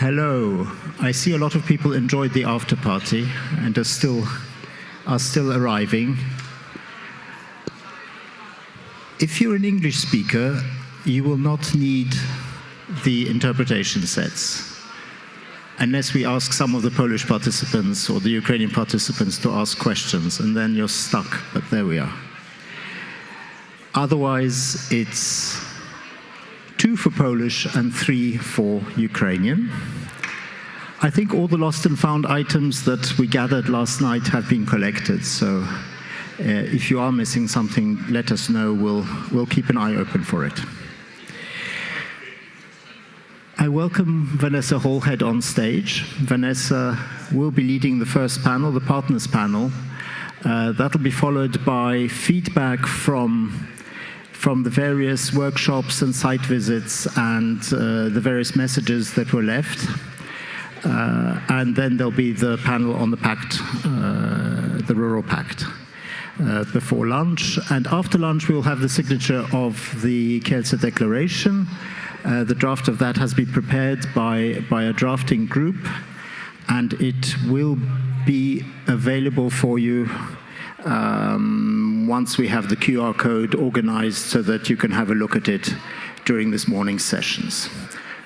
Hello. I see a lot of people enjoyed the after party and are still arriving. If you're an English speaker, you will not need the interpretation sets, unless we ask some of the Polish participants or the Ukrainian participants to ask questions, and then you're stuck, but there we are. Otherwise, it's 2 for Polish and 3 for Ukrainian. I think all the lost and found items that we gathered last night have been collected, so if you are missing something, let us know. We'll keep an eye open for it. I welcome Vanessa Hallhead on stage. Vanessa will be leading the first panel, the Partners panel. That'll be followed by feedback from the various workshops and site visits and the various messages that were left. And then there'll be the panel on the pact, the Rural Pact, before lunch. And after lunch, we'll have the signature of the Kielce Declaration. The draft of that has been prepared by a drafting group, and it will be available for you once we have the QR code organized so that you can have a look at it during this morning's sessions.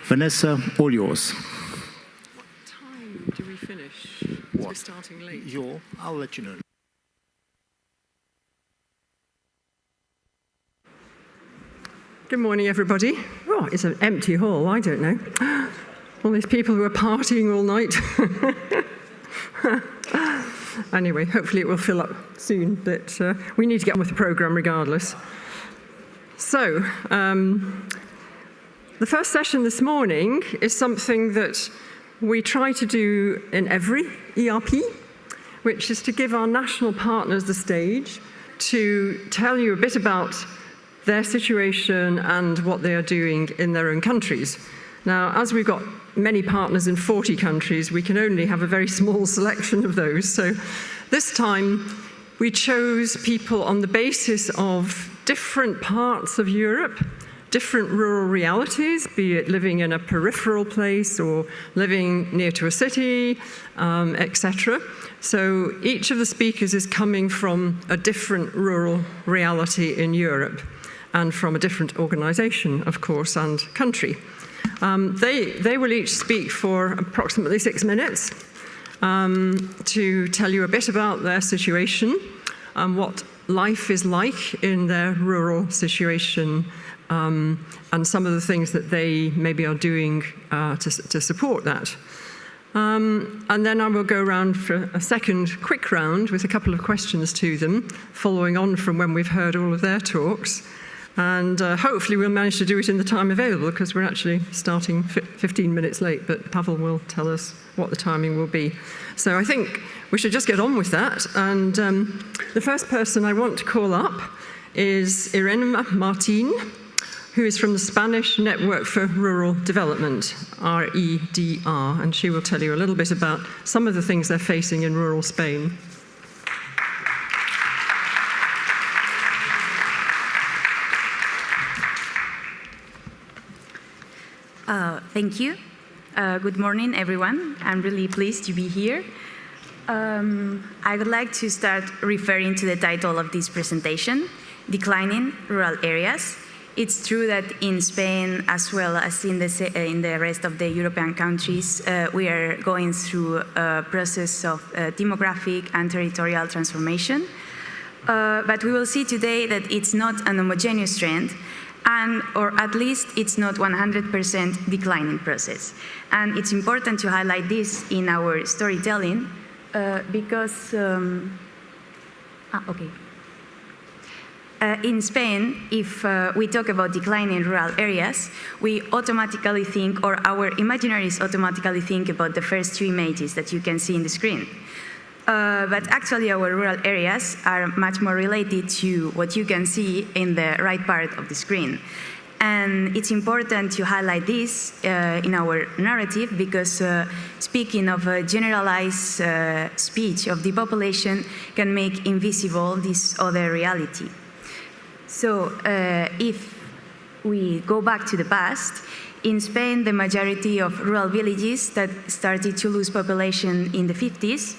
Vanessa, all yours. What time do we finish? We're starting late. I'll let you know. Good morning, everybody. Oh, it's an empty hall, I don't know. All these people who are partying all night. Anyway, hopefully it will fill up soon, but we need to get on with the programme regardless. So, the first session this morning is something that we try to do in every ERP, which is to give our national partners the stage to tell you a bit about their situation and what they are doing in their own countries. Now, as we've got many partners in 40 countries, we can only have a very small selection of those. So this time, we chose people on the basis of different parts of Europe, different rural realities, be it living in a peripheral place or living near to a city, etc. So each of the speakers is coming from a different rural reality in Europe, and from a different organization, of course, and country. They will each speak for approximately 6 minutes to tell you a bit about their situation and what life is like in their rural situation, and some of the things that they maybe are doing to support that. And then I will go around for a second quick round with a couple of questions to them, following on from when we've heard all of their talks. And hopefully we'll manage to do it in the time available, because we're actually starting 15 minutes late, but Pavel will tell us what the timing will be. So I think we should just get on with that. And the first person I want to call up is Irene Martin, who is from the Spanish Network for Rural Development, REDR, and she will tell you a little bit about some of the things they're facing in rural Spain. Thank you. Good morning, everyone. I'm really pleased to be here. I would like to start referring to the title of this presentation, Declining Rural Areas. It's true that in Spain, as well as in the rest of the European countries, we are going through a process of demographic and territorial transformation. But we will see today that it's not an homogeneous trend, or at least it's not 100% declining process. And it's important to highlight this in our storytelling because, in Spain, if we talk about declining rural areas, we automatically think, or our imaginaries automatically think about the first 2 images that you can see in the screen. But actually our rural areas are much more related to what you can see in the right part of the screen. And it's important to highlight this in our narrative because speaking of a generalized speech of the population can make invisible this other reality. So if we go back to the past, in Spain, the majority of rural villages that started to lose population in the 50s,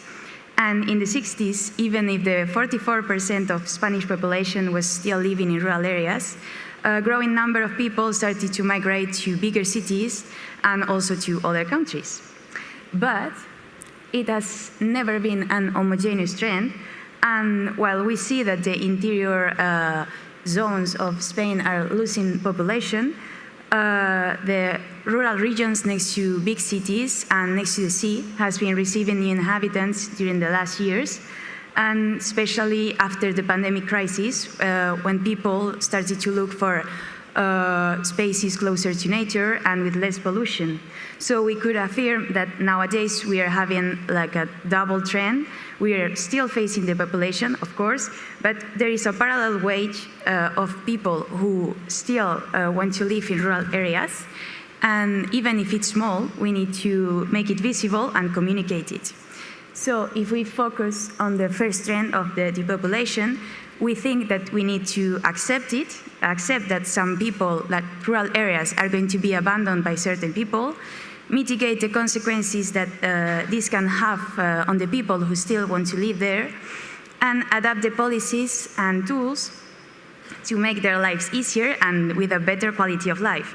and in the 60s, even if the 44% of Spanish population was still living in rural areas, a growing number of people started to migrate to bigger cities and also to other countries. But it has never been an homogeneous trend, and while we see that the interior zones of Spain are losing population, the rural regions next to big cities and next to the sea has been receiving new inhabitants during the last years, and especially after the pandemic crisis, when people started to look for spaces closer to nature and with less pollution. So we could affirm that nowadays we are having like a double trend. We are still facing the population, of course, but there is a parallel wave of people who still want to live in rural areas. And even if it's small, we need to make it visible and communicate it. So if we focus on the first trend of the depopulation, we think that we need to accept it, accept that some people, that rural areas are going to be abandoned by certain people, mitigate the consequences that this can have on the people who still want to live there, and adapt the policies and tools to make their lives easier and with a better quality of life.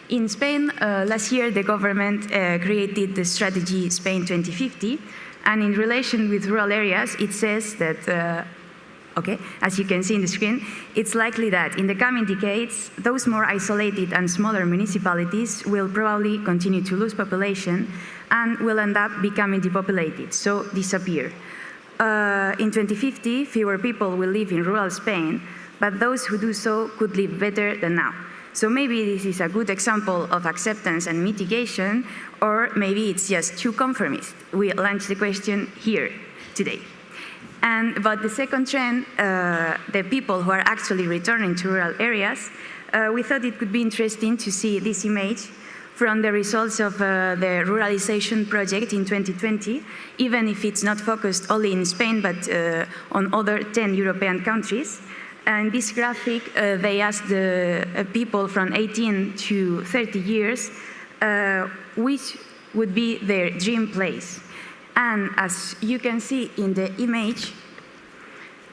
In Spain, last year the government created the strategy Spain 2050, and in relation with rural areas, it says that okay, as you can see in the screen, it's likely that in the coming decades, those more isolated and smaller municipalities will probably continue to lose population and will end up becoming depopulated, so disappear. In 2050, fewer people will live in rural Spain, but those who do so could live better than now. So maybe this is a good example of acceptance and mitigation, or maybe it's just too conformist. We launched the question here today. And about the second trend, the people who are actually returning to rural areas, we thought it could be interesting to see this image from the results of the ruralization project in 2020, even if it's not focused only in Spain, but on other 10 European countries. And this graphic, they asked the people from 18 to 30 years which would be their dream place. And as you can see in the image,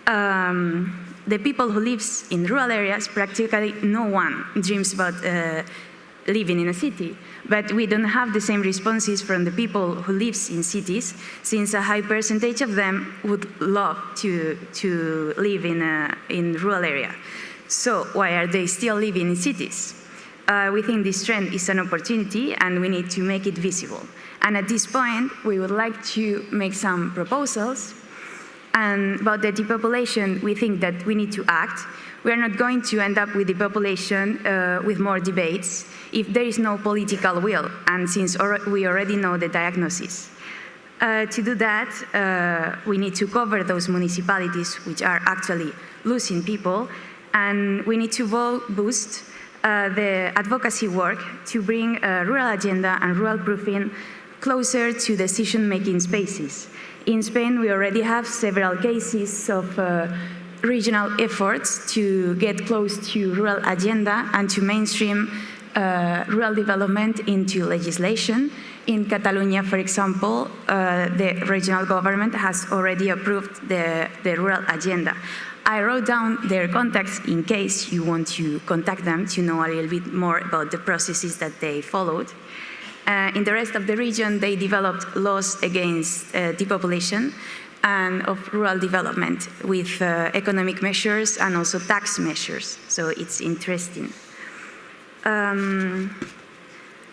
the people who live in rural areas, practically no one dreams about living in a city. But we don't have the same responses from the people who live in cities, since a high percentage of them would love to live in rural area. So why are they still living in cities? We think this trend is an opportunity and we need to make it visible. And at this point, we would like to make some proposals. And about the depopulation, we think that we need to act. We are not going to end up with depopulation with more debates if there is no political will, and since we already know the diagnosis. To do that, we need to cover those municipalities which are actually losing people, and we need to boost the advocacy work to bring a rural agenda and rural proofing closer to decision-making spaces. In Spain, we already have several cases of regional efforts to get close to rural agenda and to mainstream rural development into legislation. In Catalonia, for example, the regional government has already approved the rural agenda. I wrote down their contacts in case you want to contact them to know a little bit more about the processes that they followed. In the rest of the region, they developed laws against depopulation and of rural development with economic measures and also tax measures. So it's interesting.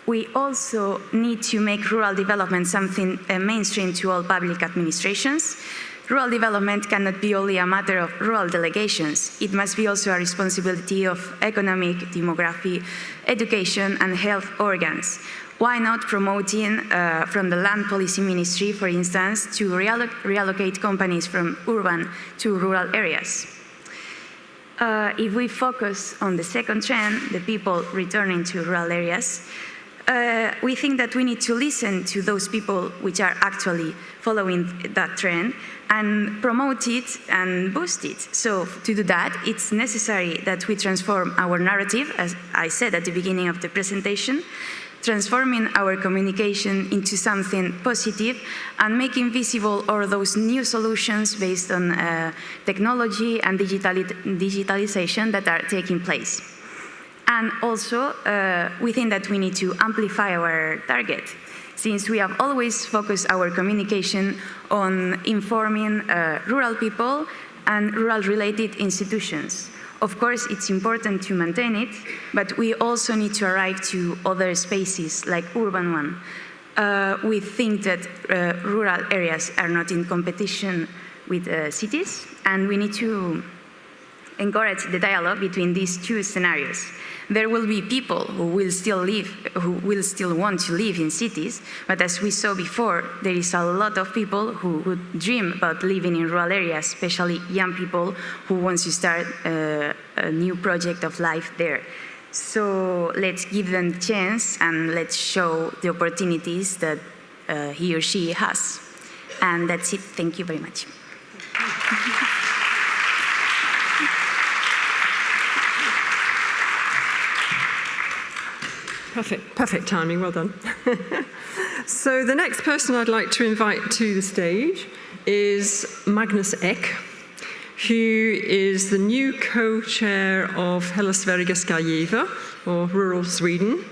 We also need to make rural development something mainstream to all public administrations. Rural development cannot be only a matter of rural delegations. It must be also a responsibility of economic, demography, education, and health organs. Why not promoting from the Land Policy Ministry, for instance, to reallocate companies from urban to rural areas? If we focus on the second trend, the people returning to rural areas, we think that we need to listen to those people which are actually following that trend and promote it and boost it. So to do that, it's necessary that we transform our narrative, as I said at the beginning of the presentation, transforming our communication into something positive and making visible all those new solutions based on technology and digitalization that are taking place. And also, we think that we need to amplify our target, since we have always focused our communication on informing rural people and rural-related institutions. Of course, it's important to maintain it, but we also need to arrive to other spaces like urban one. We think that rural areas are not in competition with cities, and we need to encourage the dialogue between these two scenarios. There will be people who will still want to live in cities, but as we saw before, there is a lot of people who would dream about living in rural areas, especially young people who want to start a new project of life there. So let's give them the chance and let's show the opportunities that he or she has. And that's it. Thank you very much. Perfect timing, well done. So the next person I'd like to invite to the stage is Magnus Ek, who is the new co-chair of Hela Sverige ska leva, or Rural Sweden.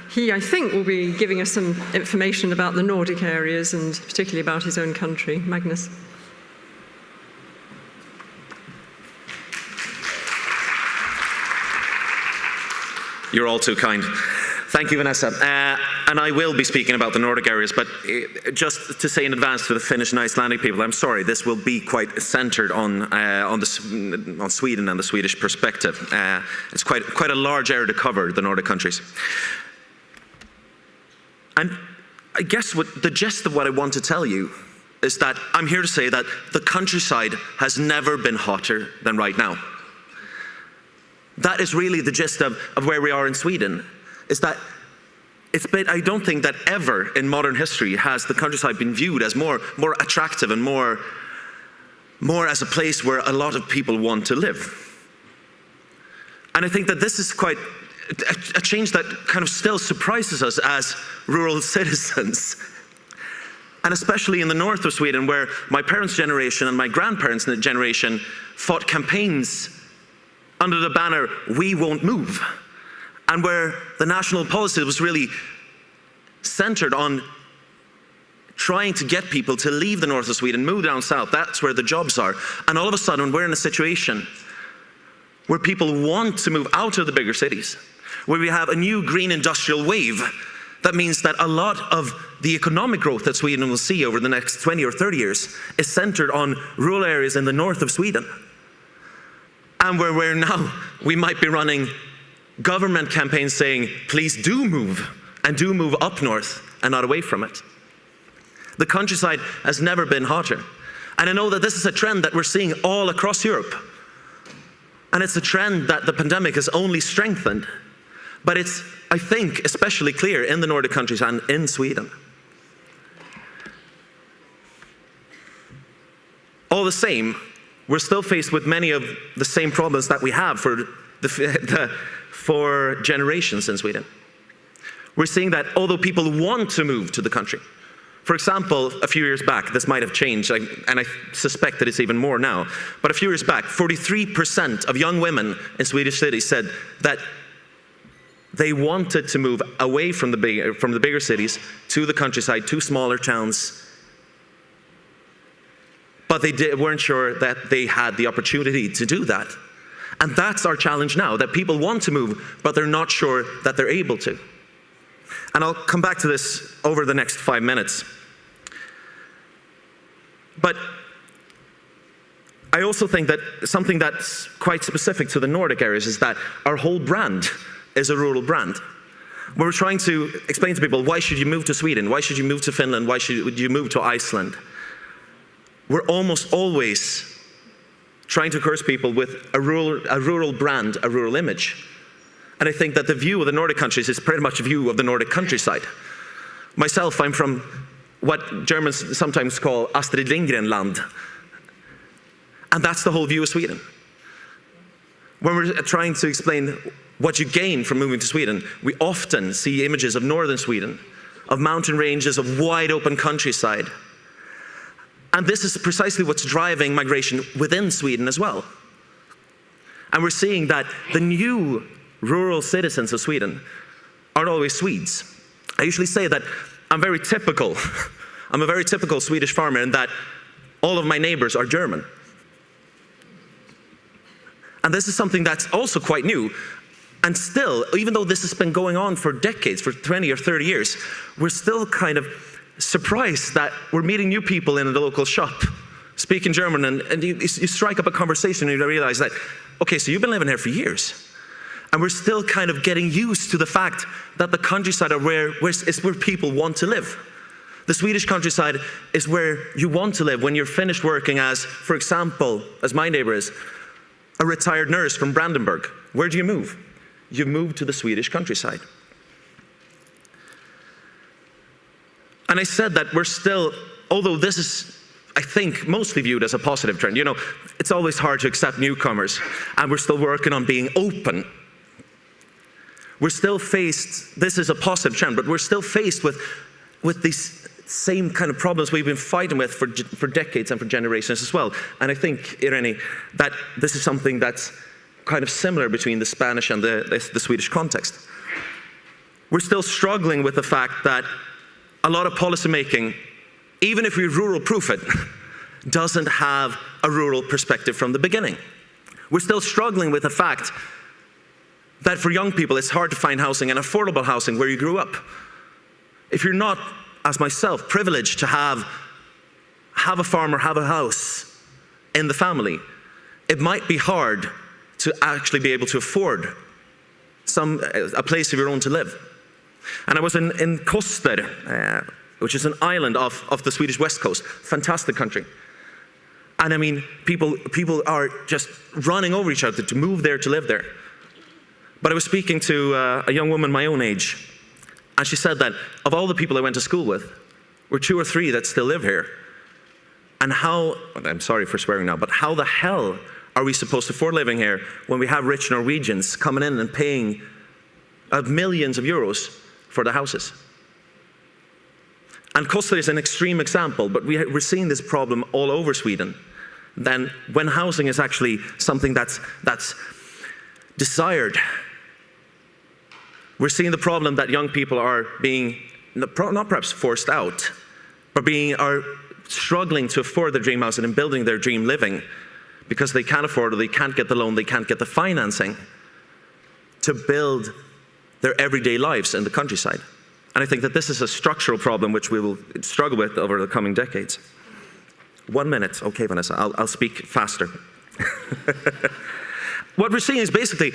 He, I think, will be giving us some information about the Nordic areas and particularly about his own country. Magnus. You're all too kind. Thank you, Vanessa. And I will be speaking about the Nordic areas, but just to say in advance to the Finnish and Icelandic people, I'm sorry, this will be quite centered on Sweden and the Swedish perspective. It's quite a large area to cover, the Nordic countries. And I guess the gist of what I want to tell you is that I'm here to say that the countryside has never been hotter than right now. That is really the gist of where we are in Sweden, is that I don't think that ever in modern history has the countryside been viewed as more attractive and more as a place where a lot of people want to live. And I think that this is quite a change that kind of still surprises us as rural citizens. And especially in the north of Sweden, where my parents' generation and my grandparents' generation fought campaigns under the banner, "We won't move," and where the national policy was really centered on trying to get people to leave the north of Sweden, move down south. That's where the jobs are. And all of a sudden, we're in a situation where people want to move out of the bigger cities, where we have a new green industrial wave. That means that a lot of the economic growth that Sweden will see over the next 20 or 30 years is centered on rural areas in the north of Sweden. And where now we might be running government campaigns saying, please do move, and do move up north and not away from it. The countryside has never been hotter. And I know that this is a trend that we're seeing all across Europe. And it's a trend that the pandemic has only strengthened. But it's, I think, especially clear in the Nordic countries and in Sweden. All the same, we're still faced with many of the same problems that we have for generations in Sweden. We're seeing that although people want to move to the country, for example, a few years back, this might have changed, and I suspect that it's even more now, but a few years back, 43% of young women in Swedish cities said that they wanted to move away from the bigger cities to the countryside, to smaller towns, but they weren't sure that they had the opportunity to do that. And that's our challenge now, that people want to move, but they're not sure that they're able to. And I'll come back to this over the next 5 minutes. But I also think that something that's quite specific to the Nordic areas is that our whole brand is a rural brand. We're trying to explain to people, why should you move to Sweden? Why should you move to Finland? Why should you move to Iceland? We're almost always trying to encourage people with a rural brand, a rural image. And I think that the view of the Nordic countries is pretty much a view of the Nordic countryside. Myself, I'm from what Germans sometimes call Astrid Lindgren land. And that's the whole view of Sweden. When we're trying to explain what you gain from moving to Sweden, we often see images of northern Sweden, of mountain ranges, of wide open countryside. And this is precisely what's driving migration within Sweden as well. And we're seeing that the new rural citizens of Sweden aren't always Swedes. I usually say that I'm very typical. I'm a very typical Swedish farmer in that all of my neighbors are German. And this is something that's also quite new. And still, even though this has been going on for decades, for 20 or 30 years, we're still kind of surprised that we're meeting new people in the local shop, speaking German, and you strike up a conversation and you realize that, okay, so you've been living here for years. And we're still kind of getting used to the fact that the countryside is where people want to live. The Swedish countryside is where you want to live when you're finished working as, for example, as my neighbor is, a retired nurse from Brandenburg. Where do you move? You move to the Swedish countryside. And I said that we're still, although this is, I think, mostly viewed as a positive trend. You know, it's always hard to accept newcomers, and we're still working on being open. We're still faced, this is a positive trend, but we're still faced with these same kind of problems we've been fighting with for decades and for generations as well. And I think, Irene, that this is something that's kind of similar between the Spanish and the Swedish context. We're still struggling with the fact that a lot of policy making, even if we rural-proof it, doesn't have a rural perspective from the beginning. We're still struggling with the fact that for young people it's hard to find housing and affordable housing where you grew up. If you're not, as myself, privileged to have a farm or have a house in the family, it might be hard to actually be able to afford a place of your own to live. And I was in Koster, which is an island off the Swedish west coast, fantastic country. And I mean, people are just running over each other to move there, to live there. But I was speaking to a young woman my own age, and she said that of all the people I went to school with, we're 2 or 3 that still live here. And how, I'm sorry for swearing now, but how the hell are we supposed to afford living here when we have rich Norwegians coming in and paying millions of euros for the houses? And Koster is an extreme example, but we're seeing this problem all over Sweden. Then when housing is actually something that's desired, we're seeing the problem that young people are being, not perhaps forced out, but are struggling to afford their dream house and in building their dream living because they can't afford it, they can't get the loan, they can't get the financing to build their everyday lives in the countryside. And I think that this is a structural problem which we will struggle with over the coming decades. 1 minute, okay, Vanessa, I'll speak faster. What we're seeing is basically,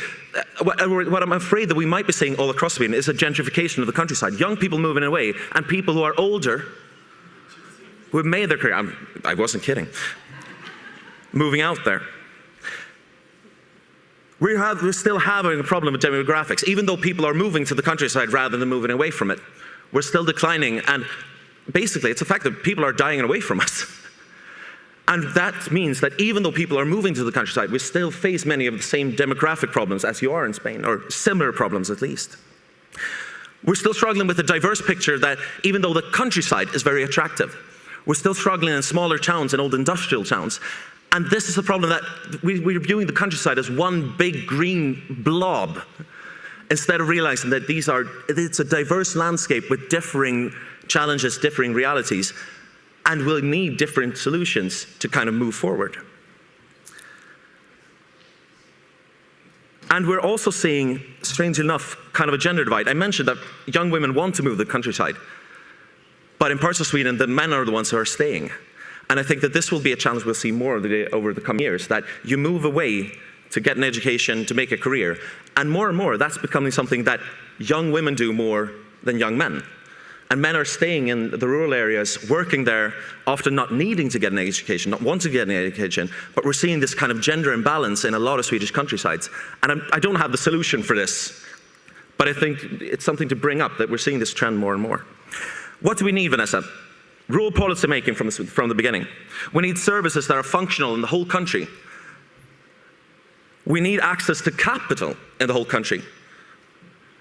what I'm afraid that we might be seeing all across Sweden is a gentrification of the countryside. Young people moving away, and people who are older, who have made their career, I wasn't kidding, moving out there. We're still having a problem with demographics. Even though people are moving to the countryside rather than moving away from it, we're still declining, and basically it's a fact that people are dying away from us. And that means that even though people are moving to the countryside, we still face many of the same demographic problems as you are in Spain, or similar problems at least. We're still struggling with a diverse picture that even though the countryside is very attractive, we're still struggling in smaller towns and old industrial towns. And this is a problem that we're viewing the countryside as one big green blob, instead of realizing that it's a diverse landscape with differing challenges, differing realities, and we'll need different solutions to kind of move forward. And we're also seeing, strangely enough, kind of a gender divide. I mentioned that young women want to move to the countryside, but in parts of Sweden, the men are the ones who are staying. And I think that this will be a challenge we'll see more over the coming years, that you move away to get an education, to make a career. And more, that's becoming something that young women do more than young men. And men are staying in the rural areas, working there, often not needing to get an education, not wanting to get an education, but we're seeing this kind of gender imbalance in a lot of Swedish countrysides. And I don't have the solution for this, but I think it's something to bring up that we're seeing this trend more and more. What do we need, Vanessa? Rural policy making from the beginning. We need services that are functional in the whole country. We need access to capital in the whole country.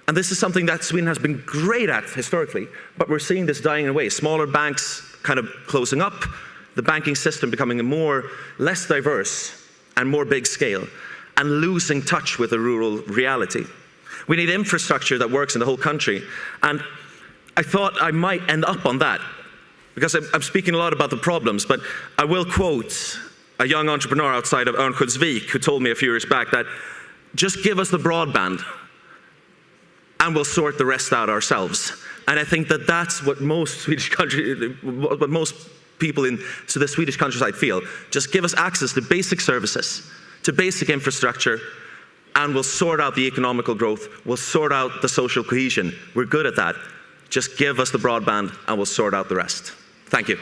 And this is something that Sweden has been great at historically, but we're seeing this dying away. Smaller banks kind of closing up, the banking system becoming less diverse and more big scale, and losing touch with the rural reality. We need infrastructure that works in the whole country. And I thought I might end up on that, because I'm speaking a lot about the problems, but I will quote a young entrepreneur outside of Örnsköldsvik who told me a few years back that just give us the broadband and we'll sort the rest out ourselves. And I think that that's what most people in the Swedish countryside feel. Just give us access to basic services, to basic infrastructure, and we'll sort out the economical growth, we'll sort out the social cohesion. We're good at that. Just give us the broadband and we'll sort out the rest. Thank you.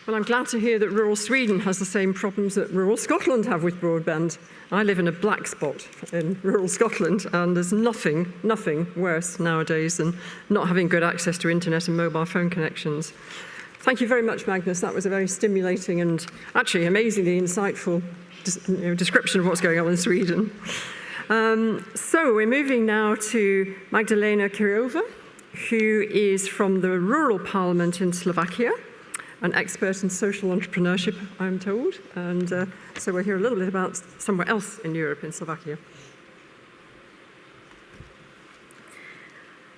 Well, I'm glad to hear that rural Sweden has the same problems that rural Scotland have with broadband. I live in a black spot in rural Scotland, and there's nothing worse nowadays than not having good access to internet and mobile phone connections. Thank you very much, Magnus. That was a very stimulating and actually amazingly insightful description of what's going on in Sweden. So we're moving now to Magdalena Kirova, who is from the Rural Parliament in Slovakia, an expert in social entrepreneurship, I'm told. And so we'll hear a little bit about somewhere else in Europe, in Slovakia.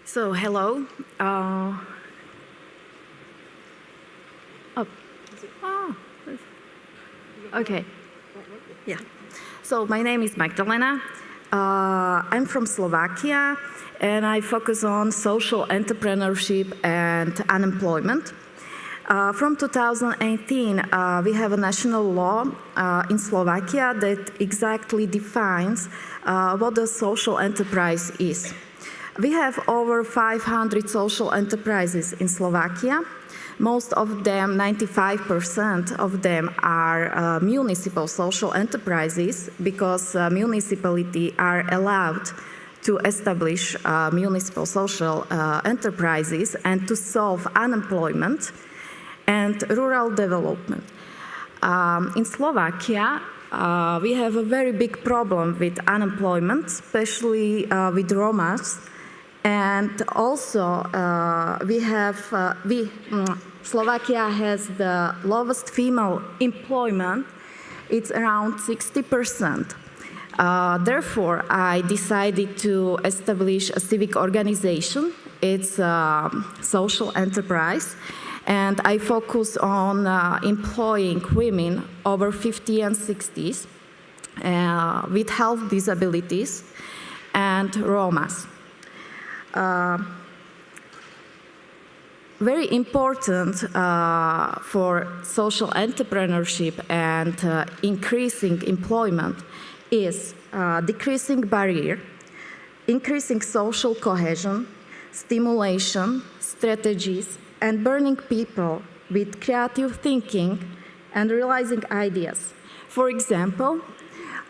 So, hello. Okay. Yeah. So, my name is Magdalena. I'm from Slovakia, and I focus on social entrepreneurship and unemployment. From 2018, we have a national law in Slovakia that exactly defines what a social enterprise is. We have over 500 social enterprises in Slovakia. Most of them, 95% of them, are municipal social enterprises, because municipalities are allowed to establish municipal social enterprises and to solve unemployment and rural development. In Slovakia, we have a very big problem with unemployment, especially with Romas. And also, Slovakia has the lowest female employment. It's around 60%. Therefore, I decided to establish a civic organization. It's a social enterprise. And I focus on employing women over 50 and 60s with health disabilities and Romas. Very important for social entrepreneurship and increasing employment is decreasing barrier, increasing social cohesion, stimulation, strategies, and burning people with creative thinking and realizing ideas. For example,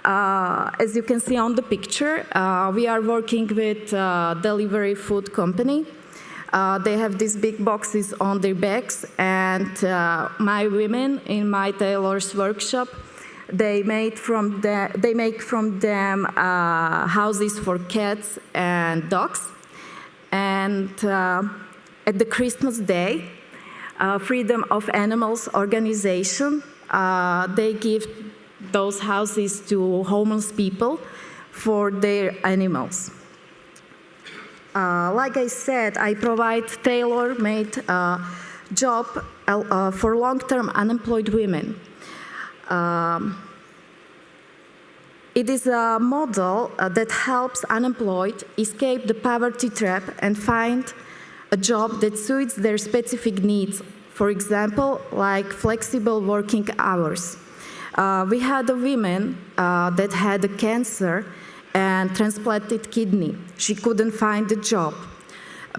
as you can see on the picture, we are working with a delivery food company. They have these big boxes on their backs, and my women in my tailor's workshop, they make from them houses for cats and dogs. And at the Christmas Day, Freedom of Animals organization, they give those houses to homeless people for their animals. Like I said, I provide tailor-made job for long-term unemployed women. It is a model that helps unemployed escape the poverty trap and find a job that suits their specific needs. For example, like flexible working hours. We had a woman that had a cancer and transplanted kidney. She couldn't find a job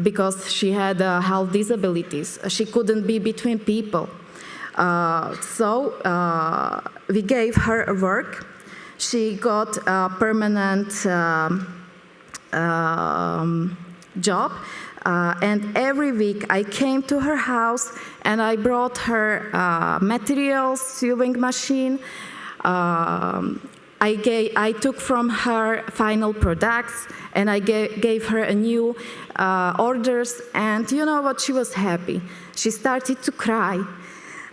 because she had health disabilities. She couldn't be between people. So we gave her a work. She got a permanent job. And every week I came to her house and I brought her materials, sewing machine. I took from her final products and I gave her a new orders, and you know what, she was happy. She started to cry.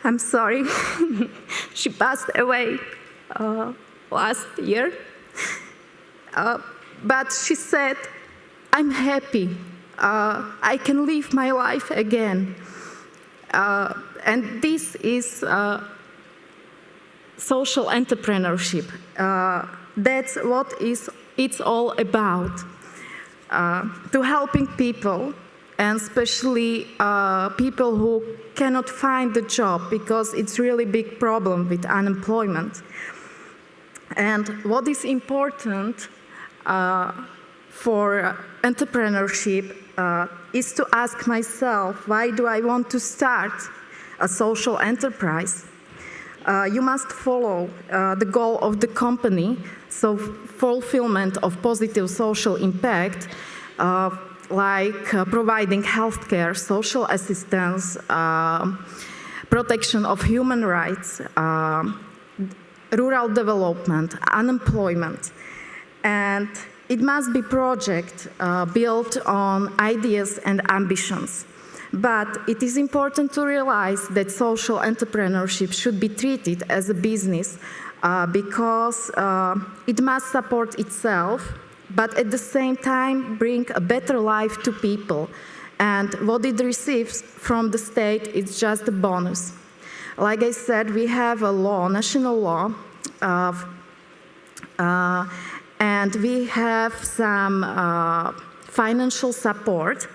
I'm sorry. She passed away last year. But she said, I'm happy. I can live my life again. And this is social entrepreneurship. That's what it's all about. To helping people, and especially people who cannot find a job, because it's really big problem with unemployment. And what is important for entrepreneurship is to ask myself, why do I want to start a social enterprise? You must follow the goal of the company, so fulfillment of positive social impact, like providing healthcare, social assistance, protection of human rights, rural development, unemployment. And it must be a project built on ideas and ambitions. But it is important to realize that social entrepreneurship should be treated as a business because it must support itself, but at the same time bring a better life to people. And what it receives from the state is just a bonus. Like I said, we have a law, national law, and we have some financial support.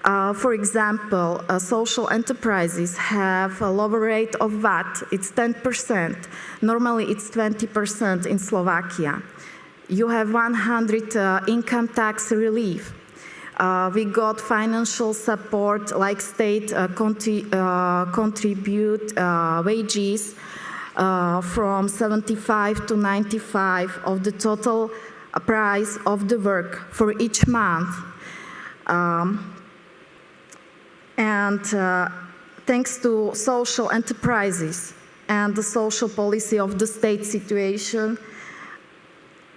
For example, social enterprises have a lower rate of VAT. It's 10%. Normally, it's 20% in Slovakia. You have 100 income tax relief. We got financial support, like state contribute wages from 75 to 95 of the total price of the work for each month. And thanks to social enterprises and the social policy of the state situation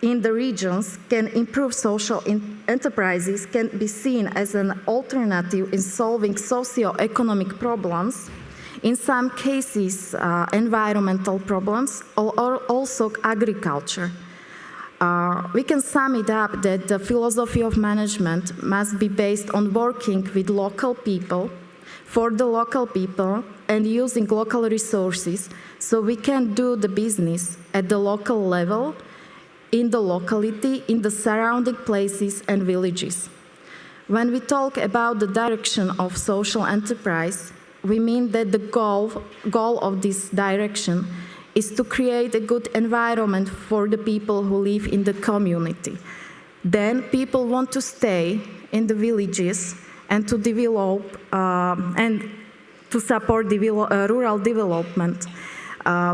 in the regions can improve social enterprises can be seen as an alternative in solving socio-economic problems, in some cases environmental problems, or also agriculture. We can sum it up that the philosophy of management must be based on working with local people, for the local people, and using local resources, so we can do the business at the local level, in the locality, in the surrounding places and villages. When we talk about the direction of social enterprise, we mean that the goal of this direction is to create a good environment for the people who live in the community. Then people want to stay in the villages and to develop and to support rural development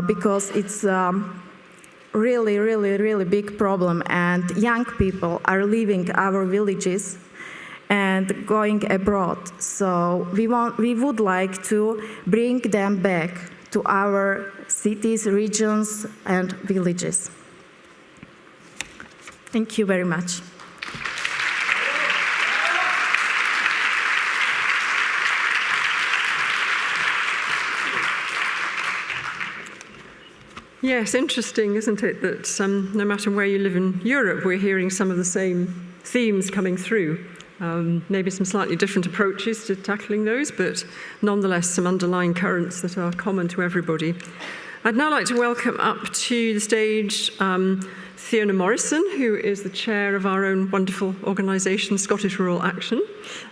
because it's really big problem, and young people are leaving our villages and going abroad. So we would like to bring them back to our cities, regions, and villages. Thank you very much. Yes, interesting, isn't it, that no matter where you live in Europe, we're hearing some of the same themes coming through. Maybe some slightly different approaches to tackling those, but nonetheless some underlying currents that are common to everybody. I'd now like to welcome up to the stage Fiona Morrison, who is the chair of our own wonderful organisation, Scottish Rural Action.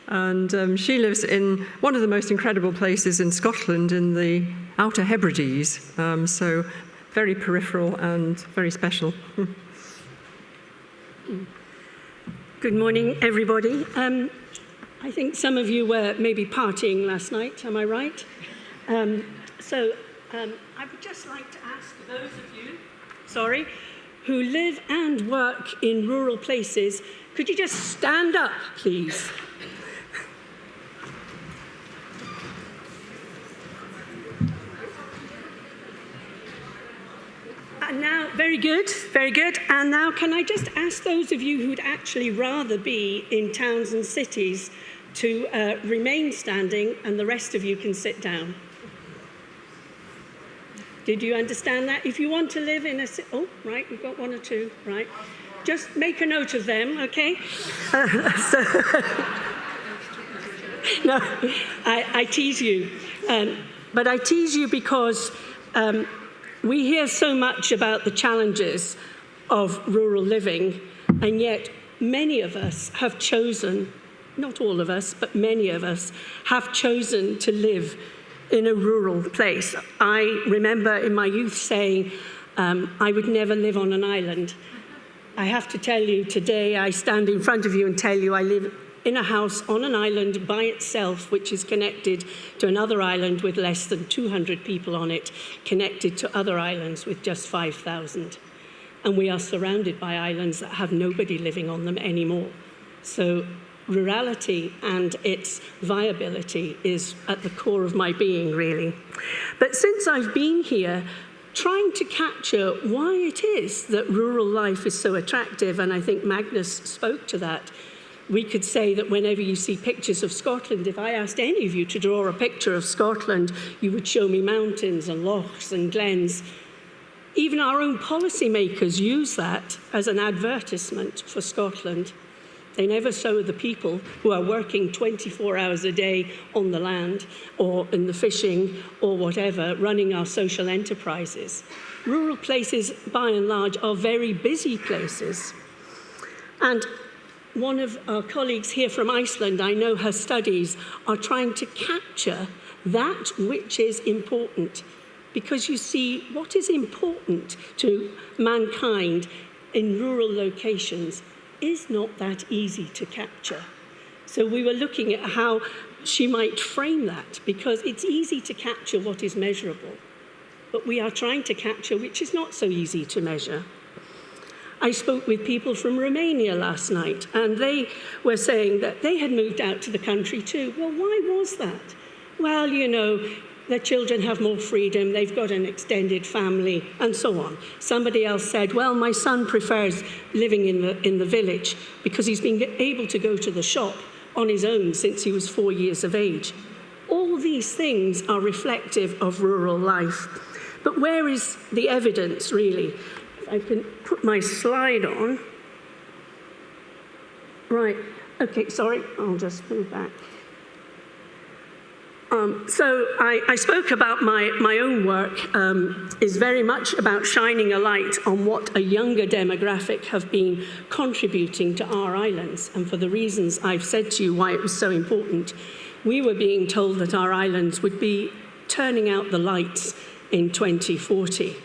And she lives in one of the most incredible places in Scotland, in the Outer Hebrides, so very peripheral and very special. Good morning, everybody. I think some of you were maybe partying last night, am I right? So I would just like to ask those of you, who live and work in rural places, could you just stand up, please? And now, very good, very good. And now can I just ask those of you who'd actually rather be in towns and cities to remain standing, and the rest of you can sit down. Did you understand that? If you want to live in a oh, right, we've got one or two, right. Just make a note of them, okay? No, I tease you. But I tease you because we hear so much about the challenges of rural living, and yet many of us have chosen, not all of us, but many of us have chosen to live in a rural place. I remember in my youth saying, I would never live on an island. I have to tell you today, I stand in front of you and tell you I live in a house on an island by itself, which is connected to another island with less than 200 people on it, connected to other islands with just 5,000. And we are surrounded by islands that have nobody living on them anymore. So rurality and its viability is at the core of my being, really. But since I've been here, trying to capture why it is that rural life is so attractive, and I think Magnus spoke to that. We could say that whenever you see pictures of Scotland, if I asked any of you to draw a picture of Scotland, you would show me mountains and lochs and glens. Even our own policymakers use that as an advertisement for Scotland. They never show the people who are working 24 hours a day on the land or in the fishing or whatever, running our social enterprises. Rural places, by and large, are very busy places. And one of our colleagues here from Iceland, I know her studies are trying to capture that which is important. Because you see, what is important to mankind in rural locations is not that easy to capture. So we were looking at how she might frame that, because it's easy to capture what is measurable, but we are trying to capture which is not so easy to measure. I spoke with people from Romania last night, and they were saying that they had moved out to the country too. Well, why was that? Well, you know, their children have more freedom, they've got an extended family, and so on. Somebody else said, well, my son prefers living in the village because he's been able to go to the shop on his own since he was 4 years of age. All these things are reflective of rural life. But where is the evidence, really? If I can put my slide on. Right, okay, sorry, I'll just move back. So I spoke about my own work is very much about shining a light on what a younger demographic have been contributing to our islands. And for the reasons I've said to you why it was so important, we were being told that our islands would be turning out the lights in 2040.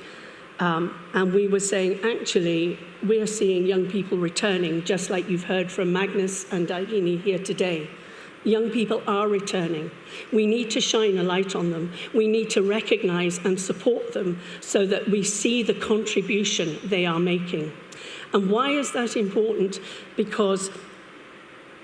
And we were saying, actually, we're seeing young people returning, just like you've heard from Magnus and Daini here today. Young people are returning. We need to shine a light on them. We need to recognize and support them so that we see the contribution they are making. And why is that important? Because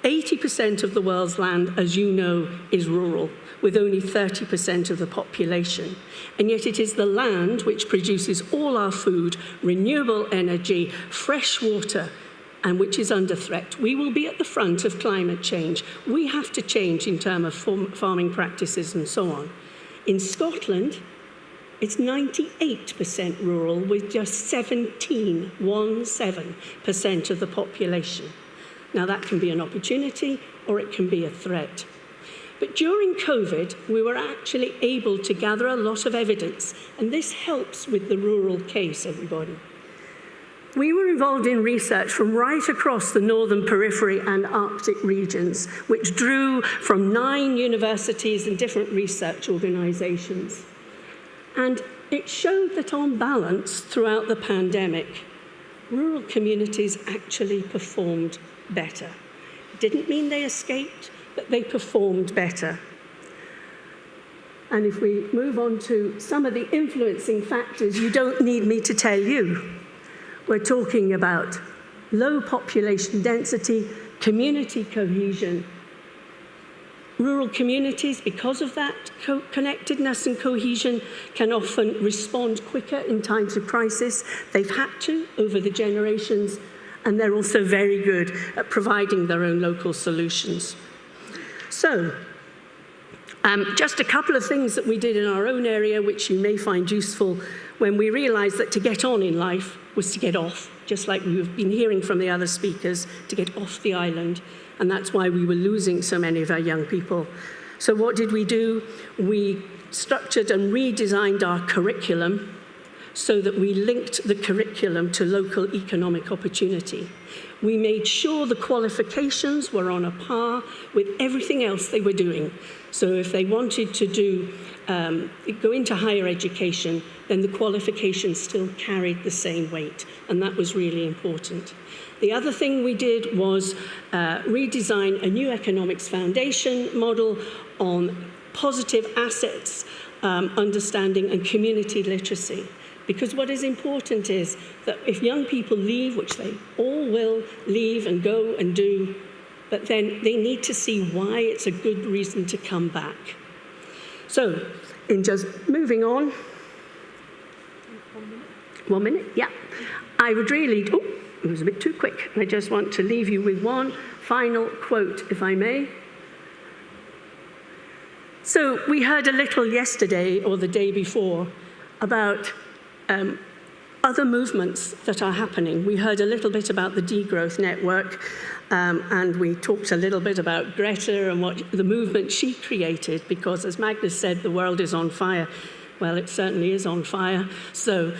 80% of the world's land, as you know, is rural, with only 30% of the population. And yet it is the land which produces all our food, renewable energy, fresh water, and which is under threat. We will be at the front of climate change. We have to change in terms of farming practices and so on. In Scotland, it's 98% rural with just 17% of the population. Now that can be an opportunity or it can be a threat. But during COVID, we were actually able to gather a lot of evidence, and this helps with the rural case, everybody. We were involved in research from right across the northern periphery and Arctic regions, which drew from 9 universities and different research organizations. And it showed that on balance throughout the pandemic, rural communities actually performed better. It didn't mean they escaped, but they performed better. And if we move on to some of the influencing factors, you don't need me to tell you. We're talking about low population density, community cohesion. Rural communities, because of that connectedness and cohesion, can often respond quicker in times of crisis. They've had to over the generations, and they're also very good at providing their own local solutions. So, just a couple of things that we did in our own area, which you may find useful when we realized that to get on in life was to get off, just like we've been hearing from the other speakers, to get off the island. And that's why we were losing so many of our young people. So what did we do? We structured and redesigned our curriculum so that we linked the curriculum to local economic opportunity. We made sure the qualifications were on a par with everything else they were doing. So if they wanted to go into higher education, then the qualifications still carried the same weight, and that was really important. The other thing we did was redesign a new economics foundation model on positive assets, understanding, and community literacy. Because what is important is that if young people leave, which they all will leave and go and do, but then they need to see why it's a good reason to come back. So, in just moving on, 1 minute, yeah. I would really, it was a bit too quick. I just want to leave you with one final quote, if I may. So we heard a little yesterday or the day before about other movements that are happening. We heard a little bit about the Degrowth Network, and we talked a little bit about Greta and what the movement she created, because as Magnus said, the world is on fire. Well, it certainly is on fire, so,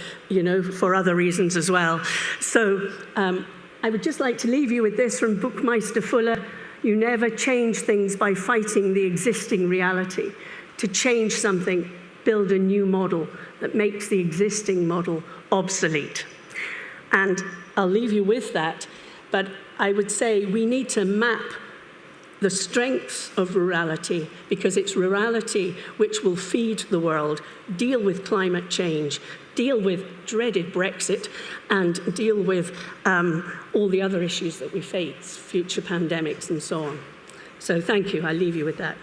for other reasons as well. So I would just like to leave you with this from Bookmeister Fuller. You never change things by fighting the existing reality. To change something, build a new model that makes the existing model obsolete. And I'll leave you with that, but I would say we need to map the strengths of rurality, because it's rurality which will feed the world, deal with climate change, deal with dreaded Brexit, and deal with all the other issues that we face, future pandemics and so on. So thank you, I leave you with that.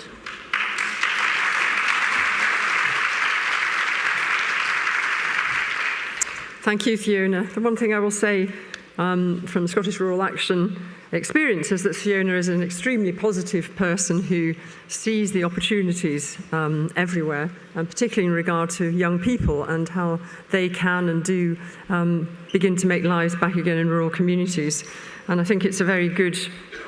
Thank you, Fiona. The one thing I will say from Scottish Rural Action experience is that Fiona is an extremely positive person who sees the opportunities everywhere, and particularly in regard to young people and how they can and do begin to make lives back again in rural communities. And I think it's a very good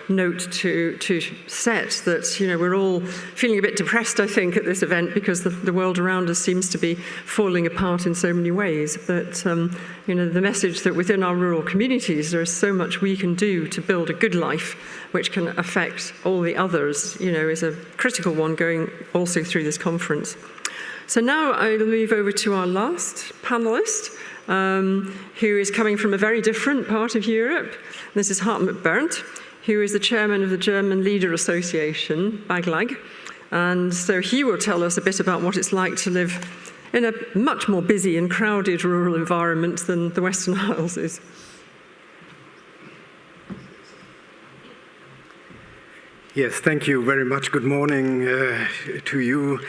note to set that, we're all feeling a bit depressed, I think, at this event because the world around us seems to be falling apart in so many ways. But, the message that within our rural communities there is so much we can do to build a good life which can affect all the others, is a critical one going also through this conference. So now I'll move over to our last panelist, who is coming from a very different part of Europe. This is Hartmut Berndt, who is the chairman of the German Leader Association, BAGLAG. And so he will tell us a bit about what it's like to live in a much more busy and crowded rural environment than the Western Isles is. Yes, thank you very much. Good morning to you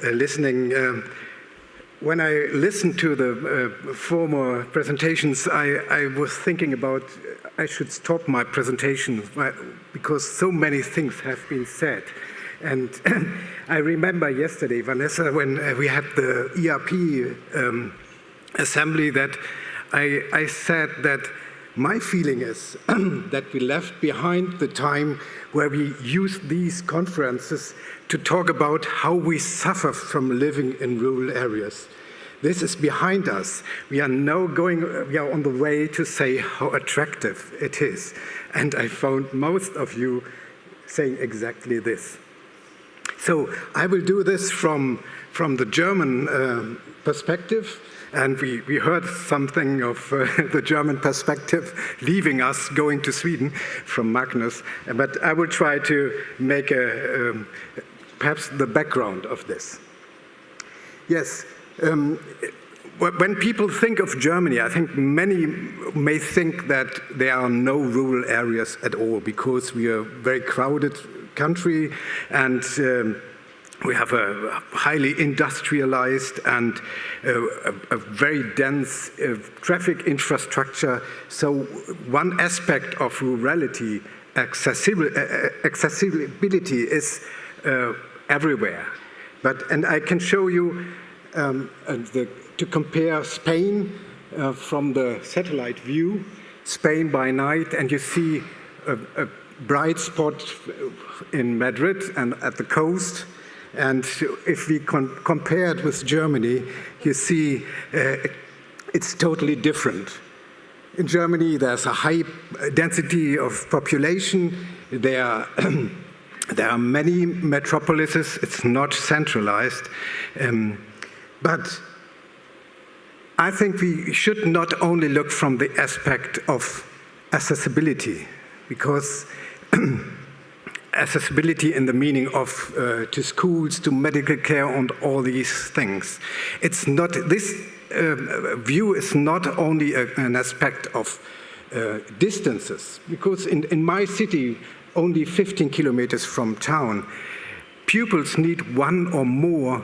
listening. When I listened to the former presentations, I was thinking about I should stop my presentation because so many things have been said. And I remember yesterday, Vanessa, when we had the ERP assembly, that I said that my feeling is that we left behind the time where we used these conferences to talk about how we suffer from living in rural areas. This is behind us. We are now we are on the way to say how attractive it is. And I found most of you saying exactly this. So I will do this from the German perspective. And we heard something of the German perspective leaving us, going to Sweden from Magnus. But I will try to make perhaps the background of this. Yes. When people think of Germany, I think many may think that there are no rural areas at all because we are a very crowded country and we have a highly industrialized and a very dense traffic infrastructure. So one aspect of rurality, accessibility is everywhere. And I can show you to compare Spain from the satellite view, Spain by night, and you see a bright spot in Madrid and at the coast. And if we compare it with Germany, you see it's totally different. In Germany, there's a high density of population. There are many metropolises. It's not centralized. But I think we should not only look from the aspect of accessibility, because accessibility in the meaning of to schools, to medical care, and all these things. It's not, this view is not only an aspect of distances, because in my city, only 15 kilometers from town, pupils need 1 or more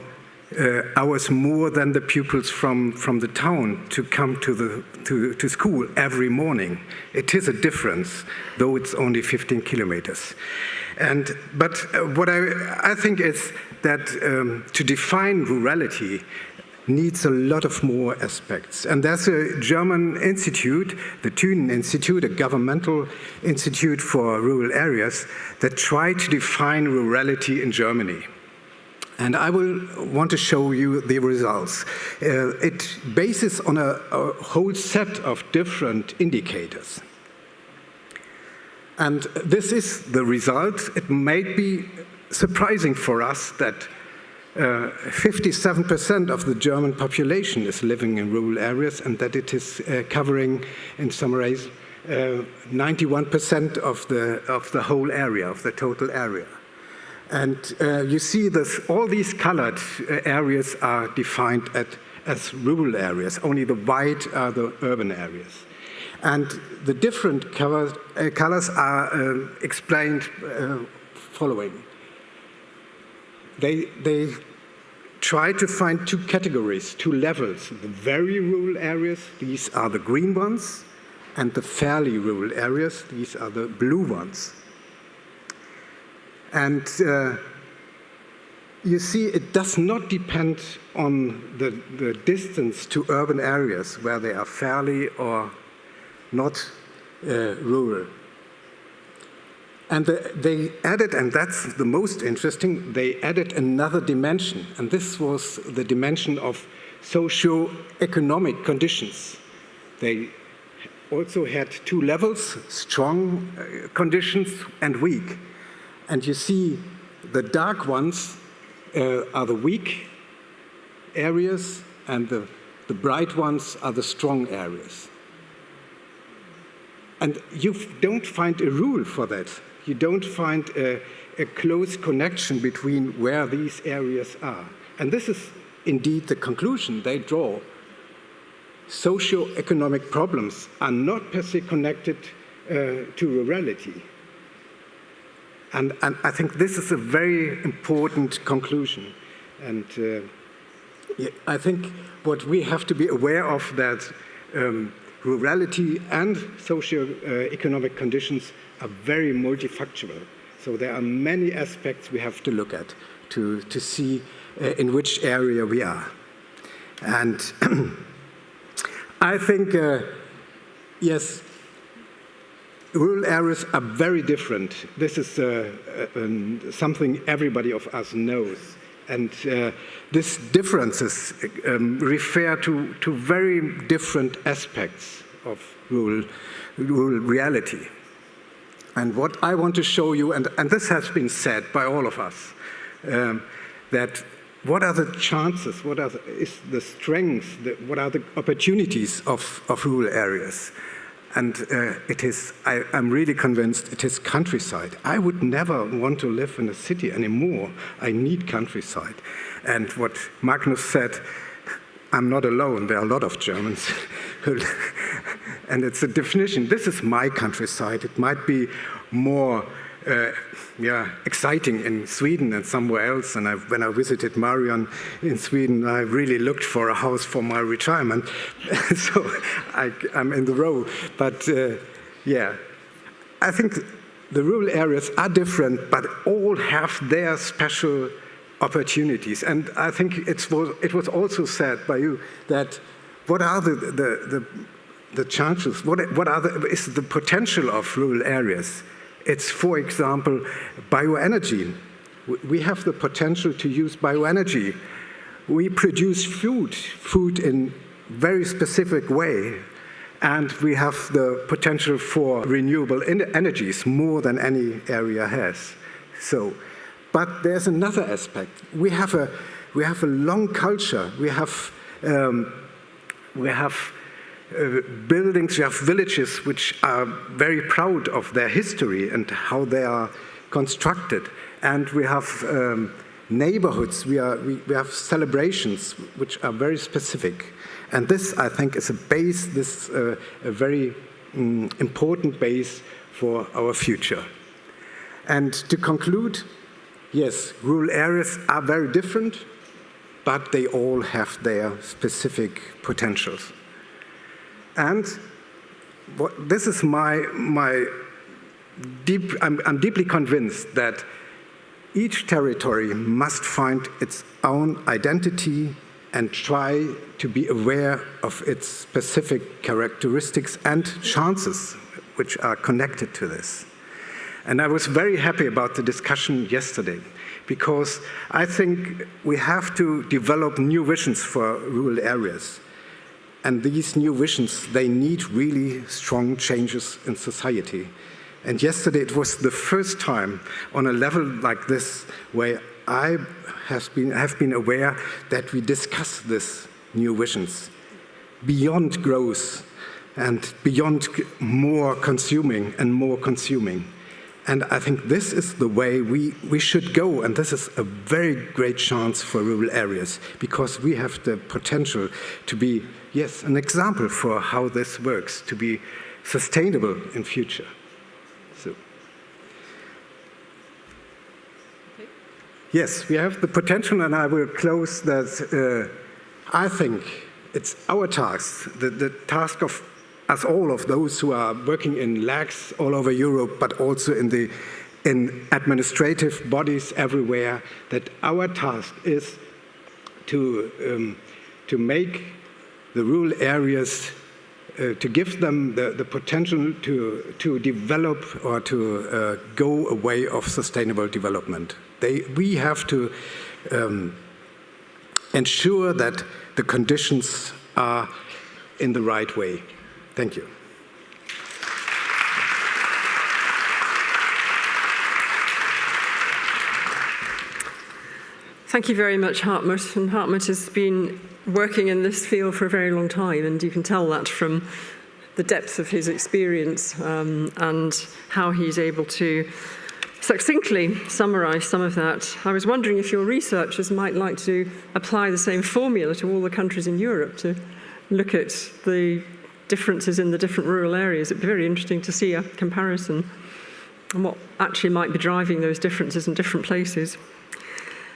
hours more than the pupils from the town to come to school every morning. It is a difference, though it's only 15 kilometers. But what I think is that to define rurality needs a lot of more aspects. And there's a German institute, the Thünen Institute, a governmental institute for rural areas, that tried to define rurality in Germany. And I will want to show you the results. It bases on a whole set of different indicators. And this is the result. It may be surprising for us that 57% of the German population is living in rural areas and that it is covering, in some ways, 91% of the whole area, of the total area. And you see this, all these colored areas are defined as rural areas. Only the white are the urban areas. And the different colors are explained following. They try to find 2 categories, 2 levels. The very rural areas, these are the green ones, and the fairly rural areas, these are the blue ones. And you see, it does not depend on the distance to urban areas where they are fairly or not rural. And they added, and that's the most interesting, they added another dimension. And this was the dimension of socio-economic conditions. They also had 2 levels, strong conditions and weak. And you see the dark ones are the weak areas, and the bright ones are the strong areas. And you don't find a rule for that. You don't find a close connection between where these areas are. And this is indeed the conclusion they draw. Socio-economic problems are not per se connected to rurality. And I think this is a very important conclusion. And I think what we have to be aware of that rurality and socio-economic conditions are very multifactorial. So there are many aspects we have to look at to see in which area we are. And I think, yes, rural areas are very different. This is something everybody of us knows. And these differences refer to very different aspects of rural reality. And what I want to show you, and this has been said by all of us, that what are the chances, what is the strengths, what are the opportunities of rural areas? And I'm really convinced it is countryside. I would never want to live in a city anymore. I need countryside. And what Magnus said, I'm not alone. There are a lot of Germans. And it's a definition. This is my countryside. It might be more exciting in Sweden and somewhere else. And when I visited Marion in Sweden, I really looked for a house for my retirement. So I'm in the row. But I think the rural areas are different, but all have their special opportunities. And I think it was also said by you that what are the chances? What is the potential of rural areas? It's, for example, bioenergy. We have the potential to use bioenergy. We produce food in very specific way, and we have the potential for renewable energies more than any area has. So, but there's another aspect. We have a long culture. We have buildings, we have villages which are very proud of their history and how they are constructed. And we have neighborhoods, we have celebrations which are very specific. And this, I think, is a base, a very important base for our future. And to conclude, yes, rural areas are very different, but they all have their specific potentials. And this is I'm deeply convinced that each territory must find its own identity and try to be aware of its specific characteristics and chances which are connected to this. And I was very happy about the discussion yesterday, because I think we have to develop new visions for rural areas. And these new visions, they need really strong changes in society. And yesterday it was the first time on a level like this where I have been aware that we discuss these new visions beyond growth and beyond more consuming and more consuming. And I think this is the way we should go, and this is a very great chance for rural areas, because we have the potential to be, yes, an example for how this works, to be sustainable in future. So, yes, we have the potential, and I will close that. I think it's our task, the task of us all, of those who are working in labs all over Europe, but also in administrative bodies everywhere, that our task is to make the rural areas, to give them the potential to develop or to go a way of sustainable development. We have to ensure that the conditions are in the right way. Thank you. Thank you very much, Hartmut. And Hartmut has been working in this field for a very long time, and you can tell that from the depth of his experience and how he's able to succinctly summarize some of that. I was wondering if your researchers might like to apply the same formula to all the countries in Europe to look at the differences in the different rural areas. It'd be very interesting to see a comparison and what actually might be driving those differences in different places.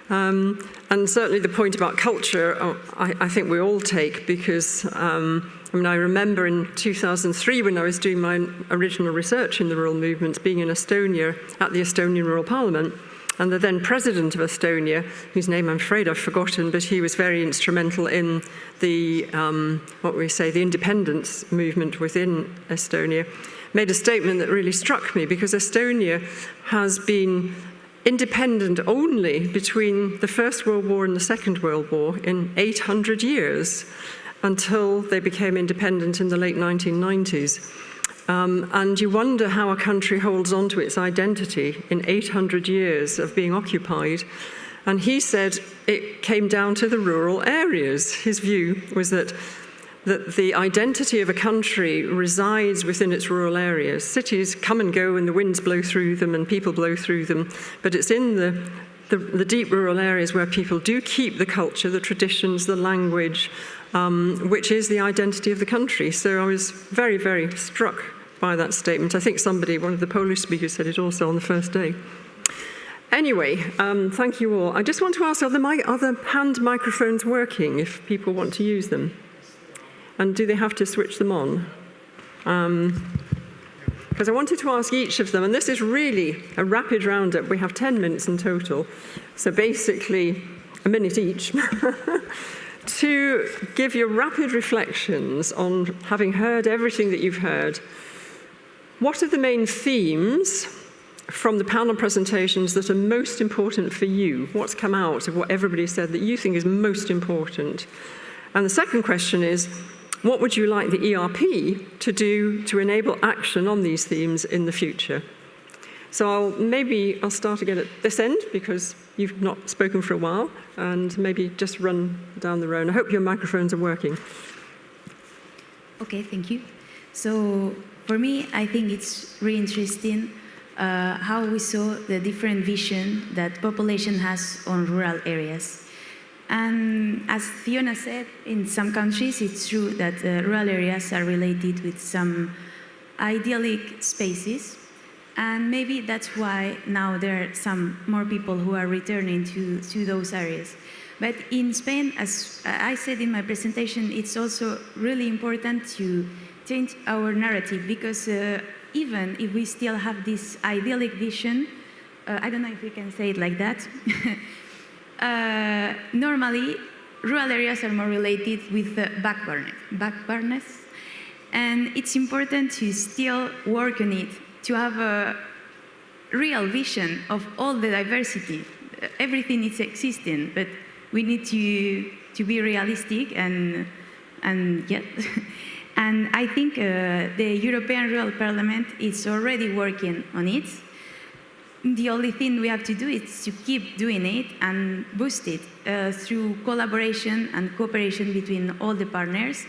And certainly the point about culture, I think we all take, because I remember in 2003 when I was doing my original research in the rural movements, being in Estonia at the Estonian Rural Parliament, and the then president of Estonia, whose name I'm afraid I've forgotten, but he was very instrumental in the, the independence movement within Estonia, made a statement that really struck me, because Estonia has been independent only between the First World War and the Second World War in 800 years, until they became independent in the late 1990s. And you wonder how a country holds on to its identity in 800 years of being occupied. And he said it came down to the rural areas. His view was that that the identity of a country resides within its rural areas. Cities come and go and the winds blow through them and people blow through them, but it's in the deep rural areas where people do keep the culture, the traditions, the language, which is the identity of the country. So I was very, very struck by that statement. I think one of the Polish speakers said it also on the first day. Anyway, thank you all. I just want to ask, are the hand microphones working if people want to use them? And do they have to switch them on? Because I wanted to ask each of them, and this is really a rapid roundup. We have 10 minutes in total, so basically a minute each, to give your rapid reflections on having heard everything that you've heard. What are the main themes from the panel presentations that are most important for you? What's come out of what everybody said that you think is most important? And the second question is, what would you like the ERP to do to enable action on these themes in the future? So I'll start again at this end, because you've not spoken for a while, and maybe just run down the row. And I hope your microphones are working. Okay, thank you. So for me, I think it's really interesting how we saw the different vision that population has on rural areas. And as Fiona said, in some countries it's true that rural areas are related with some idyllic spaces, and maybe that's why now there are some more people who are returning to those areas. But in Spain, as I said in my presentation, it's also really important to change our narrative, because even if we still have this idyllic vision, I don't know if we can say it like that, normally rural areas are more related with backburners, and it's important to still work on it, to have a real vision of all the diversity. Everything is existing, but we need to be realistic and yeah. And I think the European Rural Parliament is already working on it. The only thing we have to do is to keep doing it and boost it through collaboration and cooperation between all the partners,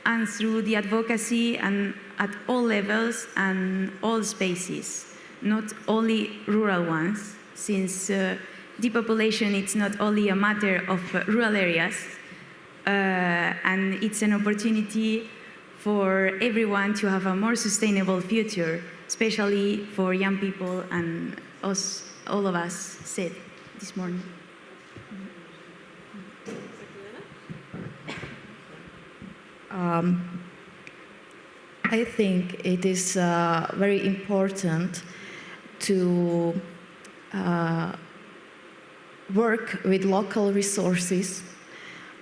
and through the advocacy and at all levels and all spaces, not only rural ones, since depopulation is not only a matter of rural areas, and it's an opportunity for everyone to have a more sustainable future, especially for young people and us, all of us said this morning. I think it is very important to work with local resources,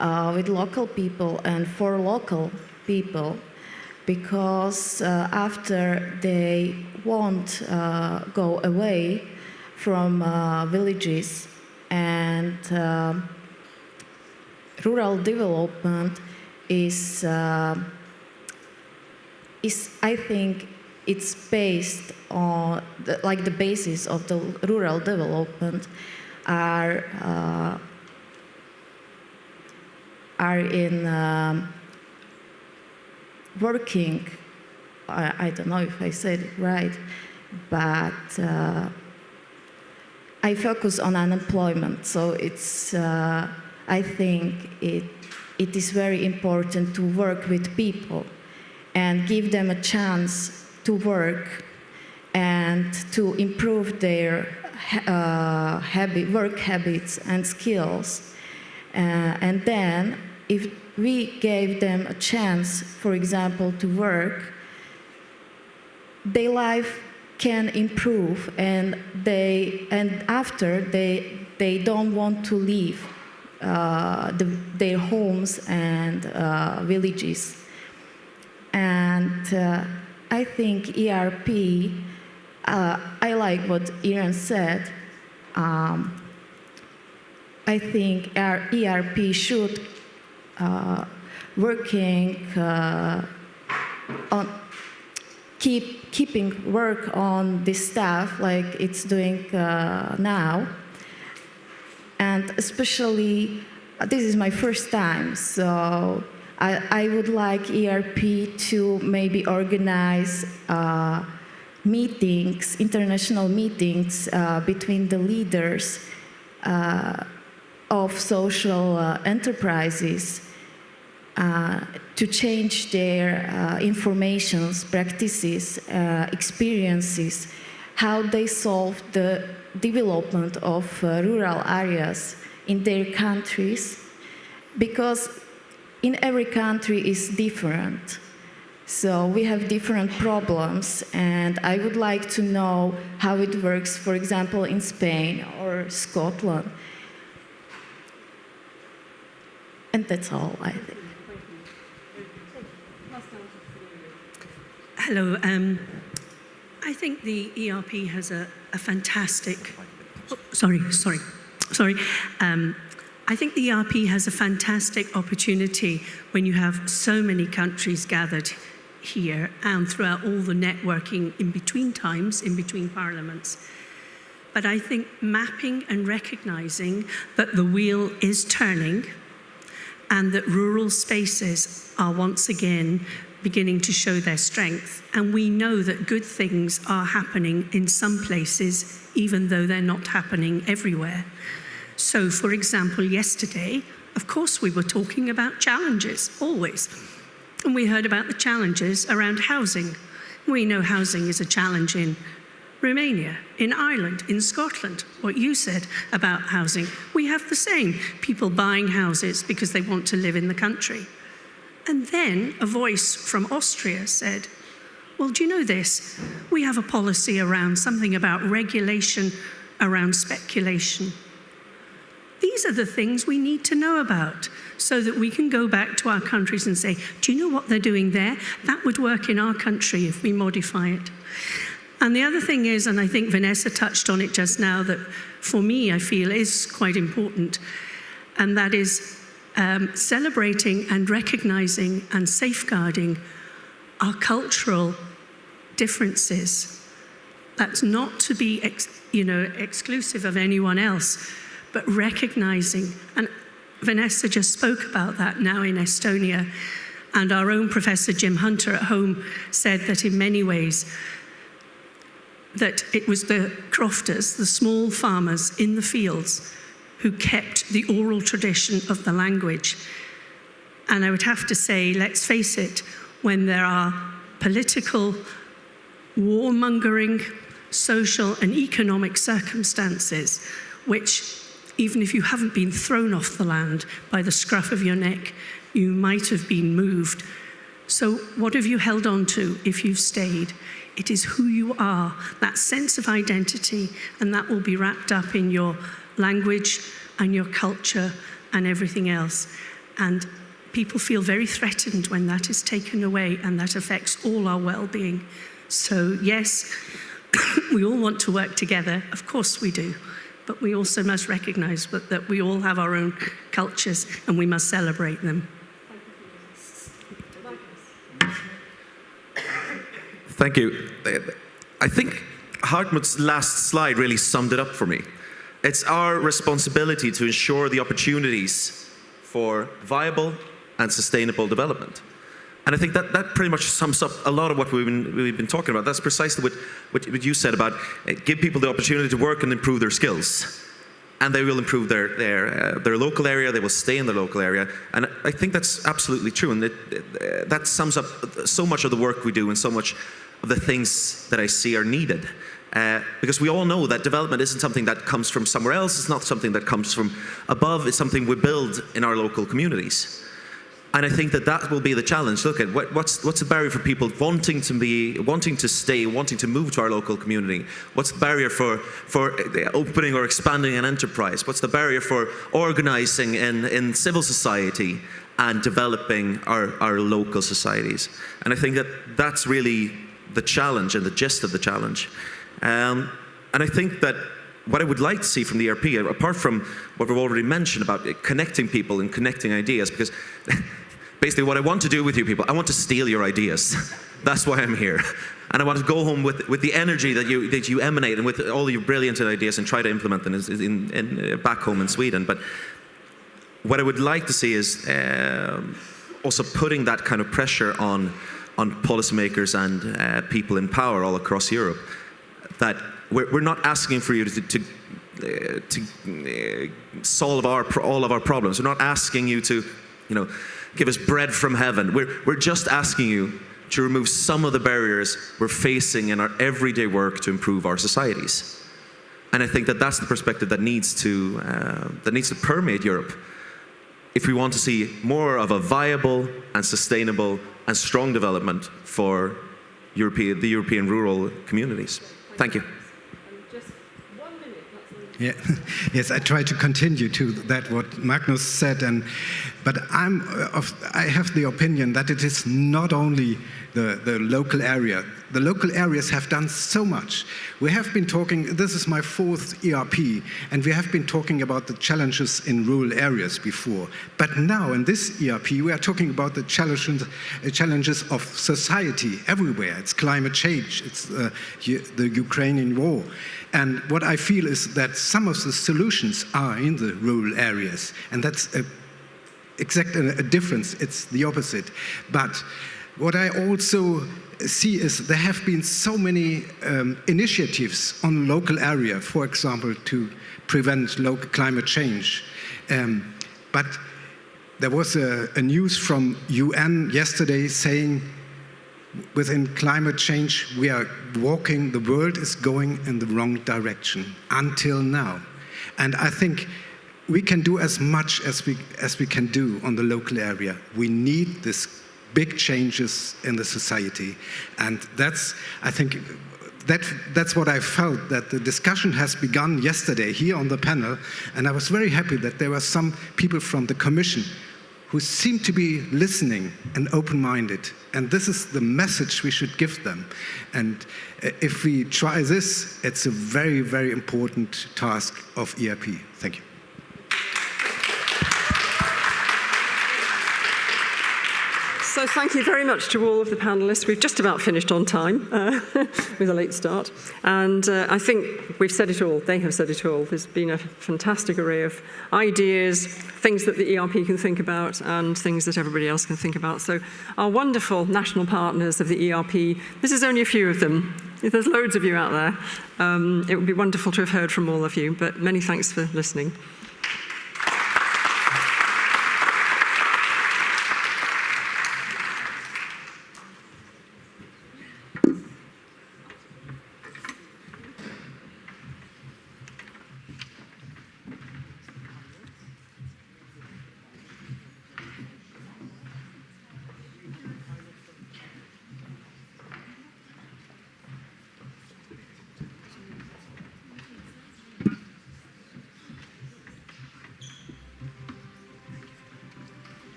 with local people and for local people, because after they won't go away from villages, and rural development is I think it's based on the basis of the rural development are in working. I don't know if I said it right, but I focus on unemployment. So it's I think it is very important to work with people and give them a chance to work and to improve their work habits and skills. And then if we gave them a chance, for example, to work, their life can improve, and after they don't want to leave their homes and villages. And I think ERP, I like what Iran said. I think our ERP should working on keeping work on this stuff like it's doing now. And especially, this is my first time, so I would like ERP to maybe organize meetings, international meetings between the leaders of social enterprises to change their informations, practices, experiences, how they solve the development of rural areas in their countries, because in every country is different. So we have different problems, and I would like to know how it works, for example, in Spain or Scotland. And that's all, I think. Hello. I think the ERP has a fantastic... Oh, sorry. I think the ERP has a fantastic opportunity when you have so many countries gathered here and throughout all the networking in between times, in between parliaments. But I think mapping and recognizing that the wheel is turning and that rural spaces are once again beginning to show their strength. And we know that good things are happening in some places, even though they're not happening everywhere. So, for example, yesterday, of course, we were talking about challenges, always. And we heard about the challenges around housing. We know housing is a challenge in Romania, in Ireland, in Scotland. What you said about housing, we have the same. People buying houses because they want to live in the country. And then a voice from Austria said, well, do you know this? We have a policy around something about regulation around speculation. These are the things we need to know about so that we can go back to our countries and say, do you know what they're doing there? That would work in our country if we modify it. And the other thing is, and I think Vanessa touched on it just now, that for me I feel is quite important, and that is celebrating and recognizing and safeguarding our cultural differences. That's not to be exclusive of anyone else, but recognizing, and Vanessa just spoke about that now in Estonia, and our own Professor Jim Hunter at home said that in many ways that it was the crofters, the small farmers in the fields, who kept the oral tradition of the language. And I would have to say, let's face it, when there are political, warmongering, social and economic circumstances, which even if you haven't been thrown off the land by the scruff of your neck, you might have been moved. So what have you held on to if you've stayed? It is who you are, that sense of identity, and that will be wrapped up in your language and your culture and everything else. And people feel very threatened when that is taken away, and that affects all our well-being. So yes, we all want to work together, of course we do. But we also must recognize that we all have our own cultures and we must celebrate them. Thank you. I think Hartmut's last slide really summed it up for me. It's our responsibility to ensure the opportunities for viable and sustainable development. And I think that pretty much sums up a lot of what we've been talking about. That's precisely what you said about give people the opportunity to work and improve their skills. And they will improve their local area, they will stay in their local area. And I think that's absolutely true. And that sums up so much of the work we do and so much of the things that I see are needed. Because we all know that development isn't something that comes from somewhere else, it's not something that comes from above, it's something we build in our local communities. And I think that will be the challenge. Look at what's the barrier for people wanting to stay, wanting to move to our local community? What's the barrier for opening or expanding an enterprise? What's the barrier for organizing in civil society and developing our local societies? And I think that's really the challenge and the gist of the challenge. And I think that what I would like to see from the ERP, apart from what we've already mentioned about connecting people and connecting ideas, because basically what I want to do with you people, I want to steal your ideas. That's why I'm here. And I want to go home with the energy that you emanate and with all your brilliant ideas and try to implement them back home in Sweden. But what I would like to see is also putting that kind of pressure on policymakers and people in power all across Europe, that we're not asking for you to solve all of our problems. We're not asking you to, give us bread from heaven. We're just asking you to remove some of the barriers we're facing in our everyday work to improve our societies. And I think that that's the perspective that needs to permeate Europe if we want to see more of a viable and sustainable and strong development for the European rural communities. Thank you. Yeah. Yes, I try to continue to that what Magnus said, but I have the opinion that it is not only the local area. The local areas have done so much. We have been talking, this is my 4th ERP, and we have been talking about the challenges in rural areas before. But now in this ERP, we are talking about the challenges of society everywhere. It's climate change, it's the Ukrainian war. And what I feel is that some of the solutions are in the rural areas, and that's exactly a difference. It's the opposite. But what I also see is there have been so many initiatives on local area, for example, to prevent local climate change. But there was a news from UN yesterday saying within climate change, the world is going in the wrong direction until now. And I think we can do as much as we can do on the local area. We need this big changes in the society. And I think that's what I felt, that the discussion has begun yesterday here on the panel. And I was very happy that there were some people from the Commission who seem to be listening and open-minded. And this is the message we should give them. And if we try this, it's a very, very important task of ERP. Thank you. So thank you very much to all of the panellists. We've just about finished on time with a late start. And I think we've said it all. They have said it all. There's been a fantastic array of ideas, things that the ERP can think about and things that everybody else can think about. So our wonderful national partners of the ERP, this is only a few of them. There's loads of you out there. It would be wonderful to have heard from all of you, but many thanks for listening.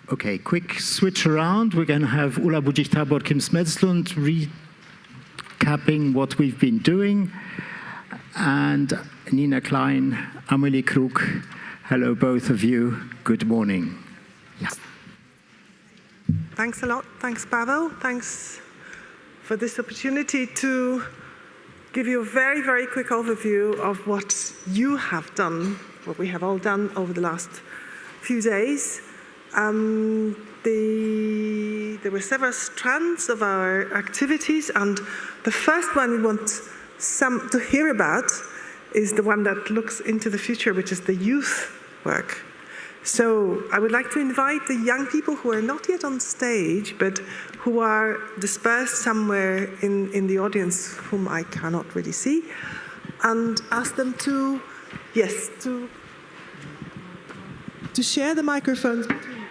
Okay, quick switch around. We're going to have Ulla Budzik-Tabor, Kim Smedslund recapping what we've been doing, and Nina Klein, Amelie Krug. Hello, both of you. Good morning. Yes. Thanks a lot. Thanks, Pavel. Thanks for this opportunity to give you a very, very quick overview of what you have done, what we have all done over the last few days. There were several strands of our activities, and the first one we want some to hear about is the one that looks into the future, which is the youth work. So I would like to invite the young people who are not yet on stage, but who are dispersed somewhere in the audience, whom I cannot really see, and ask them to share the microphones between them.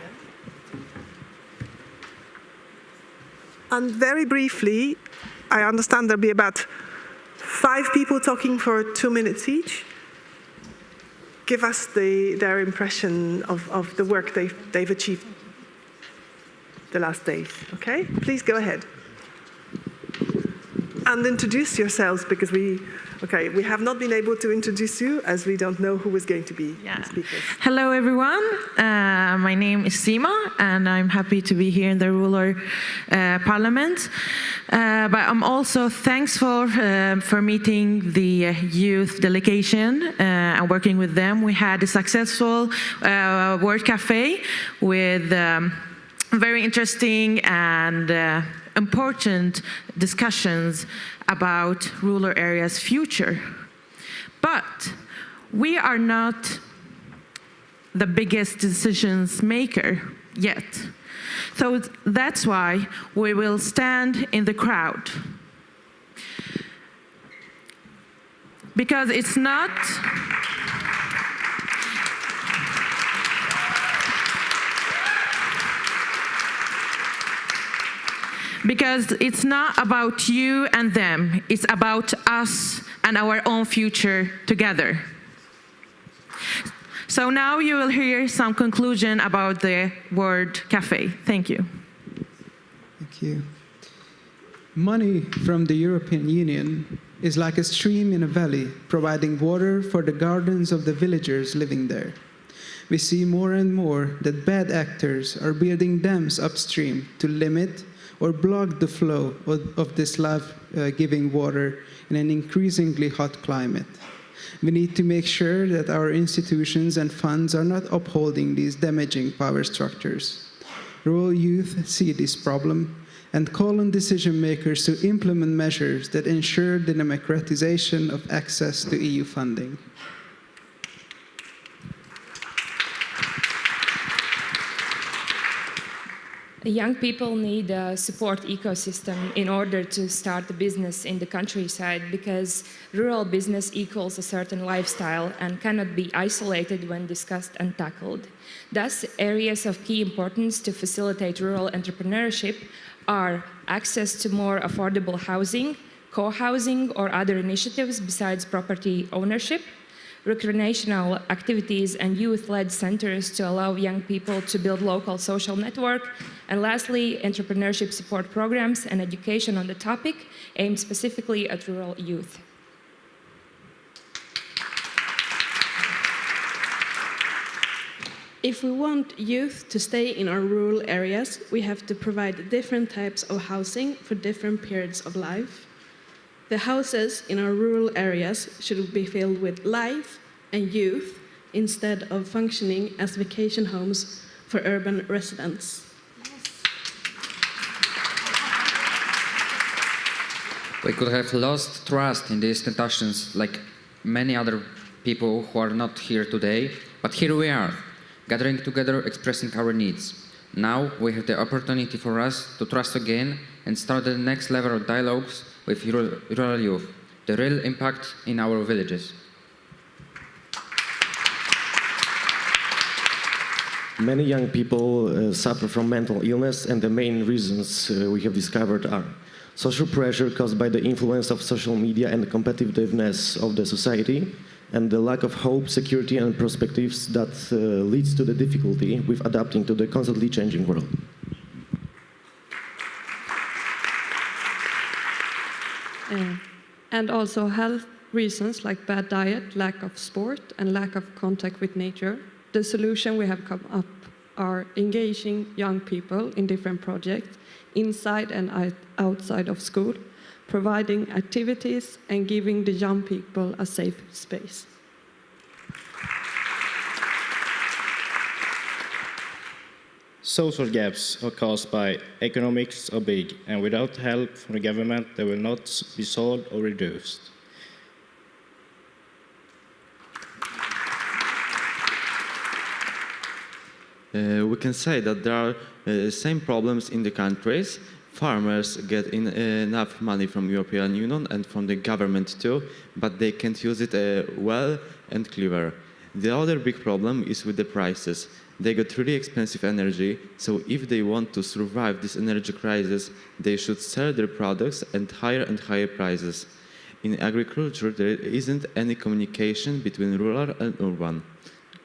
And very briefly, I understand there'll be about 5 people talking for 2 minutes each. Give us their impression of the work they've achieved the last days, okay? Please go ahead. and introduce yourselves, because we have not been able to introduce you as we don't know who is going to be the speakers. Hello, everyone. My name is Sima, and I'm happy to be here in the rural Parliament. But I'm also thankful for meeting the youth delegation and working with them. We had a successful Word Cafe with very interesting and important discussions about rural areas' future. But we are not the biggest decisions maker yet. So that's why we will stand in the crowd. Because it's not about you and them, it's about us and our own future together. So now you will hear some conclusion about the Word Cafe. Thank you. Thank you. Money from the European Union is like a stream in a valley, providing water for the gardens of the villagers living there. We see more and more that bad actors are building dams upstream to limit or block the flow of this life-giving water in an increasingly hot climate. We need to make sure that our institutions and funds are not upholding these damaging power structures. Rural youth see this problem and call on decision makers to implement measures that ensure the democratization of access to EU funding. Young people need a support ecosystem in order to start a business in the countryside, because rural business equals a certain lifestyle and cannot be isolated when discussed and tackled. Thus, areas of key importance to facilitate rural entrepreneurship are access to more affordable housing, co-housing or other initiatives besides property ownership, recreational activities and youth-led centers to allow young people to build local social network, and lastly, entrepreneurship support programs and education on the topic aimed specifically at rural youth. If we want youth to stay in our rural areas, we have to provide different types of housing for different periods of life. The houses in our rural areas should be filled with life and youth instead of functioning as vacation homes for urban residents. We could have lost trust in the institutions like many other people who are not here today, but here we are, gathering together, expressing our needs. Now we have the opportunity for us to trust again and start the next level of dialogues with rural youth, the real impact in our villages. Many young people suffer from mental illness, and the main reasons we have discovered are social pressure caused by the influence of social media and the competitiveness of the society, and the lack of hope, security and perspectives that leads to the difficulty with adapting to the constantly changing world. And also health reasons like bad diet, lack of sport, and lack of contact with nature. The solution we have come up are engaging young people in different projects inside and outside of school, providing activities and giving the young people a safe space. Social gaps are caused by economics are big, and without help from the government, they will not be solved or reduced. We can say that there are same problems in the countries. Farmers get enough money from European Union and from the government too, but they can't use it well and clever. The other big problem is with the prices. They got really expensive energy, so if they want to survive this energy crisis, they should sell their products at higher and higher prices. In agriculture, there isn't any communication between rural and urban.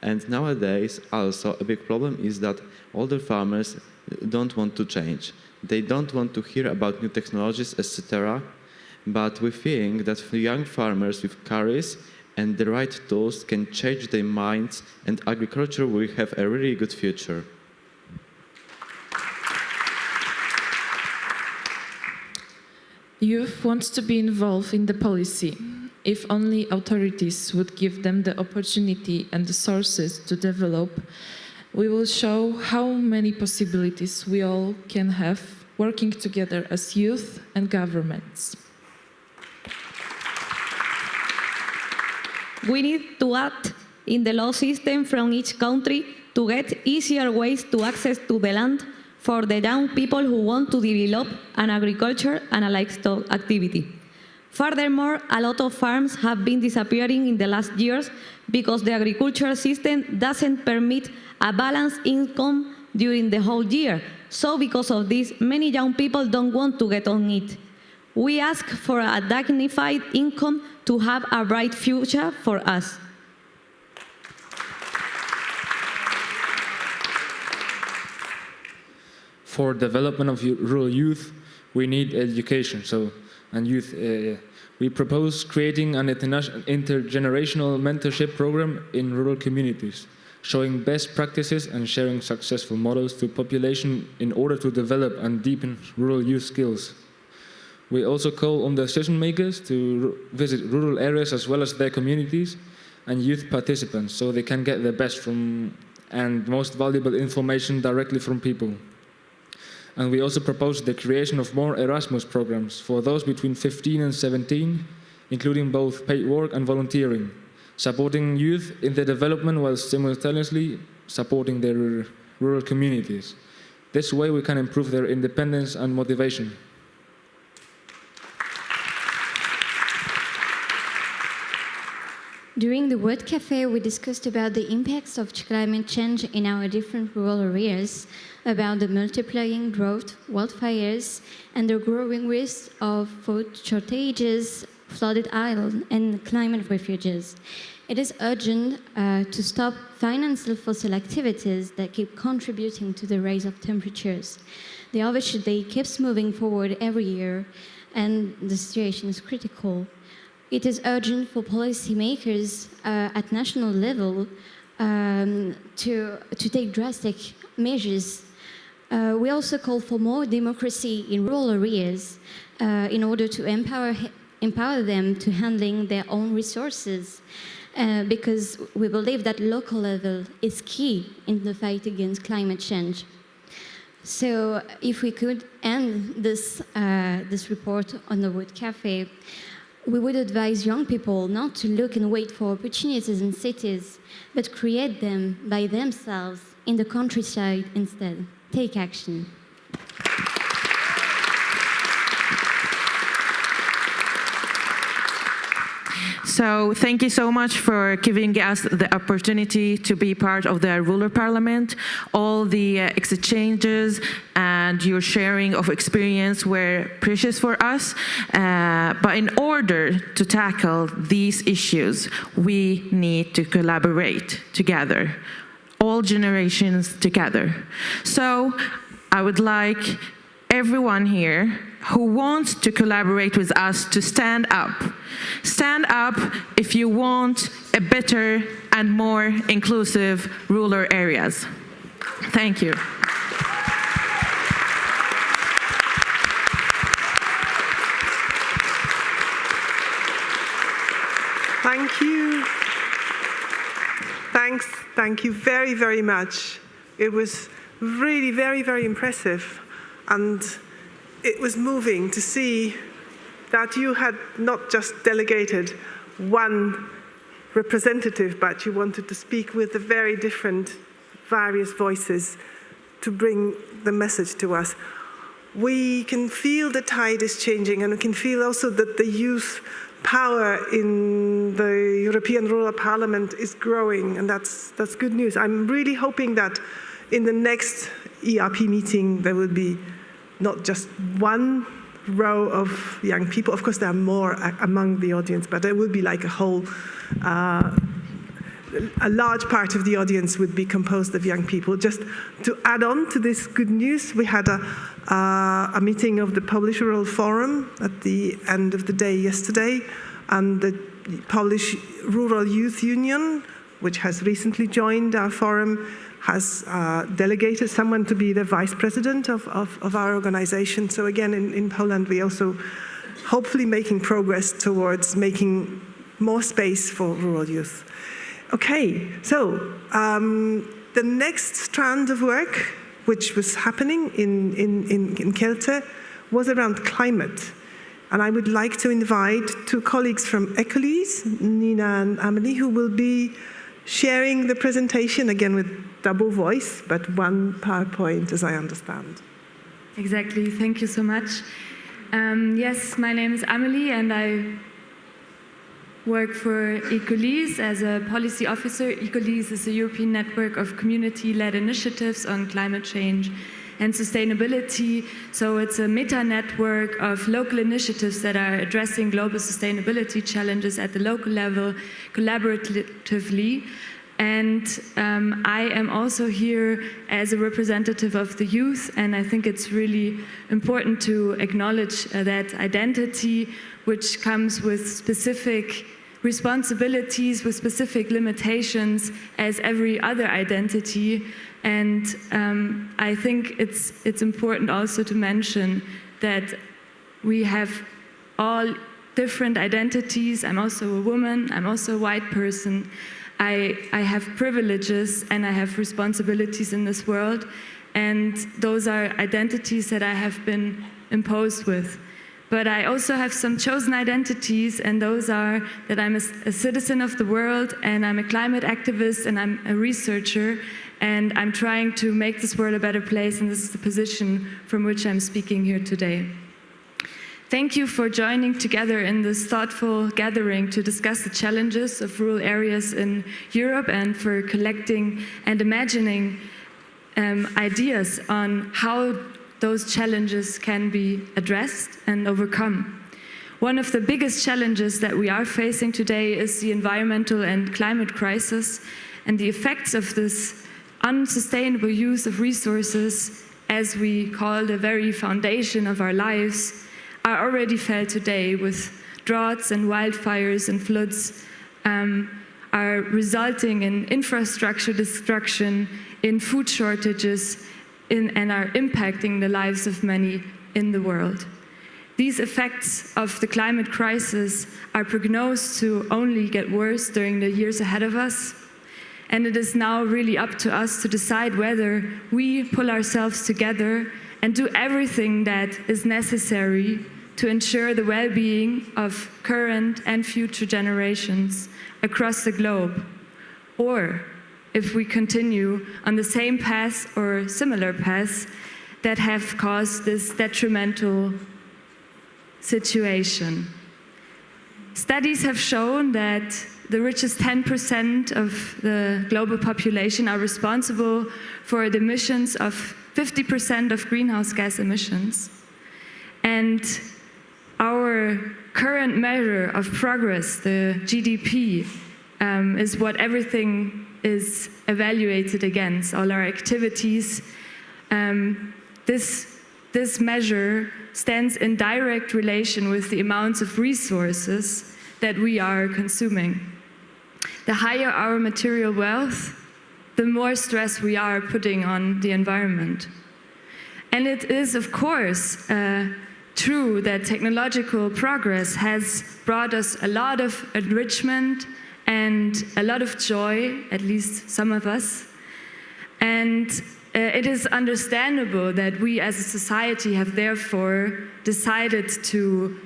And nowadays, also, a big problem is that older farmers don't want to change. They don't want to hear about new technologies, etc. But we think that young farmers with courage and the right tools can change their minds, and agriculture will have a really good future. Youth wants to be involved in the policy. If only authorities would give them the opportunity and the sources to develop, we will show how many possibilities we all can have working together as youth and governments. We need to act in the law system from each country to get easier ways to access to the land for the young people who want to develop an agriculture and a livestock activity. Furthermore, a lot of farms have been disappearing in the last years because the agricultural system doesn't permit a balanced income during the whole year. So because of this, many young people don't want to get on it. We ask for a dignified income to have a bright future for us. For development of rural youth, we need education. We propose creating an intergenerational mentorship program in rural communities, showing best practices and sharing successful models to population in order to develop and deepen rural youth skills. We also call on the decision makers to visit rural areas as well as their communities and youth participants so they can get the best from and most valuable information directly from people. And we also propose the creation of more Erasmus programs for those between 15 and 17, including both paid work and volunteering, supporting youth in their development while simultaneously supporting their rural communities. This way we can improve their independence and motivation. During the Word Cafe, we discussed about the impacts of climate change in our different rural areas, about the multiplying drought, wildfires, and the growing risk of food shortages, flooded islands, and climate refuges. It is urgent to stop financial fossil activities that keep contributing to the rise of temperatures. The average day keeps moving forward every year, and the situation is critical. It is urgent for policymakers at national level to take drastic measures. We also call for more democracy in rural areas in order to empower them to handling their own resources, because we believe that local level is key in the fight against climate change. So if we could end this report on the Wood Cafe, we would advise young people not to look and wait for opportunities in cities, but create them by themselves in the countryside instead. Take action. So thank you so much for giving us the opportunity to be part of the rural parliament. All the exchanges and your sharing of experience were precious for us. But in order to tackle these issues, we need to collaborate together, all generations together. So I would like everyone here who wants to collaborate with us to stand up. Stand up if you want a better and more inclusive rural areas. Thank you. Thank you. Thank you very, very much. It was really very, very impressive. And it was moving to see that you had not just delegated one representative, but you wanted to speak with the very different, various voices to bring the message to us. We can feel the tide is changing, and we can feel also that the youth power in the European Rural Parliament is growing, and that's good news. I'm really hoping that in the next ERP meeting there will be not just one row of young people. Of course, there are more among the audience, but there will be like a whole a large part of the audience would be composed of young people. Just to add on to this good news, we had a meeting of the Polish Rural Forum at the end of the day yesterday, and the Polish Rural Youth Union, which has recently joined our forum, has delegated someone to be the vice president of our organization. So again, in Poland, we also hopefully making progress towards making more space for rural youth. Okay, so the next strand of work, which was happening in Kielce, was around climate. And I would like to invite two colleagues from Ecolis, Nina and Amelie, who will be sharing the presentation, again with double voice, but one PowerPoint, as I understand. Exactly, thank you so much. Yes, my name is Amelie, and I work for Ecolis as a policy officer. Ecolis is a European network of community-led initiatives on climate change and sustainability. So it's a meta-network of local initiatives that are addressing global sustainability challenges at the local level collaboratively. And I am also here as a representative of the youth, and I think it's really important to acknowledge that identity, which comes with specific responsibilities, with specific limitations as every other identity. And I think it's important also to mention that we have all different identities. I'm also a woman, I'm also a white person. I have privileges and I have responsibilities in this world, and those are identities that I have been imposed with. But I also have some chosen identities, and those are that I'm a citizen of the world, and I'm a climate activist, and I'm a researcher, and I'm trying to make this world a better place, and this is the position from which I'm speaking here today. Thank you for joining together in this thoughtful gathering to discuss the challenges of rural areas in Europe, and for collecting and imagining ideas on how those challenges can be addressed and overcome. One of the biggest challenges that we are facing today is the environmental and climate crisis, and the effects of this unsustainable use of resources, as we call the very foundation of our lives, are already felt today, with droughts and wildfires and floods are resulting in infrastructure destruction, in food shortages, and are impacting the lives of many in the world. These effects of the climate crisis are prognosed to only get worse during the years ahead of us, and it is now really up to us to decide whether we pull ourselves together and do everything that is necessary to ensure the well-being of current and future generations across the globe, or if we continue on the same path or similar paths that have caused this detrimental situation. Studies have shown that the richest 10% of the global population are responsible for the emissions of 50% of greenhouse gas emissions. And our current measure of progress, the GDP, is what everything is evaluated against, all our activities. This measure stands in direct relation with the amounts of resources that we are consuming. The higher our material wealth, the more stress we are putting on the environment. And it is, of course, true that technological progress has brought us a lot of enrichment and a lot of joy, at least some of us. And it is understandable that we as a society have therefore decided to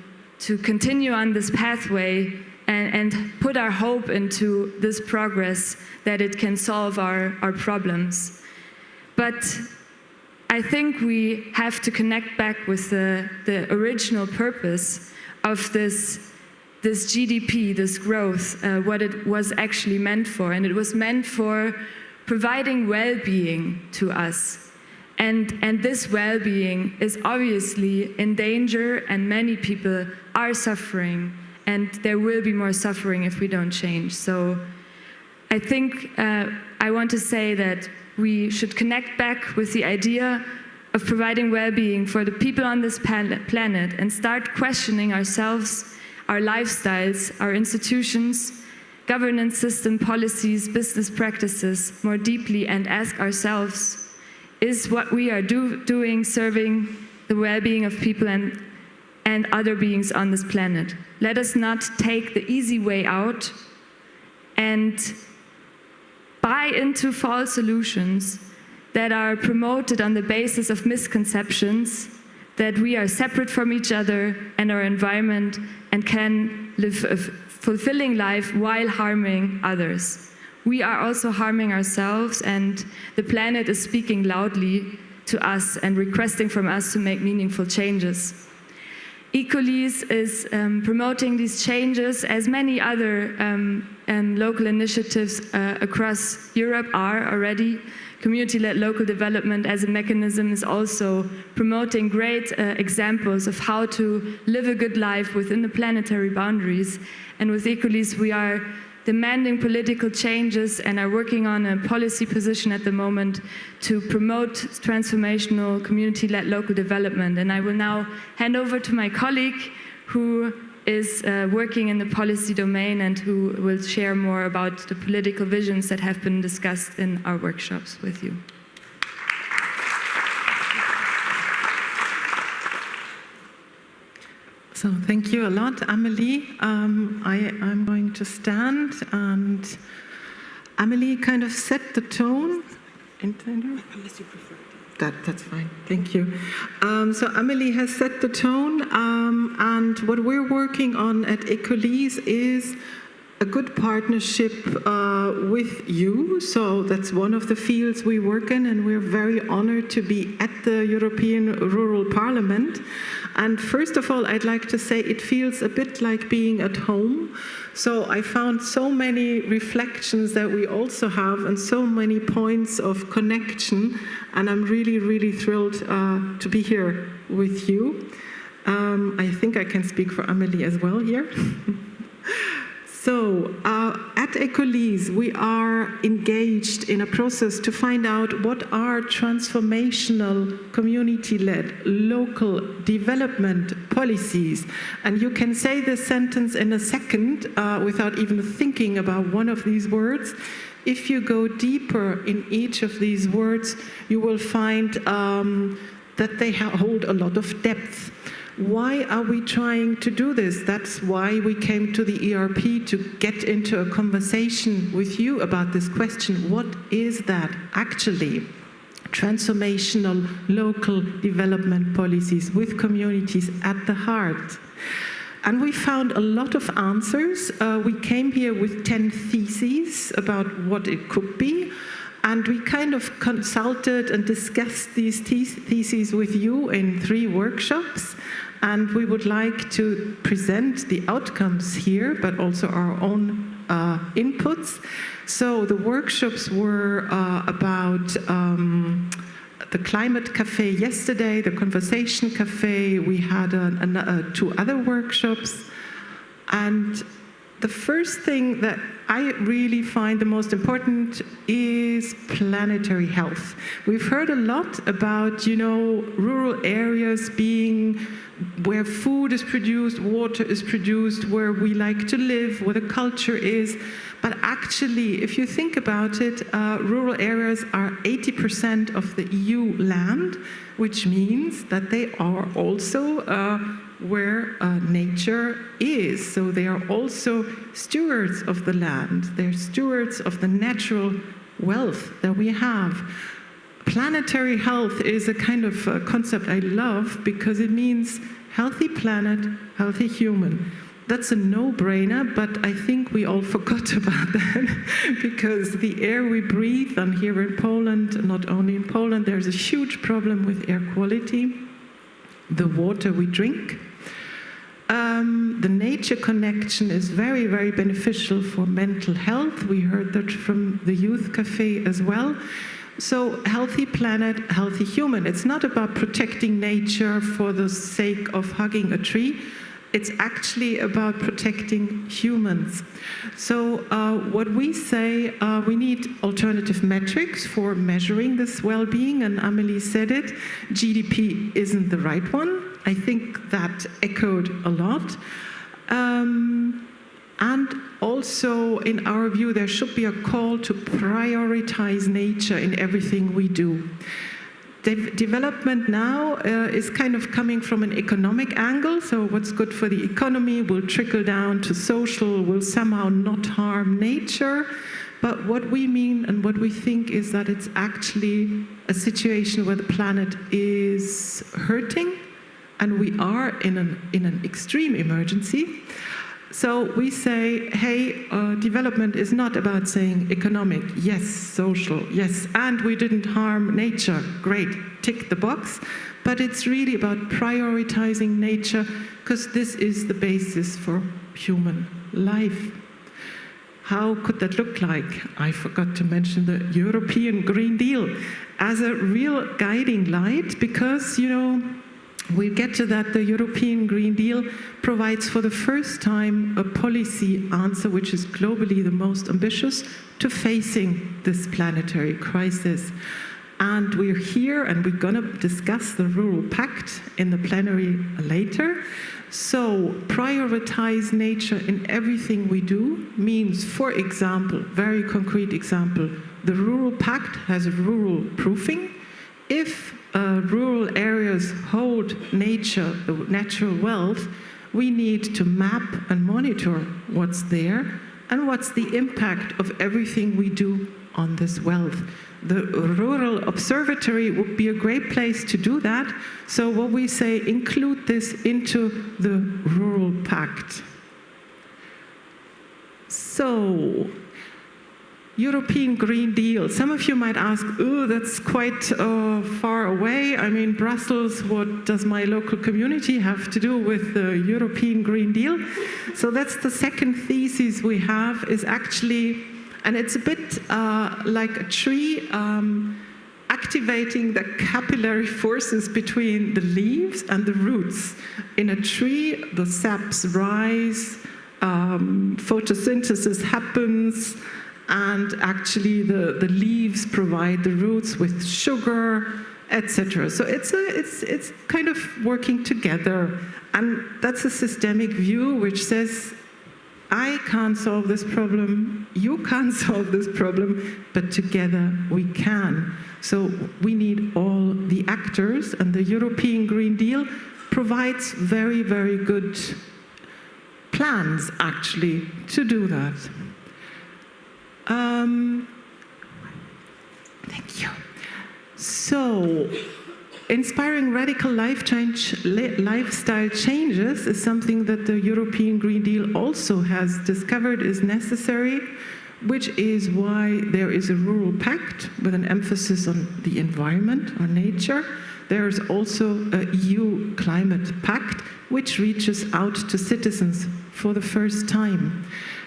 continue on this pathway and put our hope into this progress, that it can solve our problems. But I think we have to connect back with the original purpose of this GDP, this growth, what it was actually meant for. And it was meant for providing well-being to us. And this well-being is obviously in danger, and many people are suffering, and there will be more suffering if we don't change. So I think I want to say that we should connect back with the idea of providing well-being for the people on this planet and start questioning ourselves, our lifestyles, our institutions, governance system, policies, business practices more deeply and ask ourselves, is what we are doing serving the well-being of people and other beings on this planet? Let us not take the easy way out and buy into false solutions that are promoted on the basis of misconceptions that we are separate from each other and our environment and can live a fulfilling life while harming others. We are also harming ourselves, and the planet is speaking loudly to us and requesting from us to make meaningful changes. Ecolease is promoting these changes, as many other local initiatives across Europe are already. Community-led local development as a mechanism is also promoting great examples of how to live a good life within the planetary boundaries. And with Ecolease, we are demanding political changes and are working on a policy position at the moment to promote transformational community-led local development. And I will now hand over to my colleague who is working in the policy domain and who will share more about the political visions that have been discussed in our workshops with you. So thank you a lot, Amelie. I'm going to stand, and Amelie kind of set the tone. Unless you prefer. That's fine, thank you. So Amelie has set the tone, and what we're working on at Ecolease is a good partnership with you. So that's one of the fields we work in, and we're very honored to be at the European Rural Parliament. And first of all, I'd like to say it feels a bit like being at home. So I found so many reflections that we also have and so many points of connection. And I'm really, really thrilled to be here with you. I think I can speak for Amelie as well here. So at Ecolease, we are engaged in a process to find out what are transformational, community-led, local development policies. And you can say this sentence in a second without even thinking about one of these words. If you go deeper in each of these words, you will find that they hold a lot of depth. Why are we trying to do this? That's why we came to the ERP, to get into a conversation with you about this question. What is that actually? Transformational local development policies with communities at the heart. And we found a lot of answers. We came here with 10 theses about what it could be. And we kind of consulted and discussed these theses with you in 3 workshops. And we would like to present the outcomes here, but also our own inputs. So the workshops were about the Climate Cafe yesterday, the Conversation Cafe. We had 2 other workshops. And the first thing that I really find the most important is planetary health. We've heard a lot about, rural areas being where food is produced, water is produced, where we like to live, where the culture is. But actually, if you think about it, rural areas are 80% of the EU land, which means that they are also where nature is. So they are also stewards of the land. They're stewards of the natural wealth that we have. Planetary health is a kind of concept I love because it means healthy planet, healthy human. That's a no-brainer, but I think we all forgot about that because the air we breathe, and here in Poland, not only in Poland, there's a huge problem with air quality. The water we drink. The nature connection is very, very beneficial for mental health. We heard that from the Youth Cafe as well. So healthy planet, healthy human. It's not about protecting nature for the sake of hugging a tree. it's actually about protecting humans. So what we say, we need alternative metrics for measuring this well-being, and Amelie said it. GDP isn't the right one. I think that echoed a lot. And also, in our view, there should be a call to prioritize nature in everything we do. Development now is kind of coming from an economic angle, so what's good for the economy will trickle down to social, will somehow not harm nature. But what we mean and what we think is that it's actually a situation where the planet is hurting, and we are in an extreme emergency. So we say, hey, development is not about saying economic, yes, social, yes, and we didn't harm nature, great, tick the box. But it's really about prioritizing nature, because this is the basis for human life. How could that look like? I forgot to mention the European Green Deal as a real guiding light, because, you know, we get to that. The European Green Deal provides for the first time a policy answer which is globally the most ambitious to facing this planetary crisis. And we're here and we're going to discuss the Rural Pact in the plenary later. So prioritize nature in everything we do means, for example, very concrete example, the Rural Pact has rural proofing. If rural areas hold nature, the natural wealth, we need to map and monitor what's there and what's the impact of everything we do on this wealth. The Rural Observatory would be a great place to do that. So what we say, include this into the Rural Pact. So, European Green Deal. Some of you might ask, oh, that's quite far away. I mean, Brussels, what does my local community have to do with the European Green Deal? So that's the second thesis we have, is actually, and it's a bit like a tree, activating the capillary forces between the leaves and the roots. In a tree, the saps rise, photosynthesis happens, and actually the leaves provide the roots with sugar, etc. So it's kind of working together. And that's a systemic view which says, I can't solve this problem, you can't solve this problem, but together we can. So we need all the actors, and the European Green Deal provides very, very good plans, actually, to do that. Thank you. So, inspiring radical lifestyle changes is something that the European Green Deal also has discovered is necessary, which is why there is a Rural Pact with an emphasis on the environment, on nature. There is also a EU Climate Pact, which reaches out to citizens for the first time.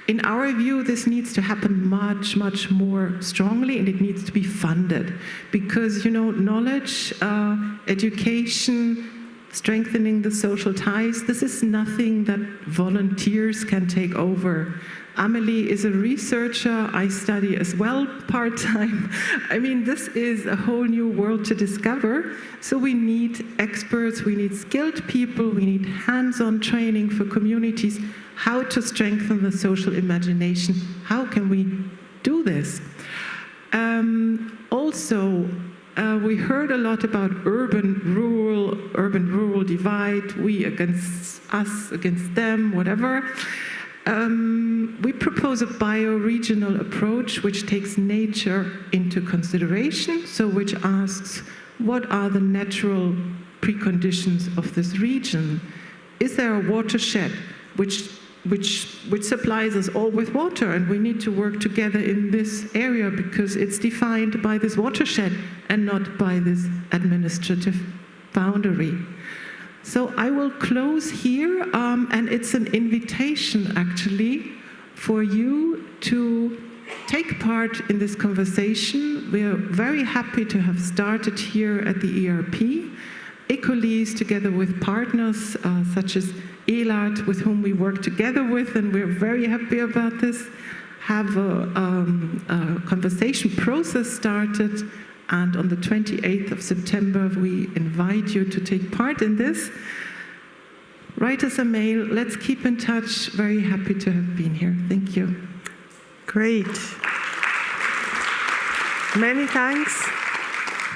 In our view, this needs to happen much, much more strongly, and it needs to be funded. Because, you know, knowledge, education, strengthening the social ties, this is nothing that volunteers can take over. Amelie is a researcher. I study as well part-time. I mean, this is a whole new world to discover. So we need experts, we need skilled people, we need hands-on training for communities, how to strengthen the social imagination. How can we do this? Also, we heard a lot about urban-rural divide, we against us, against them, whatever. We propose a bioregional approach which takes nature into consideration, so which asks, what are the natural preconditions of this region? Is there a watershed which supplies us all with water, and we need to work together in this area because it's defined by this watershed and not by this administrative boundary. So I will close here, and it's an invitation actually for you to take part in this conversation. We are very happy to have started here at the ERP. Ecolese, together with partners such as ELAT, with whom we work together with, and we're very happy about this, have a conversation process started, and on the 28th of September, we invite you to take part in this. Write us a mail. Let's keep in touch. Very happy to have been here. Thank you. Great. Many thanks.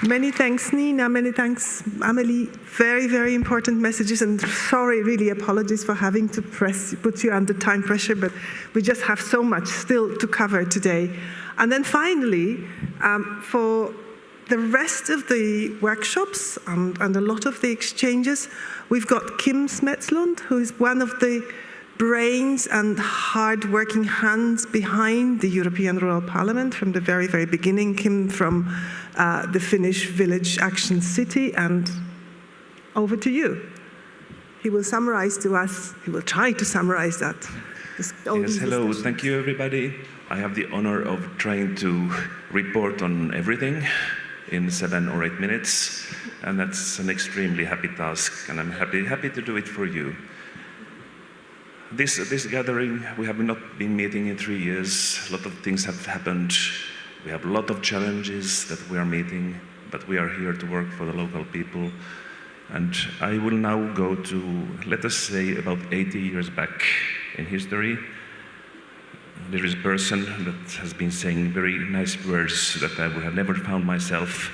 Many thanks, Nina. Many thanks, Amelie. Very, very important messages. And sorry, really, apologies for having to put you under time pressure, but we just have so much still to cover today. And then finally, for the rest of the workshops and a lot of the exchanges, we've got Kim Smetslund, who is one of the brains and hard-working hands behind the European Rural Parliament from the very, very beginning. Kim from the Finnish Village Action City, and over to you. He will summarize to us, he will try to summarize that. Yes, hello, thank you everybody. I have the honor of trying to report on everything in 7 or 8 minutes, and that's an extremely happy task, and I'm happy to do it for you. This gathering, we have not been meeting in 3 years. A lot of things have happened. We have a lot of challenges that we are meeting, but we are here to work for the local people. And I will now go to, let us say, about 80 years back in history. There is a person that has been saying very nice words that I would have never found myself,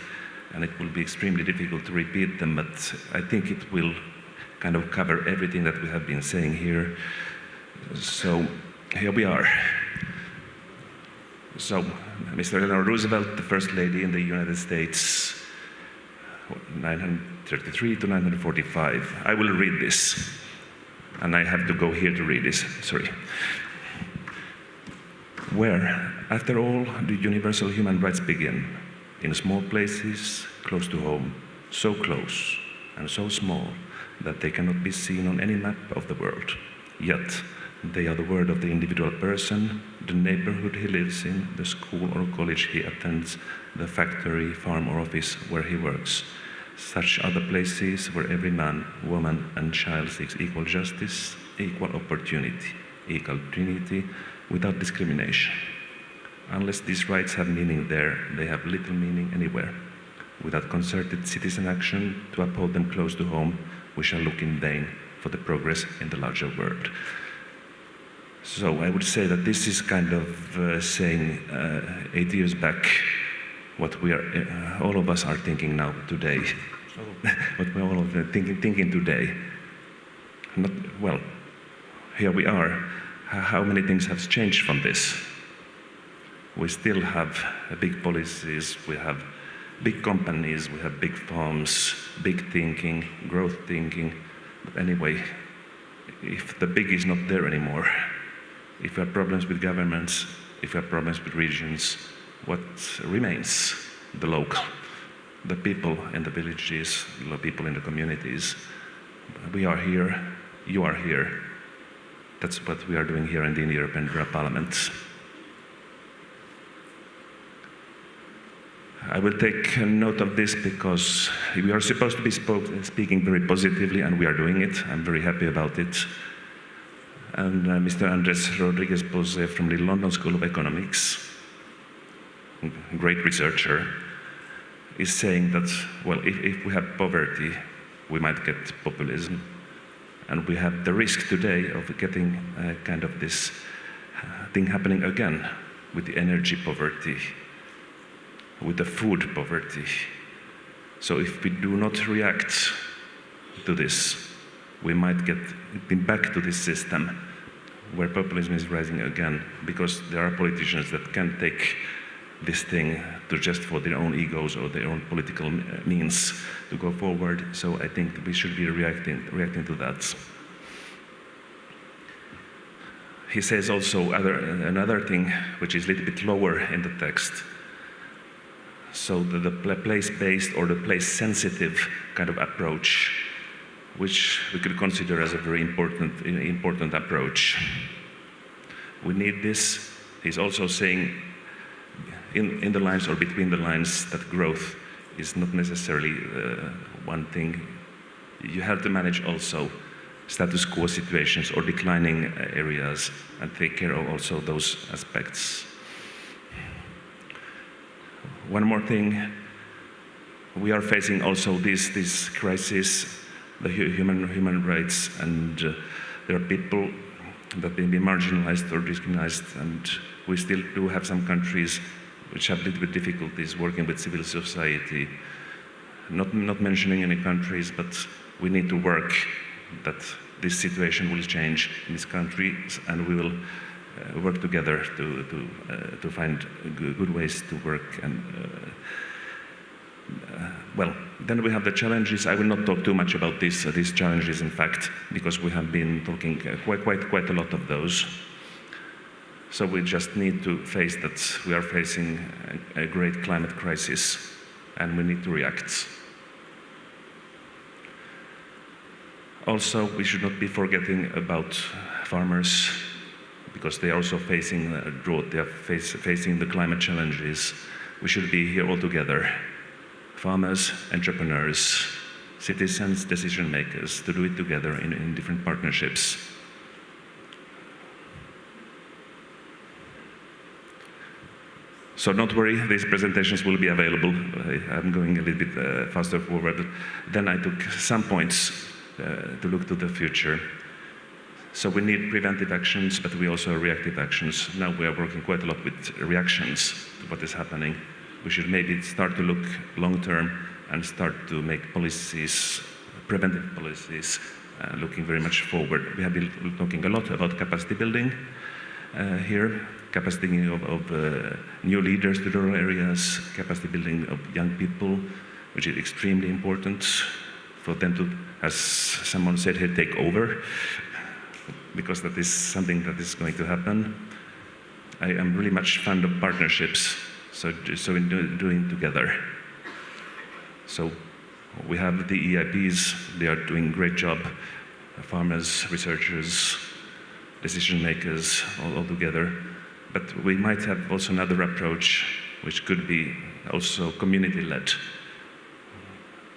and it will be extremely difficult to repeat them, but I think it will kind of cover everything that we have been saying here. So here we are. So Mr. Eleanor Roosevelt, the First Lady in the United States, 933 to 945. I will read this, and I have to go here to read this, sorry. Where, after all, do universal human rights begin? In small places, close to home, so close and so small that they cannot be seen on any map of the world. Yet, they are the word of the individual person, the neighborhood he lives in, the school or college he attends, the factory, farm or office where he works. Such are the places where every man, woman and child seeks equal justice, equal opportunity, equal dignity, without discrimination. Unless these rights have meaning there, they have little meaning anywhere. Without concerted citizen action to uphold them close to home, we shall look in vain for the progress in the larger world. So I would say that this is kind of saying 8 years back what we are, all of us are thinking now today, what we're all thinking today. Not, well, here we are. How many things have changed from this? We still have big policies, we have big companies, we have big farms, big thinking, growth thinking. But anyway, if the big is not there anymore, if we have problems with governments, if we have problems with regions, what remains? The local, the people in the villages, the people in the communities. We are here, you are here. That's what we are doing here in the European Parliament. I will take note of this because we are supposed to be speaking very positively, and we are doing it. I'm very happy about it. And Mr. Andres Rodriguez-Pose from the London School of Economics, a great researcher, is saying that, well, if we have poverty, we might get populism. And we have the risk today of getting kind of this thing happening again with the energy poverty, with the food poverty. So if we do not react to this, we might get back to this system where populism is rising again, because there are politicians that can take this thing to just for their own egos or their own political means to go forward. So I think we should be reacting to that. He says also another thing which is a little bit lower in the text. So the place-based or the place-sensitive kind of approach, which we could consider as a very important approach. We need this. He's also saying in the lines or between the lines that growth is not necessarily one thing. You have to manage also status quo situations or declining areas, and take care of also those aspects. One more thing, we are facing also this crisis, the human rights, and there are people that may be marginalized or discriminated, and we still do have some countries which have a little bit difficulties working with civil society. Not mentioning any countries, but we need to work that this situation will change in these countries, and we will work together to find good ways to work. And well, then we have the challenges. I will not talk too much about these challenges, in fact, because we have been talking quite a lot of those. So we just need to face that we are facing a great climate crisis, and we need to react. Also, we should not be forgetting about farmers, because they are also facing drought, they are facing the climate challenges. We should be here all together. Farmers, entrepreneurs, citizens, decision makers, to do it together in different partnerships. So don't worry, these presentations will be available. I'm going a little bit faster forward. Then I took some points to look to the future. So we need preventive actions, but we also have reactive actions. Now we are working quite a lot with reactions to what is happening. We should maybe start to look long-term and start to make policies, preventive policies, looking very much forward. We have been talking a lot about capacity building here, capacity building of new leaders to rural areas, capacity building of young people, which is extremely important for them to, as someone said here, take over, because that is something that is going to happen. I am really much fond of partnerships, so in doing together. So we have the EIPs, they are doing a great job, farmers, researchers, decision makers, all together. But we might have also another approach, which could be also community-led.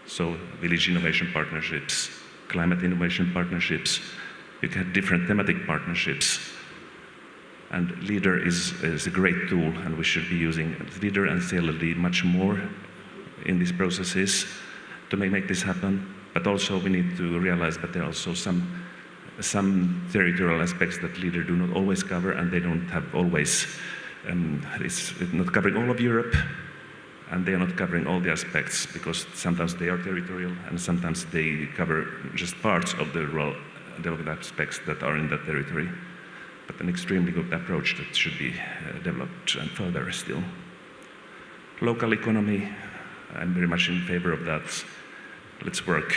So village innovation partnerships, climate innovation partnerships, you can have different thematic partnerships. And LEADER is a great tool, and we should be using LEADER and CLLD much more in these processes to make this happen. But also we need to realize that there are also some territorial aspects that LEADER do not always cover, and they don't have always, it's not covering all of Europe, and they are not covering all the aspects, because sometimes they are territorial and sometimes they cover just parts of the rural development aspects that are in that territory. But an extremely good approach that should be developed and further still. Local economy, I'm very much in favor of that. Let's work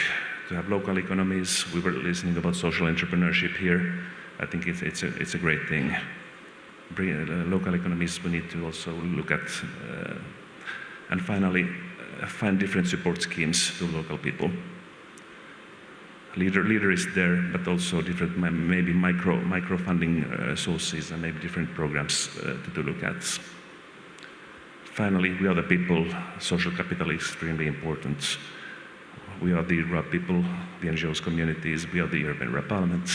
to have local economies. We were listening about social entrepreneurship here. I think it's a great thing. Local economies we need to also look at. And finally, find different support schemes to local people. LEADER is there, but also different maybe micro funding sources and maybe different programs to look at. Finally, we are the people. Social capital is extremely important. We are the rural people, the NGOs communities, we are the European Parliament.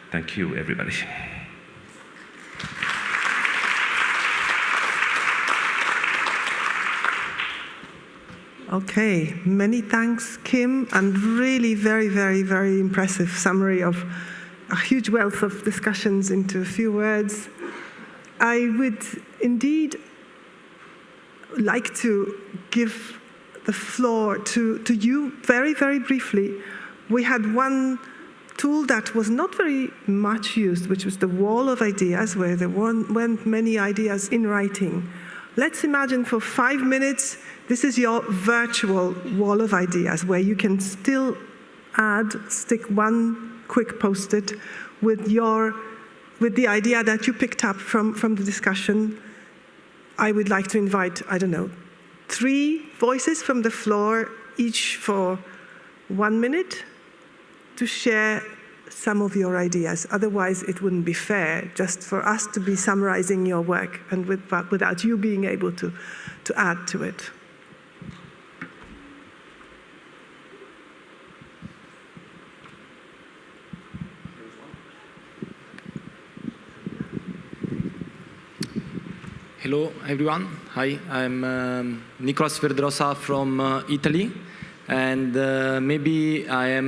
Thank you, everybody. Okay, many thanks, Kim, and really very, very, very impressive summary of a huge wealth of discussions into a few words. I would indeed like to give the floor to you very, very briefly. We had one tool that was not very much used, which was the wall of ideas, where there weren't many ideas in writing. Let's imagine for 5 minutes, this is your virtual wall of ideas, where you can still stick one quick post-it with the idea that you picked up from the discussion. I would like to invite, 3 voices from the floor, each for 1 minute, to share some of your ideas. Otherwise, it wouldn't be fair just for us to be summarizing your work and without you being able to add to it. Hello, everyone. Hi, I'm Nicolas Verdrosa from Italy, and maybe I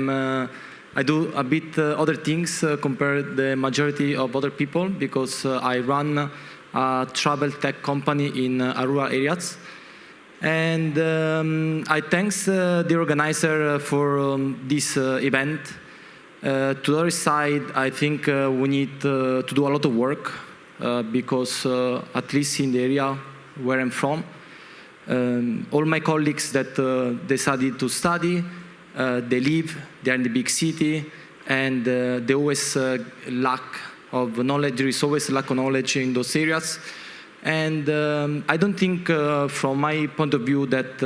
do a bit other things compared to the majority of other people because I run a travel tech company in rural areas. And I thanks the organizer for this event. To the other side, I think we need to do a lot of work because at least in the area where I'm from, all my colleagues that decided to study, they live, they're in the big city, and they always lack of knowledge. There is always lack of knowledge in those areas. And I don't think, from my point of view, that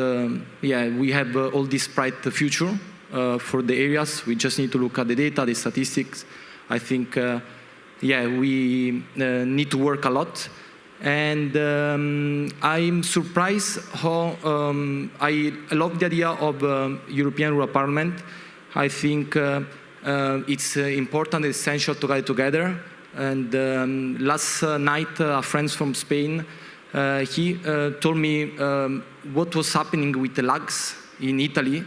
we have all this bright future for the areas. We just need to look at the data, the statistics. I think, we need to work a lot. And I'm surprised how I love the idea of European Rural Parliament. I think it's important, essential to get together. And last night, a friend from Spain, he told me what was happening with the lags in Italy.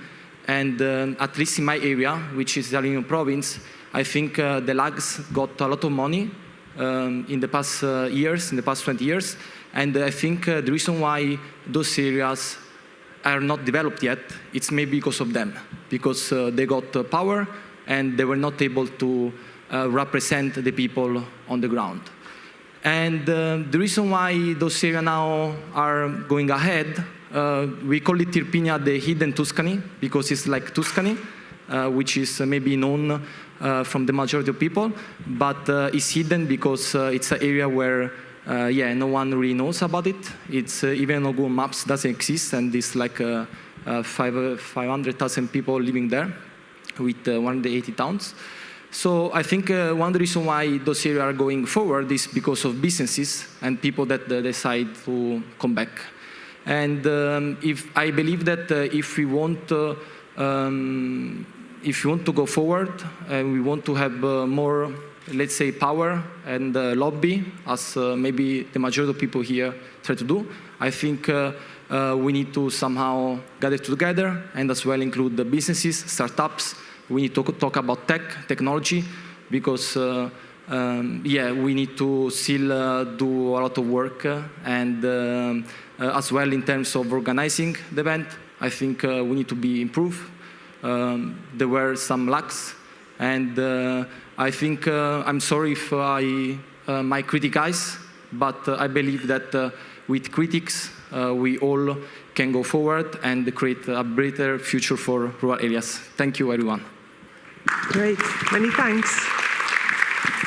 And at least in my area, which is Avellino province, I think the lags got a lot of money in the past years, in the past 20 years. And I think the reason why those areas are not developed yet, it's maybe because of them, because they got power and they were not able to represent the people on the ground. And the reason why those areas now are going ahead, we call it Tirpinia the hidden Tuscany, because it's like Tuscany, which is maybe known from the majority of people, but it's hidden because it's an area where no one really knows about it. It's even on Google Maps doesn't exist, and there's like 500,000 people living there with 180 towns. So I think one of the reasons why those areas are going forward is because of businesses and people that decide to come back. And I believe that if we want to go forward and we want to have more, let's say, power and lobby, as maybe the majority of people here try to do, I think we need to somehow gather together and as well include the businesses, startups. We need to talk about technology, because we need to still do a lot of work, and as well in terms of organizing the event, I think we need to be improved. There were some lacks, and I think I'm sorry if I might criticize, but I believe that with critics we all can go forward and create a better future for rural areas. Thank you, everyone. Great, many thanks.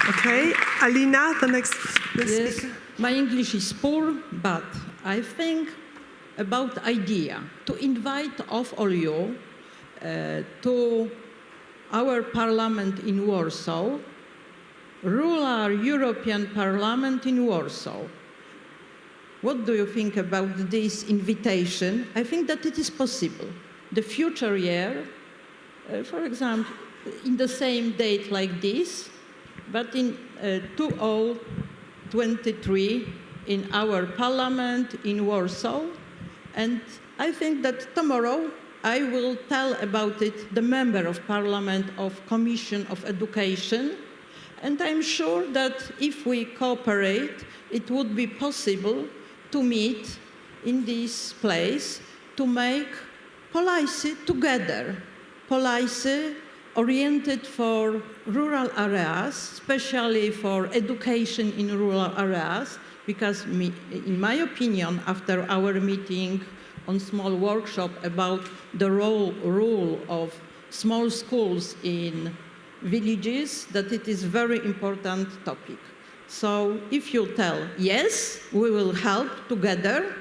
Okay, Alina, the next speaker. My English is poor, but I think about idea to invite all you to our parliament in Warsaw, rural European Parliament in Warsaw. What do you think about this invitation? I think that it is possible. The future year, for example, in the same date like this, but in 2023 in our parliament in Warsaw. And I think that tomorrow I will tell about it the member of parliament of Commission of Education. And I'm sure that if we cooperate, it would be possible to meet in this place to make policy together, policy oriented for rural areas, especially for education in rural areas, because in my opinion, after our meeting on small workshop about the role of small schools in villages, that it is very important topic. So if you tell, yes, we will help together,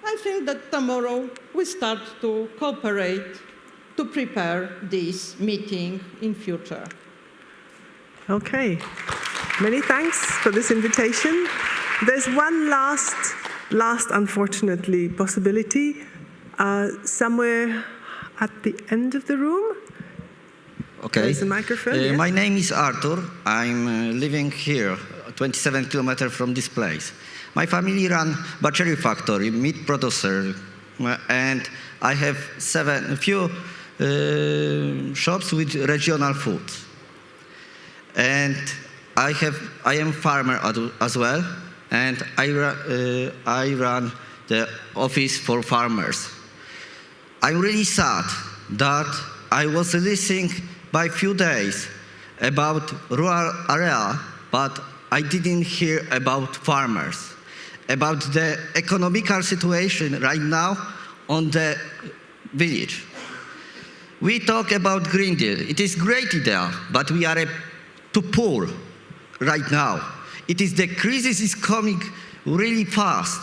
I think that tomorrow we start to cooperate to prepare this meeting in future. Okay, many thanks for this invitation. There's one last unfortunately possibility somewhere at the end of the room. Okay. There's a microphone. My name is Arthur. I'm living here 27 kilometers from this place. My family run butchery factory, meat producer, and I have a few shops with regional food. And I am farmer as well, and I run the office for farmers. I'm really sad that I was listening by few days about rural area, but I didn't hear about farmers, about the economical situation right now on the village. We talk about Green Deal. It is a great idea, but we are too poor right now. The crisis is coming really fast,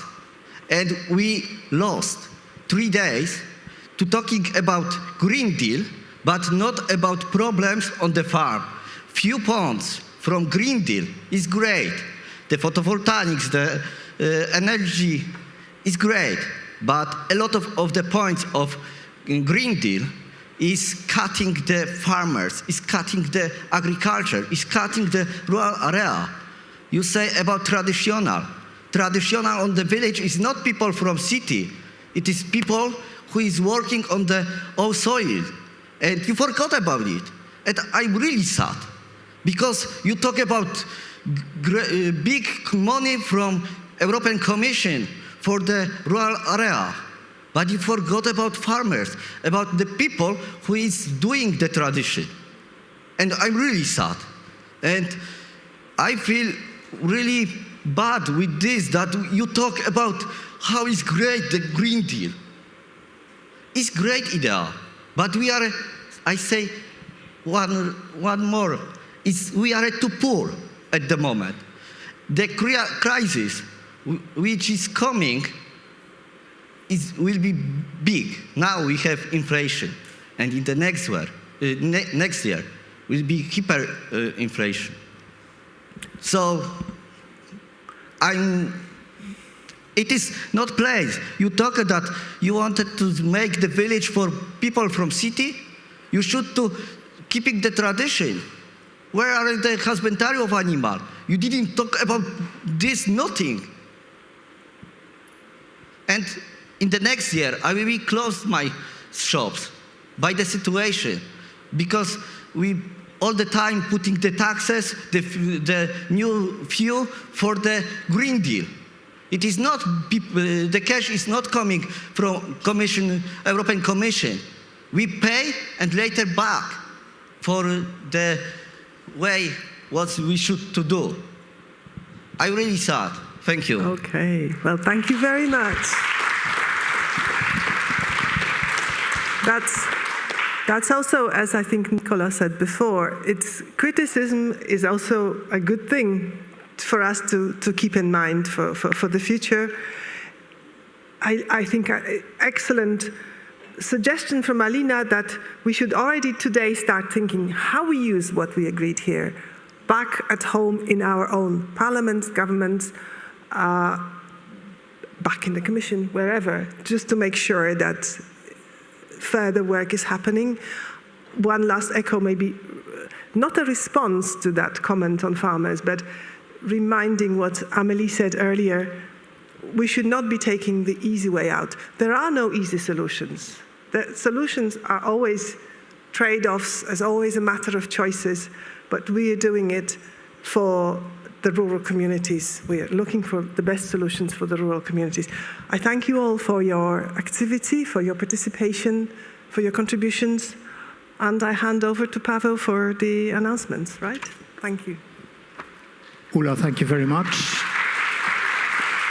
and we lost 3 days to talking about Green Deal, but not about problems on the farm. Few points from Green Deal is great. The photovoltaics, the energy is great, but a lot of the points of Green Deal is cutting the farmers, is cutting the agriculture, is cutting the rural area. You say about traditional. Traditional on the village is not people from city. It is people who is working on the old soil. And you forgot about it. And I'm really sad. Because you talk about big money from European Commission for the rural area. But you forgot about farmers, about the people who is doing the tradition. And I'm really sad. And I feel really bad with this, that you talk about how is great the Green Deal. It's great idea, but we are, I say one more, we are too poor at the moment. The crisis which is coming will be big. Now we have inflation, and in the next year will be hyperinflation. So it is not place. You talk that you wanted to make the village for people from city. You should to keeping the tradition. Where are the husbandry of animal? You didn't talk about this, nothing. And in the next year, I will close my shops by the situation, because we all the time putting the taxes, the new fuel for the Green Deal. It is not, the cash is not coming from European Commission. We pay and later back for the way what we should to do. I'm really sad. Thank you. Okay, well, thank you very much. That's also, as I think Nicola said before, criticism is also a good thing for us to keep in mind for the future. I think an excellent suggestion from Alina that we should already today start thinking how we use what we agreed here back at home in our own parliaments, governments, back in the Commission, wherever, just to make sure that further work is happening. One last echo, maybe not a response to that comment on farmers, but reminding what Amélie said earlier. We should not be taking the easy way out. There are no easy solutions. The solutions are always trade-offs, as always a matter of choices, but we are doing it for the rural communities. We are looking for the best solutions for the rural communities. I thank you all for your activity, for your participation, for your contributions, and I hand over to Pavel for the announcements, right? Thank you. Ula, thank you very much.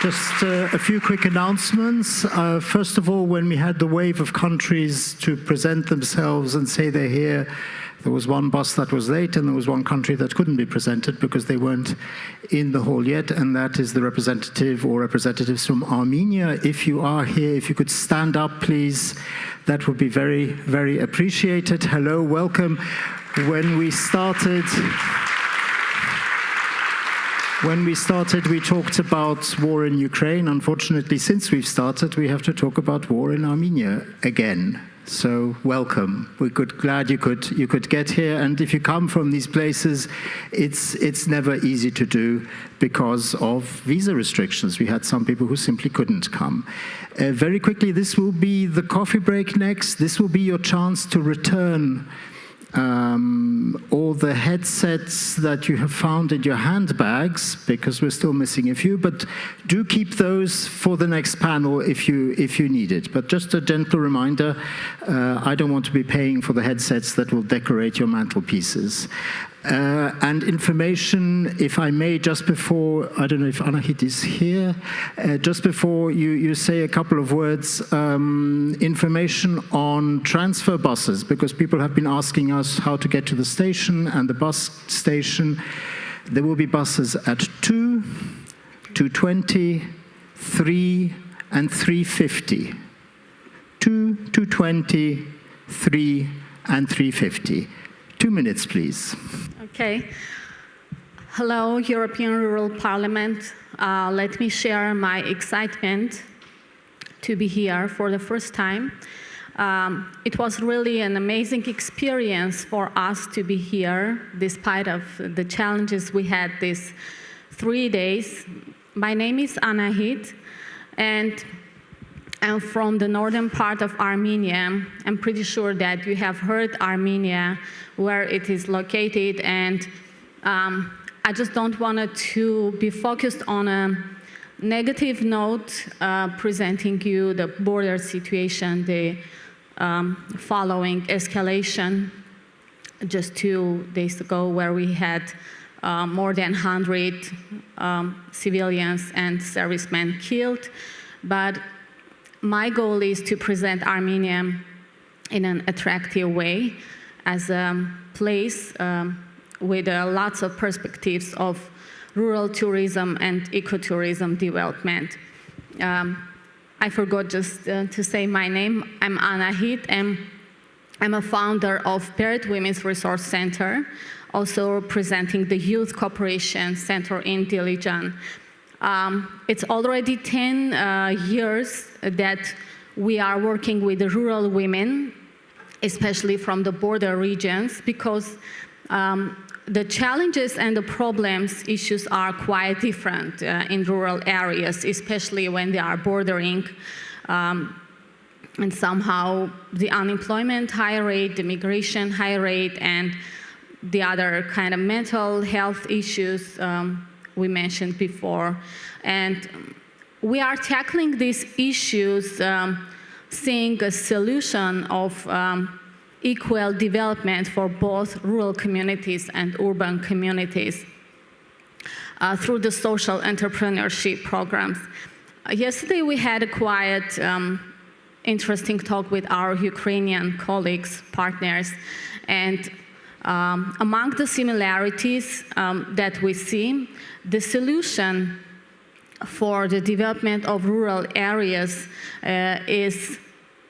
Just a few quick announcements. First of all, when we had the wave of countries to present themselves and say they're here, there was one bus that was late, and there was one country that couldn't be presented because they weren't in the hall yet, and that is the representative or representatives from Armenia. If you are here, if you could stand up, please, that would be very, very appreciated. Hello, welcome. When we started, we talked about war in Ukraine. Unfortunately, since we've started, we have to talk about war in Armenia again. So welcome. We're glad you could get here. And if you come from these places, it's never easy to do because of visa restrictions. We had some people who simply couldn't come. Very quickly, this will be the coffee break next. This will be your chance to return all the headsets that you have found in your handbags, because we're still missing a few, but do keep those for the next panel if you need it. But just a gentle reminder, I don't want to be paying for the headsets that will decorate your mantelpieces. And information, if I may, just before, I don't know if Anahit is here, just before you say a couple of words, information on transfer buses, because people have been asking us how to get to the station and the bus station. There will be buses at 2, 2:20, 3, and 3:50. 2, 2:20, 3, and 3:50. 2 minutes, please. Okay. Hello, European Rural Parliament. Let me share my excitement to be here for the first time. It was really an amazing experience for us to be here, despite of the challenges we had these 3 days. My name is Anahit, and I'm from the northern part of Armenia. I'm pretty sure that you have heard Armenia, where it is located, and I just don't want it to be focused on a negative note, presenting you the border situation, the following escalation just 2 days ago, where we had more than 100 civilians and servicemen killed. But my goal is to present Armenia in an attractive way as a place with lots of perspectives of rural tourism and ecotourism development. I forgot just to say my name. I'm Anahit, and I'm a founder of Parrot Women's Resource Center, also representing the Youth Cooperation Center in Dilijan. It's already 10 years that we are working with the rural women, especially from the border regions, because the challenges and the problems, issues are quite different in rural areas, especially when they are bordering. And somehow the unemployment high rate, the migration high rate, and the other kind of mental health issues we mentioned before. And we are tackling these issues, seeing a solution of equal development for both rural communities and urban communities through the social entrepreneurship programs. Yesterday we had a quite interesting talk with our Ukrainian colleagues, partners, and among the similarities that we see, the solution for the development of rural areas is,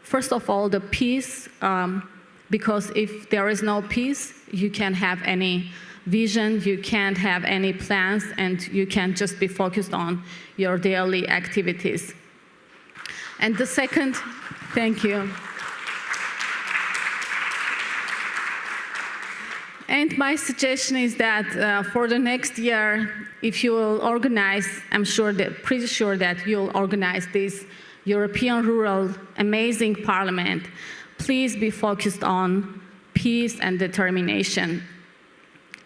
first of all, the peace, because if there is no peace, you can't have any vision, you can't have any plans, and you can't just be focused on your daily activities. And the second, thank you. And my suggestion is that for the next year, if you will organize, pretty sure that you'll organize this European Rural Amazing Parliament, please be focused on peace and determination.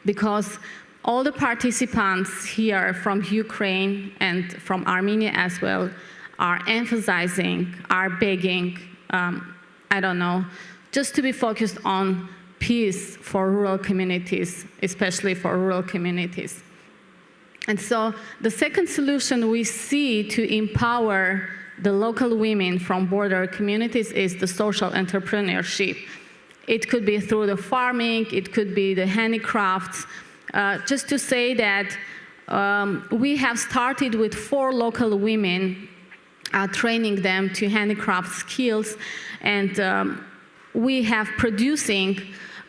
Because all the participants here from Ukraine and from Armenia as well are emphasizing, are begging, I don't know, just to be focused on peace for rural communities, especially for rural communities. And so the second solution we see to empower the local women from border communities is the social entrepreneurship. It could be through the farming, it could be the handicrafts. Just to say that we have started with 4 local women, training them to handicraft skills, and we have producing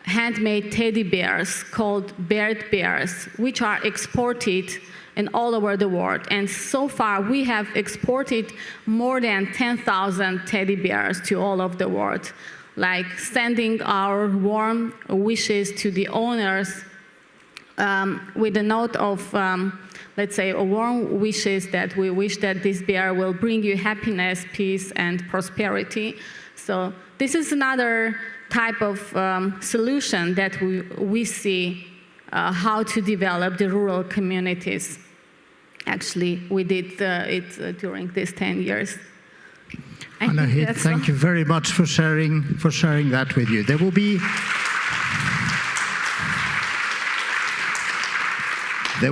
handmade teddy bears called bird bears, which are exported in all over the world. And so far, we have exported more than 10,000 teddy bears to all of the world. like sending our warm wishes to the owners with a note of, let's say, a warm wishes that we wish that this bear will bring you happiness, peace, and prosperity. So this is another type of solution that we see how to develop the rural communities. Actually, we did it during these 10 years. Anahit, thank you very much for sharing that with you. There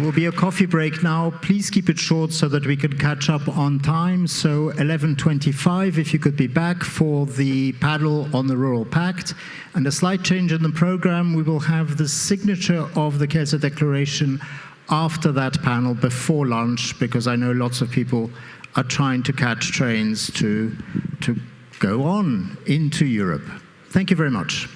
will be a coffee break now. Please keep it short so that we can catch up on time. So 11:25, if you could be back for the panel on the Rural Pact. And a slight change in the program, we will have the signature of the Kielce Declaration after that panel, before lunch, because I know lots of people are trying to catch trains to go on into Europe. Thank you very much.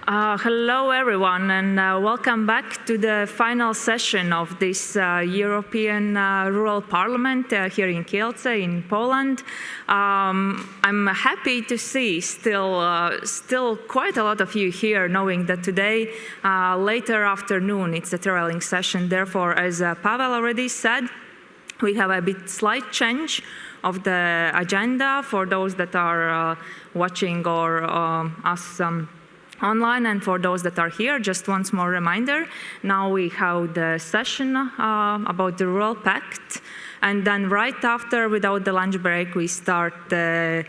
Hello, everyone, and welcome back to the final session of this European Rural Parliament here in Kielce, in Poland. I'm happy to see still quite a lot of you here, knowing that today, later afternoon, it's a trailing session. Therefore, as Pavel already said, we have a bit slight change of the agenda for those that are watching or us online, and for those that are here, just once more reminder. Now we have the session about the Rural Pact, and then right after, without the lunch break, we start the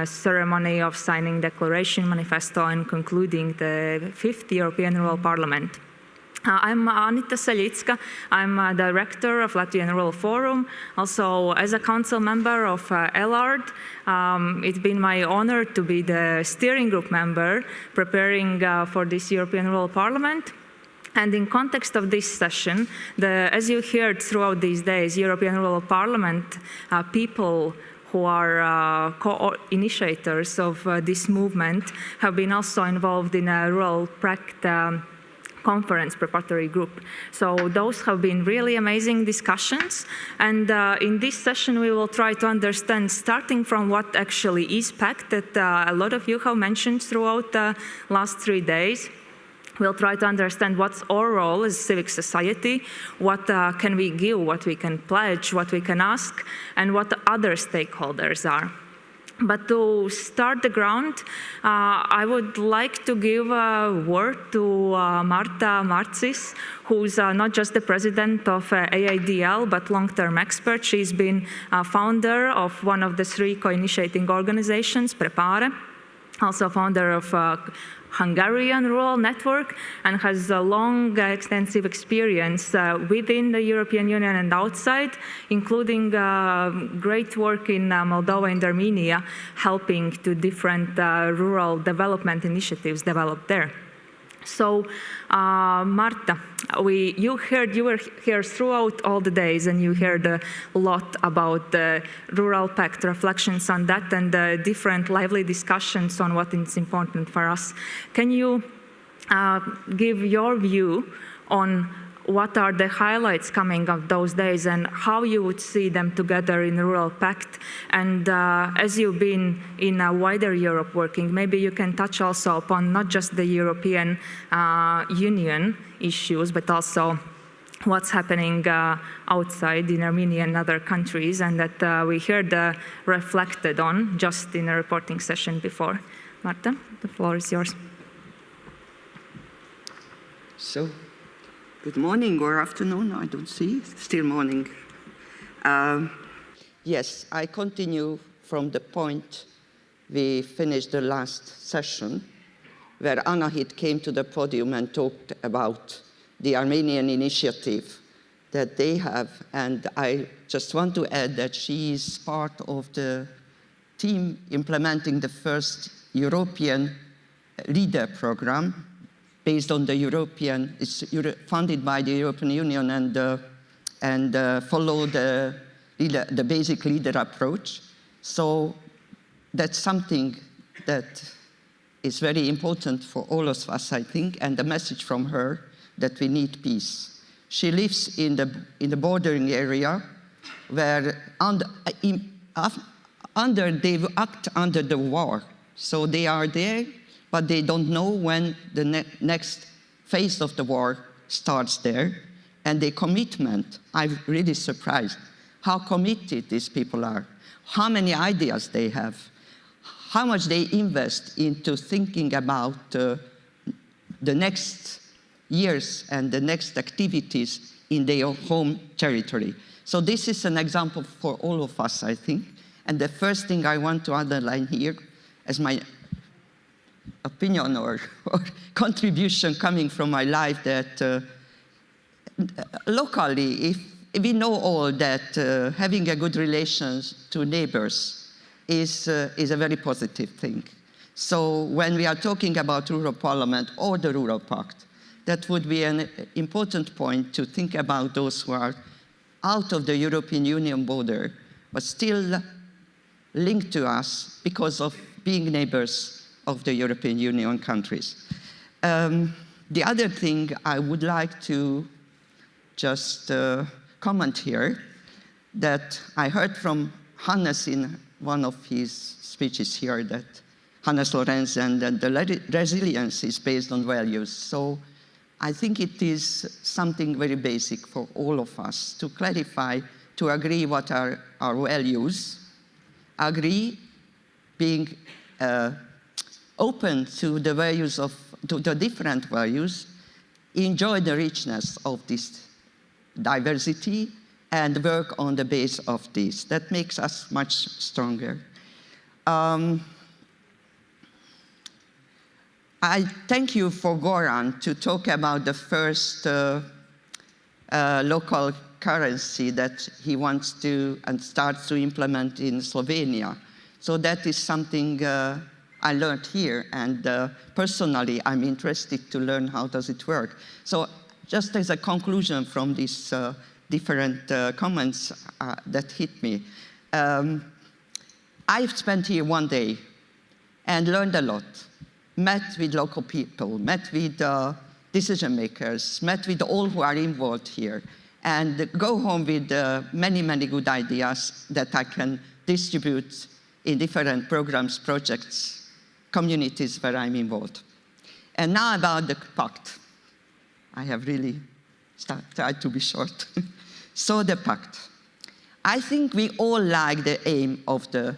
ceremony of signing Declaration Manifesto and concluding the 5th European Rural Parliament. I'm Anita Salicka. I'm a director of Latvian Rural Forum, also as a council member of ELARD. It's been my honor to be the steering group member preparing for this European Rural Parliament. And in context of this session, as you heard throughout these days, European Rural Parliament people who are co-initiators of this movement have been also involved in a Rural Pact conference preparatory group. So those have been really amazing discussions. And in this session, we will try to understand, starting from what actually is PACT, that a lot of you have mentioned throughout the last 3 days. We'll try to understand what's our role as civic society, what can we give, what we can pledge, what we can ask, and what the other stakeholders are. But to start the ground, I would like to give a word to Marta Marcis, who's not just the president of AIDL, but long-term expert. She's been a founder of one of the 3 co-initiating organizations, Prepare, also founder of Hungarian Rural Network, and has a long, extensive experience within the European Union and outside, including great work in Moldova and Armenia, helping to different rural development initiatives developed there. So, Marta, you were here throughout all the days, and you heard a lot about the Rural Pact, reflections on that, and the different lively discussions on what is important for us. Can you give your view on what are the highlights coming of those days and how you would see them together in the Rural Pact? And as you've been in a wider Europe working, maybe you can touch also upon not just the European Union issues, but also what's happening outside in Armenia and other countries, and that we heard reflected on just in a reporting session before. Marta, the floor is yours. So, good morning or afternoon, I don't see, still morning. Yes, I continue from the point we finished the last session, where Anahit came to the podium and talked about the Armenian initiative that they have. And I just want to add that she is part of the team implementing the first European LEADER program, based on the European, it's funded by the European Union and follow the basic leader approach. So that's something that is very important for all of us, I think, and the message from her that we need peace. She lives in the bordering area where they act under the war. So they are there, but they don't know when the next phase of the war starts there. And their commitment, I'm really surprised how committed these people are, how many ideas they have, how much they invest into thinking about the next years and the next activities in their home territory. So this is an example for all of us, I think. And the first thing I want to underline here as my opinion or contribution coming from my life, that locally, if we know all that having a good relations to neighbors is a very positive thing. So when we are talking about Rural Parliament or the Rural Pact, that would be an important point to think about those who are out of the European Union border, but still linked to us because of being neighbors of the European Union countries. The other thing I would like to just comment here, that I heard from Hannes in one of his speeches here, that Hannes Lorenzen, that the resilience is based on values. So I think it is something very basic for all of us to clarify, to agree what are our values, agree being open to the values to the different values, enjoy the richness of this diversity, and work on the base of this. That makes us much stronger. I thank you for Goran to talk about the first local currency that he wants to and starts to implement in Slovenia. So that is something I learned here, and personally I'm interested to learn how does it work. So just as a conclusion from these different comments that hit me, I've spent here one day and learned a lot. Met with local people, met with decision makers, met with all who are involved here, and go home with many, many good ideas that I can distribute in different programs, projects, communities where I'm involved. And now about the pact. I have really tried to be short. So the pact. I think we all like the aim of the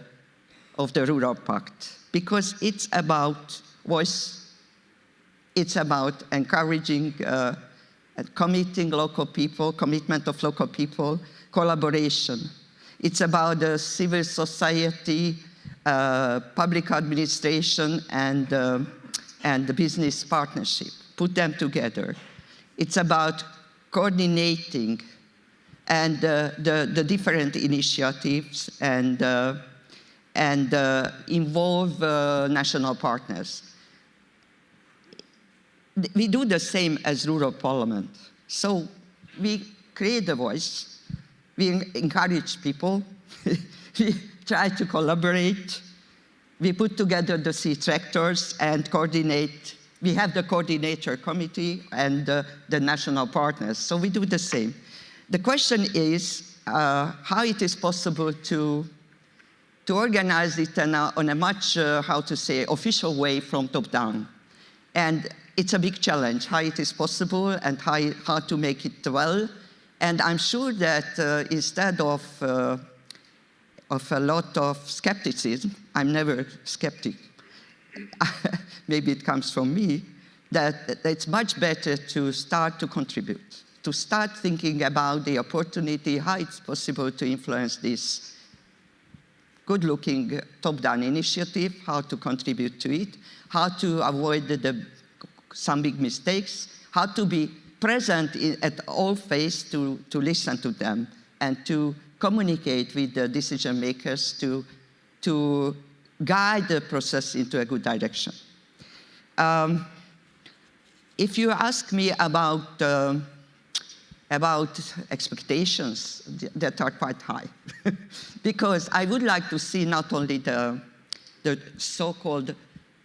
Rural Pact, because it's about voice, it's about encouraging and committing local people, commitment of local people, collaboration. It's about the civil society, public administration, and the business partnership. Put them together. It's about coordinating and the different initiatives and involve national partners. We do the same as Rural Parliament. So we create a voice, we encourage people, we try to collaborate, we put together the C-tractors and coordinate. We have the coordinator committee and the national partners, so we do the same. The question is how it is possible to organize it on a much, official way from top down. And it's a big challenge, how it is possible and how to make it well. And I'm sure that instead of a lot of skepticism, I'm never a skeptic, maybe it comes from me, that it's much better to start to contribute, to start thinking about the opportunity, how it's possible to influence this good-looking top-down initiative, how to contribute to it, how to avoid some big mistakes, how to be present at all phases to listen to them and to communicate with the decision makers to guide the process into a good direction. If you ask me about expectations that are quite high, because I would like to see not only the so-called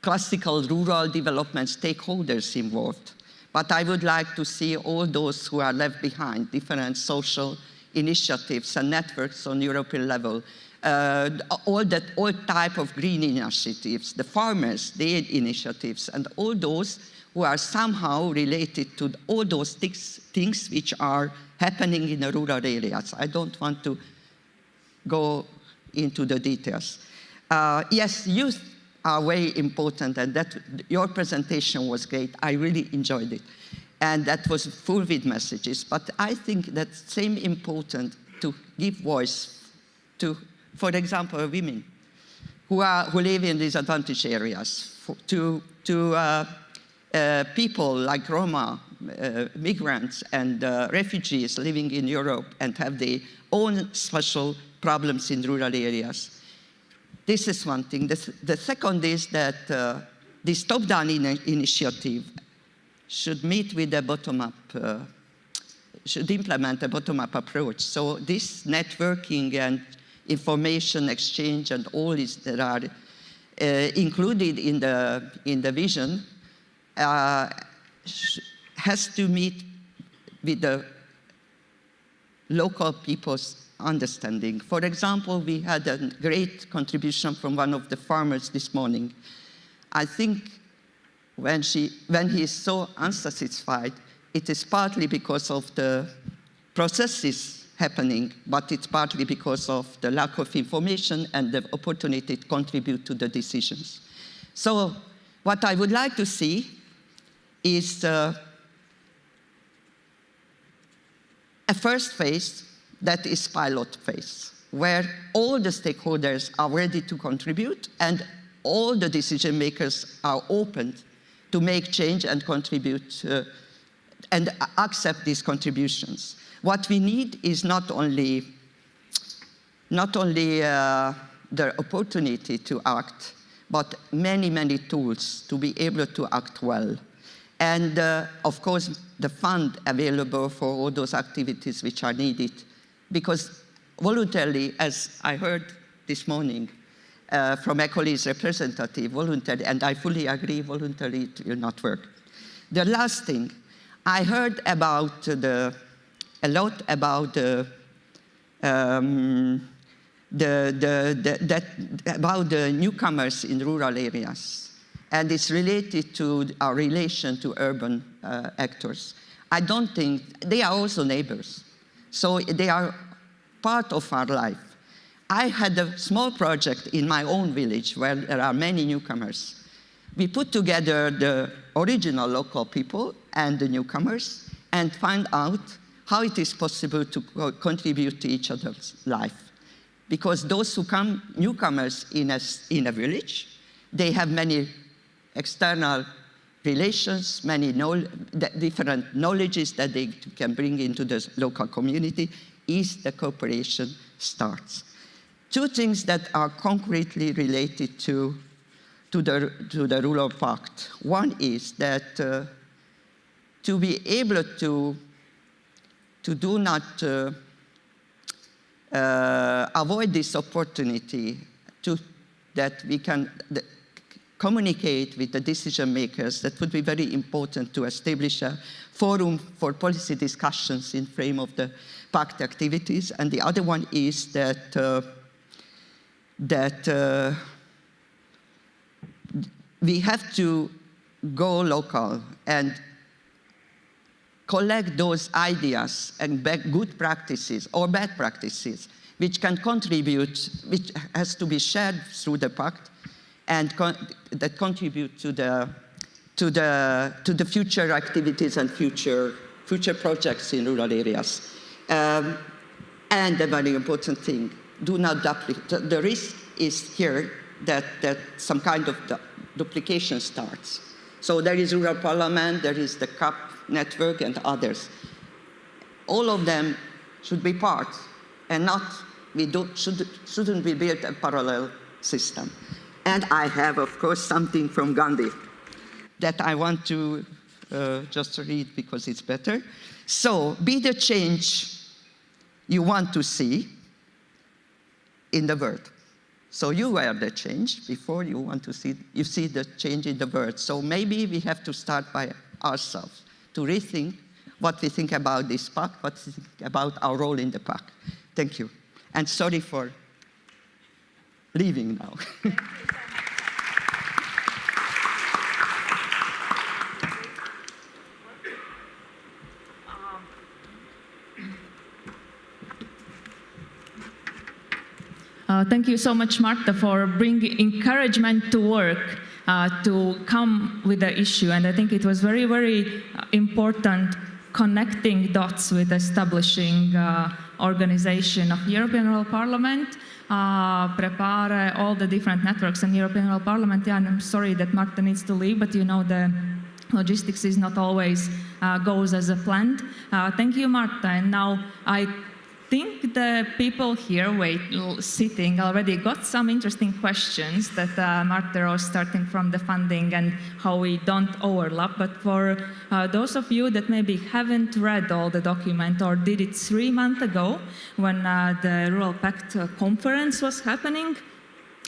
classical rural development stakeholders involved, but I would like to see all those who are left behind, different social initiatives and networks on European level, all type of green initiatives, the farmers, their initiatives, and all those who are somehow related to all those things which are happening in the rural areas. I don't want to go into the details. Yes, youth are very important, and that your presentation was great. I really enjoyed it. And that was full with messages. But I think that's same important to give voice to, for example, women who live in disadvantaged areas, to people like Roma, migrants and refugees living in Europe and have their own special problems in rural areas. This is one thing. The second is that this top-down initiative should meet with a bottom-up, should implement a bottom-up approach. So this networking and information exchange and all this that are included in the vision has to meet with the local people's understanding. For example, we had a great contribution from one of the farmers this morning. I think when he is so unsatisfied, it is partly because of the processes happening, but it's partly because of the lack of information and the opportunity to contribute to the decisions. So what I would like to see is a first phase that is pilot phase, where all the stakeholders are ready to contribute and all the decision makers are open to make change and contribute and accept these contributions. What we need is not only the opportunity to act, but many, many tools to be able to act well. And of course, the fund available for all those activities which are needed. Because voluntarily, as I heard this morning from ECOLI's representative, voluntary, and I fully agree, voluntarily it will not work. The last thing, I heard about a lot about about the newcomers in rural areas, and it's related to our relation to urban actors. I don't think, they are also neighbors, so they are part of our life. I had a small project in my own village where there are many newcomers. We put together the original local people and the newcomers and find out how it is possible to contribute to each other's life. Because those who come, newcomers in a village, they have many external relations, many different knowledges that they can bring into the local community. Is the cooperation starts. Two things that are concretely related to the Rural Pact. One is that to be able to do not avoid this opportunity that we can communicate with the decision makers, that would be very important to establish a forum for policy discussions in frame of the Pact activities. And the other one is that we have to go local and collect those ideas and good practices or bad practices which can contribute, which has to be shared through the Pact and that contribute to the future activities and future projects in rural areas. And a very important thing, do not duplicate. The risk is here that some kind of duplication starts. So there is Rural Parliament, there is the CAP network and others. All of them should be part and not, shouldn't we build a parallel system. And I have, of course, something from Gandhi that I want to just read because it's better. So, be the change you want to see in the world. So you are the change before you want to see, you see the change in the world. So maybe we have to start by ourselves to rethink what we think about this pact, what we think about our role in the pact. Thank you. And sorry for leaving now. Thank you so much, Marta, for bringing encouragement to work, to come with the issue. And I think it was very, very important connecting dots with establishing organization of European Rural Parliament, prepare all the different networks in European Rural Parliament. Yeah, and I'm sorry that Marta needs to leave, but you know the logistics is not always goes as planned. Thank you, Marta. And now I think the people here sitting already got some interesting questions that Marta was starting from the funding and how we don't overlap. But for those of you that maybe haven't read all the document or did it 3 months ago when the Rural Pact conference was happening,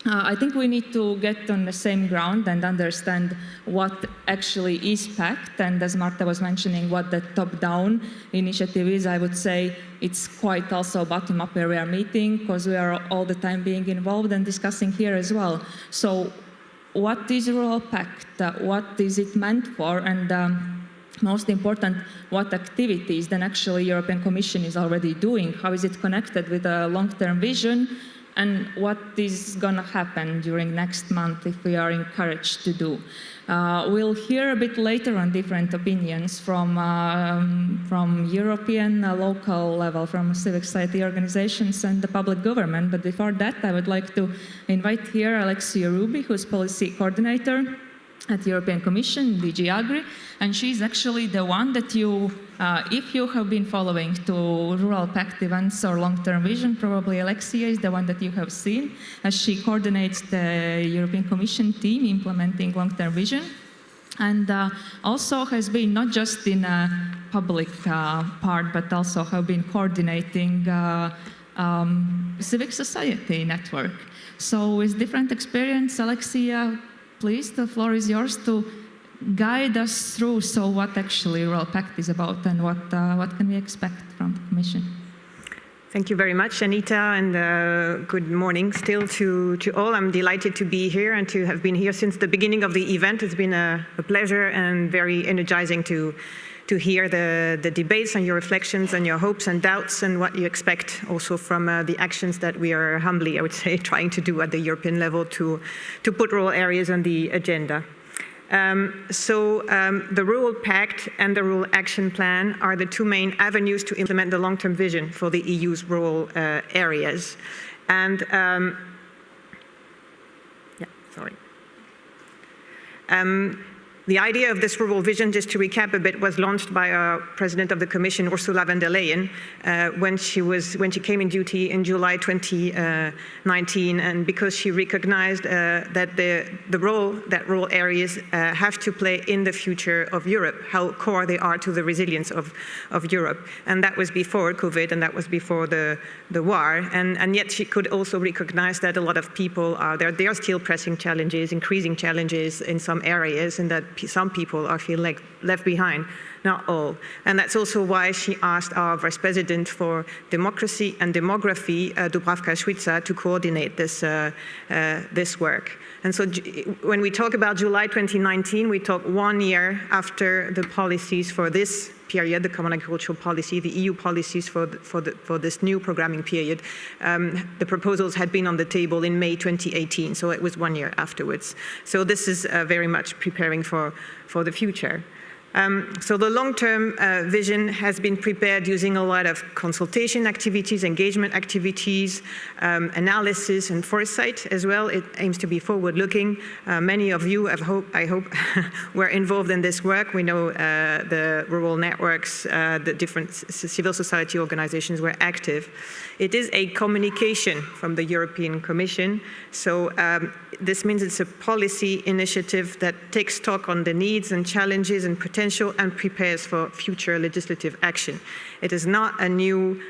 I think we need to get on the same ground and understand what actually is PACT, and as Marta was mentioning, what the top-down initiative is. I would say it's quite also bottom-up where we are meeting, because we are all the time being involved and discussing here as well. So what is Rural PACT? What is it meant for? And most important, what activities then actually European Commission is already doing? How is it connected with a long-term vision? And what is going to happen during next month if we are encouraged to do? We'll hear a bit later on different opinions from European, local level, from civil society organizations and the public government. But before that, I would like to invite here Alexia Ruby, who's policy coordinator at the European Commission, DG Agri, and she's actually the one that you, if you have been following to Rural PACT events or long-term vision, probably Alexia is the one that you have seen, as she coordinates the European Commission team implementing long-term vision, and also has been not just in a public part, but also have been coordinating civic society network. So with different experience, Alexia, please, the floor is yours to guide us through what actually Rural PACT is about and what can we expect from the Commission. Thank you very much, Anita, and good morning still to all. I'm delighted to be here and to have been here since the beginning of the event. It's been a pleasure and very energizing to hear the debates and your reflections and your hopes and doubts and what you expect also from the actions that we are humbly, I would say, trying to do at the European level to put rural areas on the agenda. The Rural Pact and the Rural Action Plan are the two main avenues to implement the long-term vision for the EU's rural areas. And the idea of this rural vision, just to recap a bit, was launched by our President of the Commission, Ursula von der Leyen, when she came in duty in July 2019, and because she recognized that the role that rural areas have to play in the future of Europe, how core they are to the resilience of Europe. And that was before COVID, and that was before the war. And yet she could also recognize that a lot of people there are still pressing challenges, increasing challenges in some areas, and that some people are feeling like left behind, not all. And that's also why she asked our Vice President for Democracy and Demography, Dubravka Šuica, to coordinate this work. And so when we talk about July 2019, we talk 1 year after the policies for this period, the Common Agricultural Policy, the EU policies for this new programming period. The proposals had been on the table in May 2018, so it was 1 year afterwards. So this is very much preparing for the future. So the long-term vision has been prepared using a lot of consultation activities, engagement activities, analysis and foresight as well. It aims to be forward-looking. Many of you, I hope, were involved in this work. We know the rural networks, the different civil society organizations were active. It is a communication from the European Commission. So this means it's a policy initiative that takes stock on the needs and challenges and potential and prepares for future legislative action. It is not a new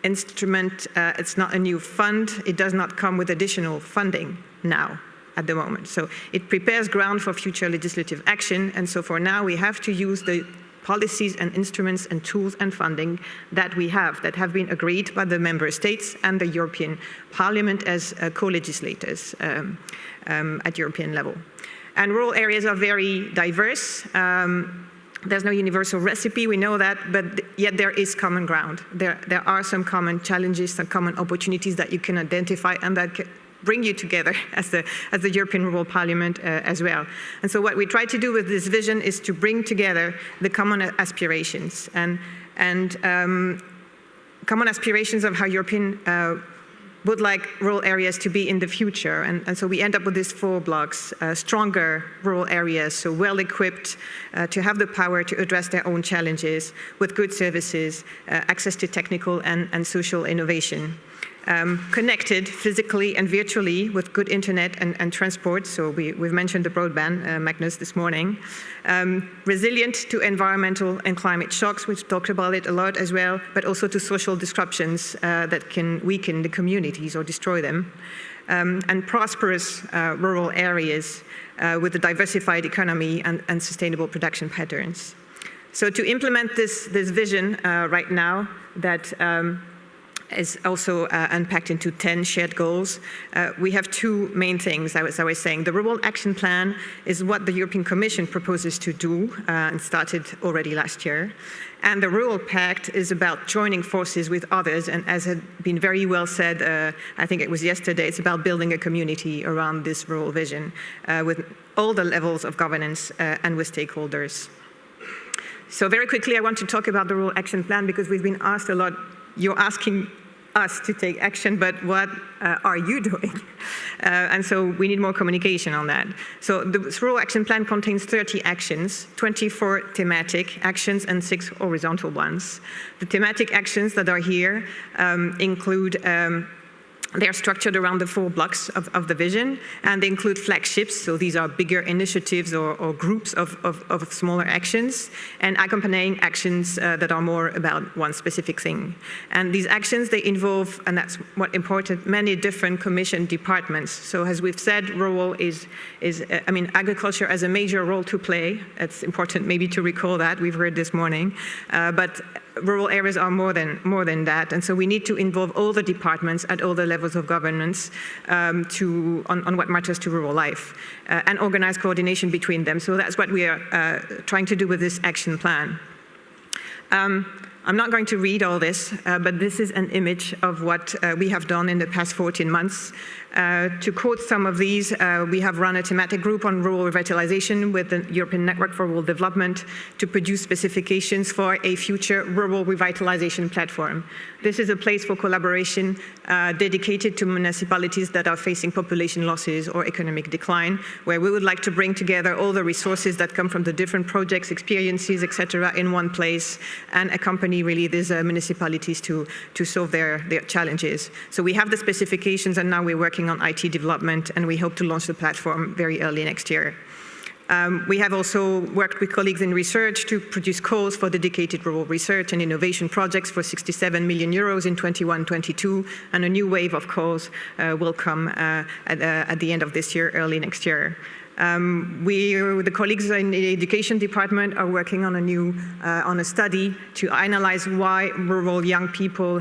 instrument, it's not a new fund, it does not come with additional funding now at the moment. So it prepares ground for future legislative action, and so for now we have to use the policies and instruments and tools and funding that we have, that have been agreed by the member states and the European Parliament as co-legislators at European level. And rural areas are very diverse. There's no universal recipe, we know that, but yet there is common ground. There are some common challenges, some common opportunities that you can identify and that bring you together as the European Rural Parliament as well. And so what we try to do with this vision is to bring together the common aspirations and common aspirations of how European would like rural areas to be in the future. And so we end up with these 4 blocks: stronger rural areas, so well-equipped to have the power to address their own challenges with good services, access to technical and social innovation. Connected physically and virtually with good internet and transport, so we've mentioned the broadband, Magnus, this morning. Resilient to environmental and climate shocks, we've talked about it a lot as well, but also to social disruptions that can weaken the communities or destroy them. and prosperous rural areas with a diversified economy and sustainable production patterns. So to implement this vision right now that is also unpacked into 10 shared goals. We have two main things, as I was saying. The Rural Action Plan is what the European Commission proposes to do and started already last year. And the Rural Pact is about joining forces with others, and as had been very well said, I think it was yesterday, it's about building a community around this rural vision with all the levels of governance and with stakeholders. So very quickly, I want to talk about the Rural Action Plan because we've been asked a lot. You're asking us to take action, but what are you doing? And so we need more communication on that. So the Rural Action Plan contains 30 actions, 24 thematic actions and 6 horizontal ones. The thematic actions that are here include they are structured around the 4 blocks of the vision, and they include flagships, so these are bigger initiatives or groups of smaller actions, and accompanying actions that are more about one specific thing. And these actions, they involve, and that's what important, many different Commission departments. So as we've said, rural agriculture has a major role to play. It's important maybe to recall that, we've heard this morning, but rural areas are more than that, and so we need to involve all the departments at all the levels of governance on what matters to rural life and organize coordination between them. So that's what we are trying to do with this action plan. I'm not going to read all this, but this is an image of what we have done in the past 14 months. To quote some of these, we have run a thematic group on rural revitalization with the European Network for Rural Development to produce specifications for a future rural revitalization platform. This is a place for collaboration dedicated to municipalities that are facing population losses or economic decline, where we would like to bring together all the resources that come from the different projects, experiences, etc., in one place and accompany really these municipalities to solve their challenges. So we have the specifications, and now we're working on IT development, and we hope to launch the platform very early next year. We have also worked with colleagues in research to produce calls for dedicated rural research and innovation projects for 67 million euros in 21-22, and a new wave of calls will come at the end of this year, early next year. The colleagues in the education department are working on a study to analyze why rural young people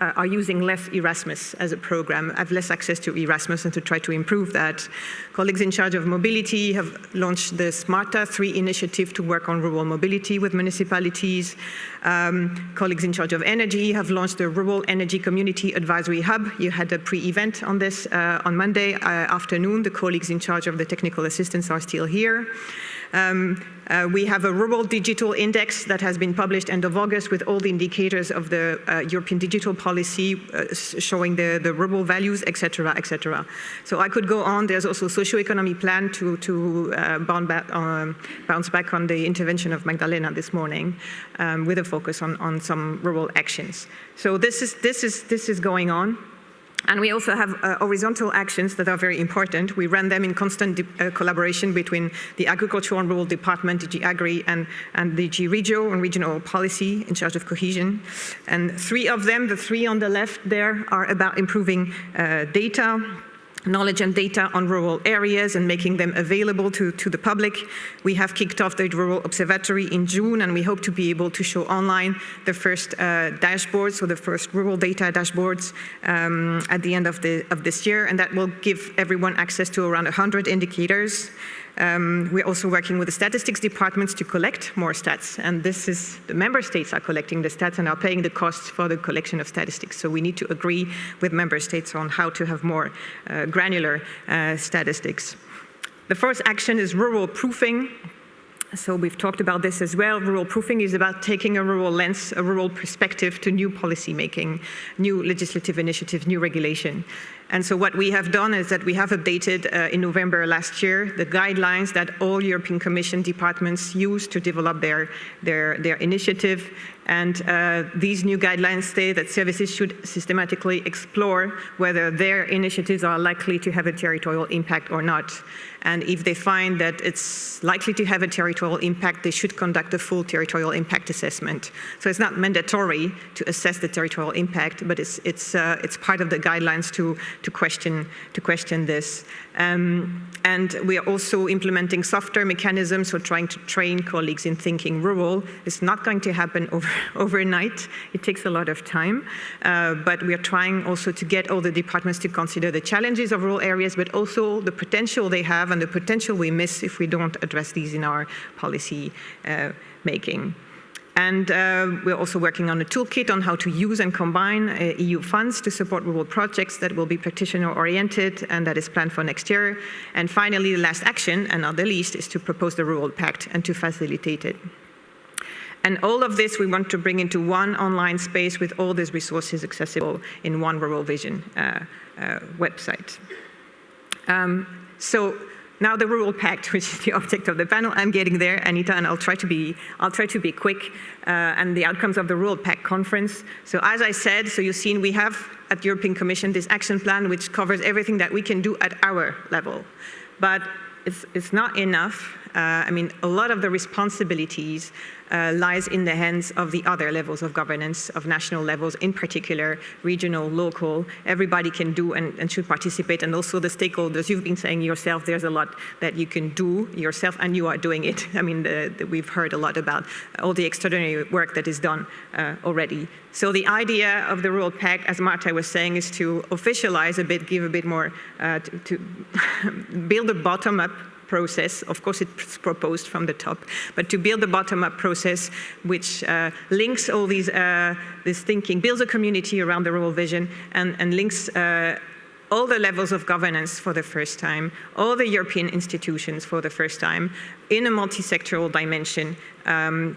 are using less Erasmus as a program, have less access to Erasmus, and to try to improve that. Colleagues in charge of mobility have launched the SMARTA 3 initiative to work on rural mobility with municipalities. Colleagues in charge of energy have launched the Rural Energy Community Advisory Hub. You had a pre-event on this on Monday afternoon. The colleagues in charge of the technical assistance are still here. We have a rural digital index that has been published end of August with all the indicators of the European digital policy showing the rural values, etc., etc. So I could go on. There's also a socio-economic plan to bounce back on the intervention of Magdalena this morning with a focus on some rural actions. So this is going on. And we also have horizontal actions that are very important. We run them in constant collaboration between the Agricultural and Rural Department, DG Agri, and DG Regio, and regional policy in charge of cohesion. And 3 of them, the 3 on the left there, are about improving knowledge and data on rural areas and making them available to the public. We have kicked off the Rural Observatory in June, and we hope to be able to show online the first dashboards, so the first rural data dashboards at the end of this year, and that will give everyone access to around 100 indicators. We're also working with the statistics departments to collect more stats, and the member states are collecting the stats and are paying the costs for the collection of statistics. So we need to agree with member states on how to have more granular statistics. The first action is rural proofing. So we've talked about this as well. Rural proofing is about taking a rural lens, a rural perspective to new policy making, new legislative initiatives, new regulation. And so what we have done is that we have updated in November last year the guidelines that all European Commission departments use to develop their initiative. And these new guidelines state that services should systematically explore whether their initiatives are likely to have a territorial impact or not. And if they find that it's likely to have a territorial impact, they should conduct a full territorial impact assessment. So it's not mandatory to assess the territorial impact, but it's part of the guidelines to question this. And we are also implementing software mechanisms, so trying to train colleagues in thinking rural. It's not going to happen overnight. It takes a lot of time, but we are trying also to get all the departments to consider the challenges of rural areas, but also the potential they have and the potential we miss if we don't address these in our policy making. And we're also working on a toolkit on how to use and combine EU funds to support rural projects that will be practitioner-oriented, and that is planned for next year. And finally, the last action, and not the least, is to propose the Rural Pact and to facilitate it. And all of this we want to bring into one online space with all these resources accessible in one Rural Vision website. So now the Rural Pact, which is the object of the panel. I'm getting there, Anita, and I'll try to be quick. And the outcomes of the Rural Pact conference. So as I said, so you've seen we have at the European Commission this action plan which covers everything that we can do at our level. But it's not enough. I mean, a lot of the responsibilities lies in the hands of the other levels of governance, of national levels, in particular, regional, local. Everybody can do and should participate, and also the stakeholders. You've been saying yourself, there's a lot that you can do yourself, and you are doing it. I mean, we've heard a lot about all the extraordinary work that is done already. So the idea of the Rural Pact, as Marta was saying, is to officialize a bit, give a bit more, to build a bottom-up process. Of course, it's proposed from the top, but to build a bottom-up process which links all these this thinking, builds a community around the rural vision, and links all the levels of governance for the first time, all the European institutions for the first time, in a multi-sectoral dimension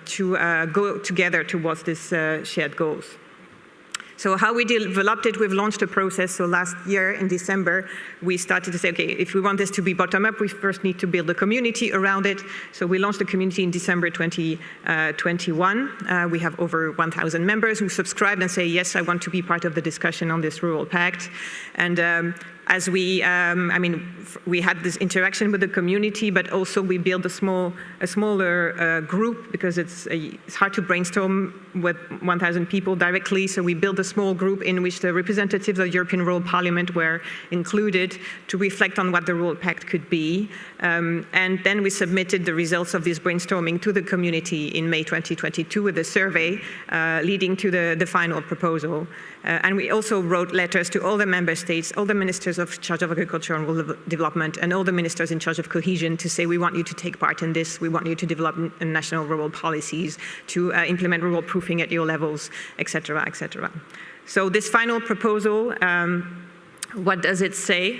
to go together towards this shared goals. So how we developed it, we've launched a process. So last year in December, we started to say, okay, if we want this to be bottom-up, we first need to build a community around it. So we launched a community in December 2021. We have over 1,000 members who subscribed and say, yes, I want to be part of the discussion on this Rural Pact. And as we, I mean, we had this interaction with the community, but also we built a smaller group because it's hard to brainstorm with 1,000 people directly. So we built a small group in which the representatives of the European Rural Parliament were included to reflect on what the Rural Pact could be. And then we submitted the results of this brainstorming to the community in May 2022 with a survey leading to the final proposal. And we also wrote letters to all the member states, all the ministers in charge of agriculture and rural development, and all the ministers in charge of cohesion to say, we want you to take part in this, we want you to develop national rural policies, to implement rural proofing at your levels, et cetera, et cetera. So this final proposal, what does it say?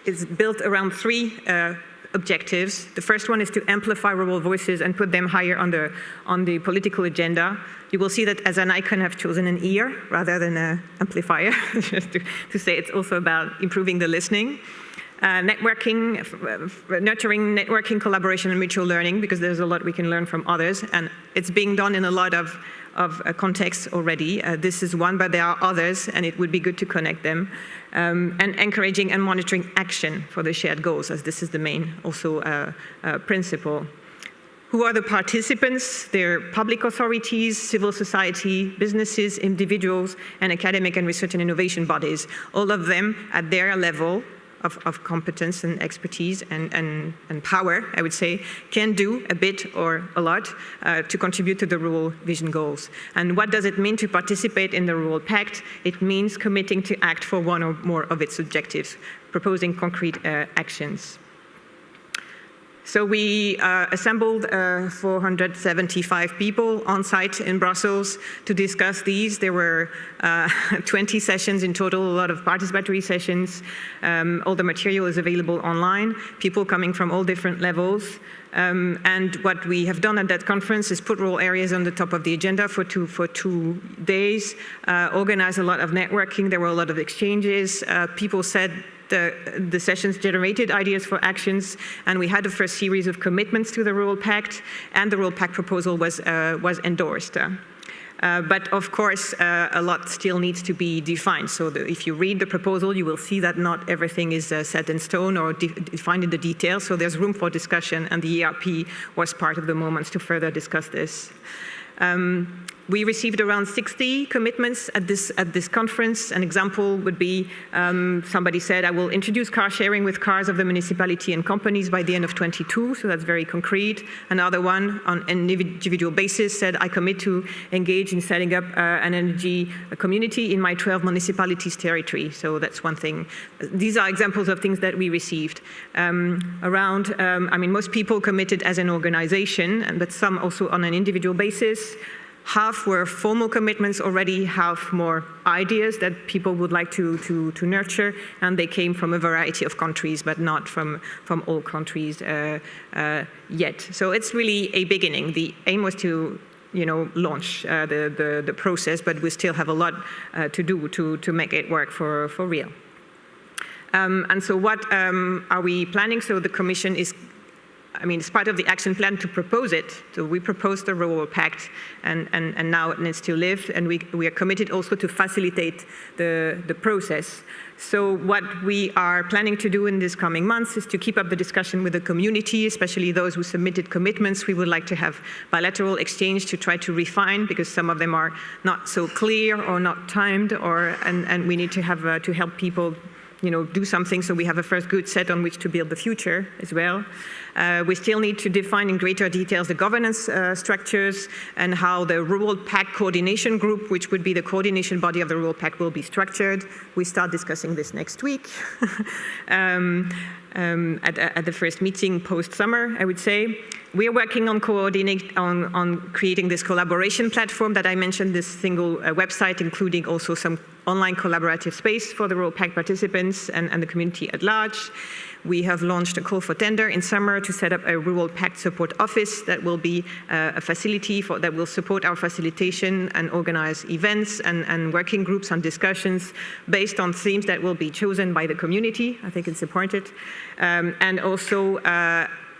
It's built around three objectives. The first one is to amplify rural voices and put them higher on the political agenda. You will see that as an icon I've chosen an ear rather than an amplifier, just to say it's also about improving the listening. Networking, nurturing networking, collaboration, and mutual learning, because there's a lot we can learn from others, and it's being done in a lot of contexts already. This is one, but there are others, and it would be good to connect them. And encouraging and monitoring action for the shared goals, as this is the main also principle. Who are the participants? They're public authorities, civil society, businesses, individuals, and academic and research and innovation bodies. All of them at their level of competence and expertise and power, I would say, can do a bit or a lot to contribute to the rural vision goals. And what does it mean to participate in the Rural Pact? It means committing to act for one or more of its objectives, proposing concrete actions. So we assembled 475 people on site in Brussels to discuss these. There were 20 sessions in total, a lot of participatory sessions. All the material is available online, people coming from all different levels. And what we have done at that conference is put rural areas on the top of the agenda for 2 days, organize a lot of networking. There were a lot of exchanges. People said the sessions generated ideas for actions, and we had the first series of commitments to the Rural Pact, and the Rural Pact proposal was endorsed. But of course, a lot still needs to be defined. So if you read the proposal, you will see that not everything is set in stone or defined in the details. So there's room for discussion, and the ERP was part of the moments to further discuss this. We received around 60 commitments at this conference. An example would be somebody said, I will introduce car sharing with cars of the municipality and companies by the end of 22, so that's very concrete. Another one on an individual basis said, I commit to engage in setting up an energy community in my 12 municipalities territory, so that's one thing. These are examples of things that we received. Most people committed as an organization, but some also on an individual basis. Half were formal commitments already, half more ideas that people would like to nurture, and they came from a variety of countries, but not from all countries yet. So it's really a beginning. The aim was to launch the process, but we still have a lot to do to make it work for real. And so what are we planning? So the Commission is it's part of the action plan to propose it. So we proposed the Rural Pact, and now it needs to live, and we are committed also to facilitate the process. So what we are planning to do in these coming months is to keep up the discussion with the community, especially those who submitted commitments. We would like to have bilateral exchange to try to refine, because some of them are not so clear or not timed, and we need to have to help people do something, so we have a first good set on which to build the future as well. We still need to define in greater details the governance structures and how the Rural Pact Coordination Group, which would be the coordination body of the Rural Pact, will be structured. We start discussing this next week at the first meeting post-summer, I would say. We are working on creating this collaboration platform that I mentioned, this single website, including also some online collaborative space for the Rural Pact participants and the community at large. We have launched a call for tender in summer to set up a Rural Pact support office that will be a facility that will support our facilitation and organize events and working groups and discussions based on themes that will be chosen by the community. I think it's important. And also,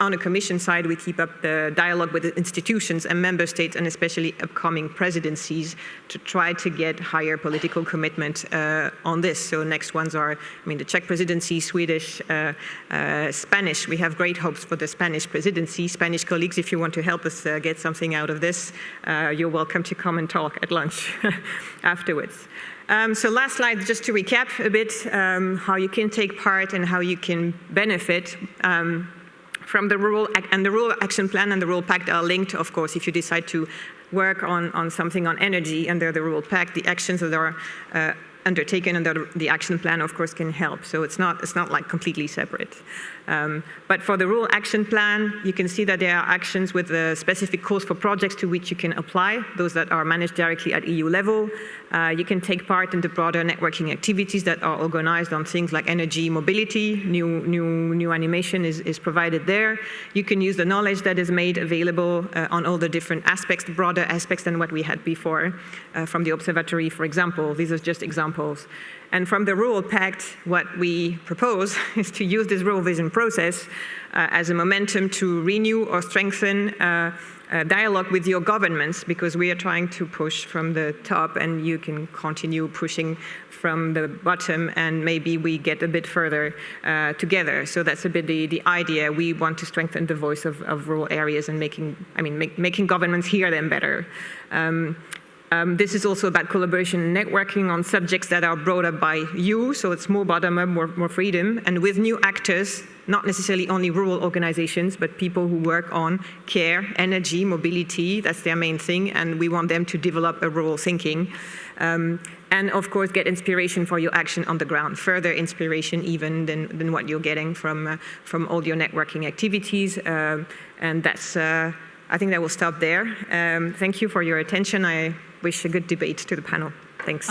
on the Commission side, we keep up the dialogue with the institutions and member states, and especially upcoming presidencies, to try to get higher political commitment on this. So next ones are, the Czech presidency, Swedish, Spanish. We have great hopes for the Spanish presidency. Spanish colleagues, if you want to help us get something out of this, you're welcome to come and talk at lunch afterwards. So last slide, just to recap a bit how you can take part and how you can benefit from the Rural Action Plan and the Rural Pact are linked, of course. If you decide to work on something on energy under the Rural Pact, the actions that are undertaken under the action plan, of course, can help. So it's not like completely separate. But for the Rural Action Plan, you can see that there are actions with specific calls for projects to which you can apply, those that are managed directly at EU level. You can take part in the broader networking activities that are organized on things like energy, mobility. New animation is provided there. You can use the knowledge that is made available on all the different aspects, the broader aspects than what we had before from the observatory, for example. These are just examples. And from the Rural Pact, what we propose is to use this rural vision process as a momentum to renew or strengthen dialogue with your governments, because we are trying to push from the top, and you can continue pushing from the bottom, and maybe we get a bit further together. So that's a bit the idea. We want to strengthen the voice of rural areas and making governments hear them better. This is also about collaboration and networking on subjects that are brought up by you, so it's more bottom-up, more freedom, and with new actors, not necessarily only rural organizations, but people who work on care, energy, mobility. That's their main thing, and we want them to develop a rural thinking. And of course, get inspiration for your action on the ground, further inspiration even than what you're getting from all your networking activities. And that's, I think that will stop there. Thank you for your attention. I wish a good debate to the panel. Thanks.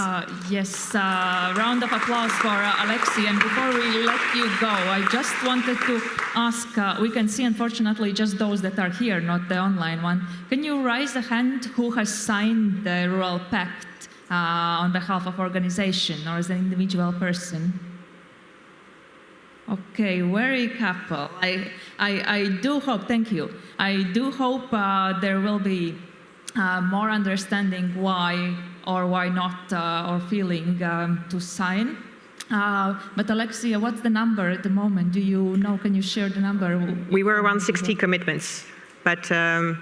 Yes, round of applause for Alexei. And before we let you go, I just wanted to ask, we can see unfortunately just those that are here, not the online one. Can you raise a hand who has signed the Rural Pact on behalf of organization or as an individual person? Okay, very couple. I do hope, thank you. I do hope there will be more understanding why or why not, or feeling to sign. But Alexia, what's the number at the moment? Do you know, can you share the number? We were around 60 commitments. But